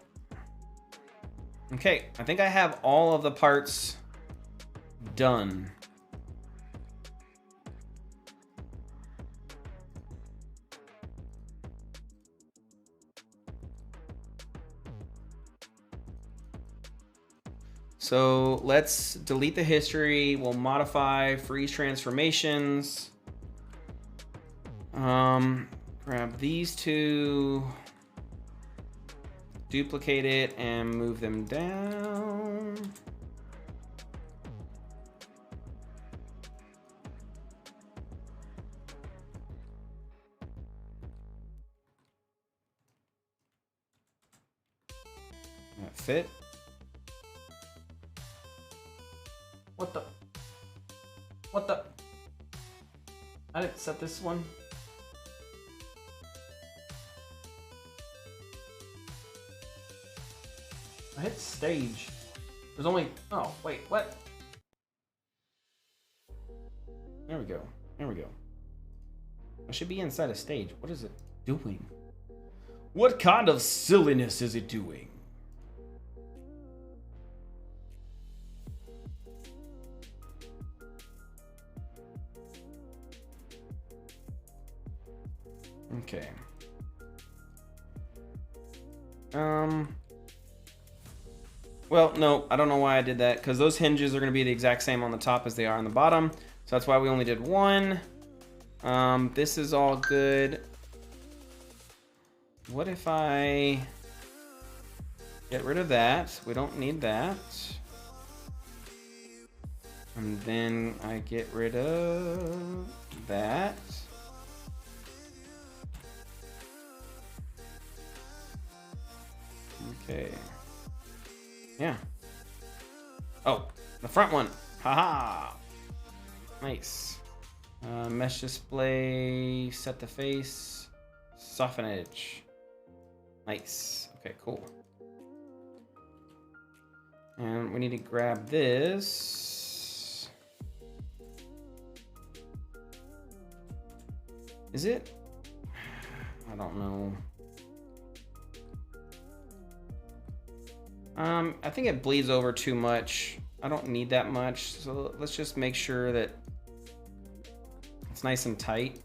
Okay, I think I have all of the parts done. So let's delete the history. We'll modify, freeze transformations. Grab these two, duplicate it, and move them down. That fit. What the? What the? I didn't set this one. I hit stage. There's only, oh, wait, what? There we go. There we go. I should be inside a stage. What is it doing? What kind of silliness is it doing? Okay. Well, no, I don't know why I did that, because those hinges are going to be the exact same on the top as they are on the bottom. So that's why we only did one. This is all good. What if I get rid of that? We don't need that. And then I get rid of that. Okay. Yeah. Oh, the front one. Haha. Nice. Mesh display, set the face, soften edge. Nice. Okay, cool. And we need to grab this. Is it? I don't know. I think it bleeds over too much. I don't need that much, so let's just make sure that it's nice and tight.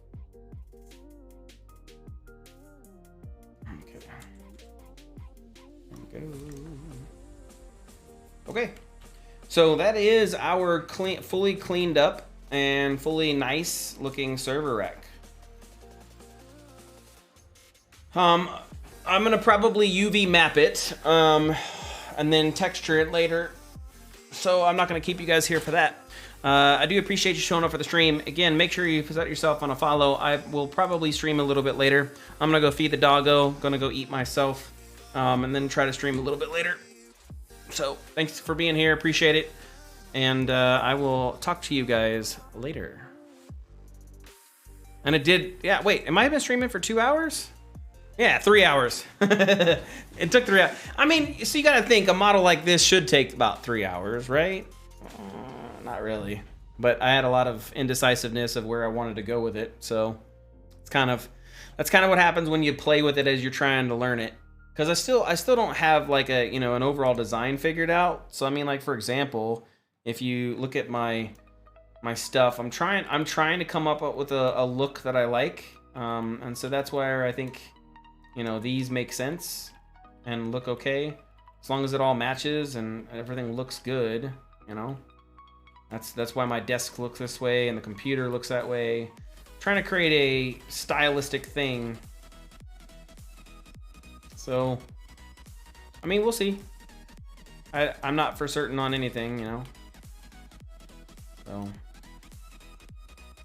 Okay. There we go. Okay. So that is our fully cleaned up and fully nice looking server rack. I'm gonna probably UV map it. And then texture it later. So I'm not going to keep you guys here for that. I do appreciate you showing up for the stream. Again, make sure you set yourself on a follow. I will probably stream a little bit later. I'm going to go feed the doggo. Going to go eat myself. And then try to stream a little bit later. So thanks for being here. Appreciate it. And I will talk to you guys later. And it did... Yeah, wait. Am I been streaming for 2 hours? Yeah, 3 hours. It took 3 hours. I mean, so you gotta think a model like this should take about 3 hours, right? Not really. But I had a lot of indecisiveness of where I wanted to go with it. So it's that's kind of what happens when you play with it as you're trying to learn it. Because I still don't have like a, an overall design figured out. So I mean, like for example, if you look at my stuff, I'm trying to come up with a look that I like. And so that's where I think these make sense and look okay, as long as it all matches and everything looks good. That's why my desk looks this way and the computer looks that way. I'm trying to create a stylistic thing So, I mean, we'll see. I'm not for certain on anything, you know. So,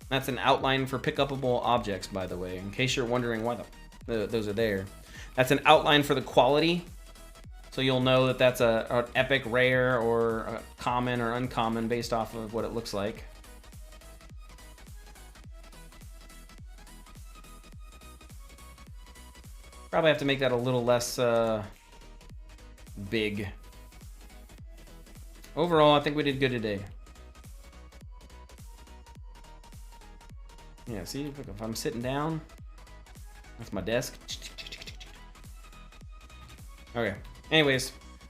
that's an outline for pickupable objects, by the way, in case you're wondering why those are there. That's an outline for the quality, so you'll know that that's an epic, rare, or a common or uncommon based off of what it looks like. Probably have to make that a little less big. Overall, I think we did good today. Yeah, see, if I'm sitting down, that's my desk. Okay, anyways,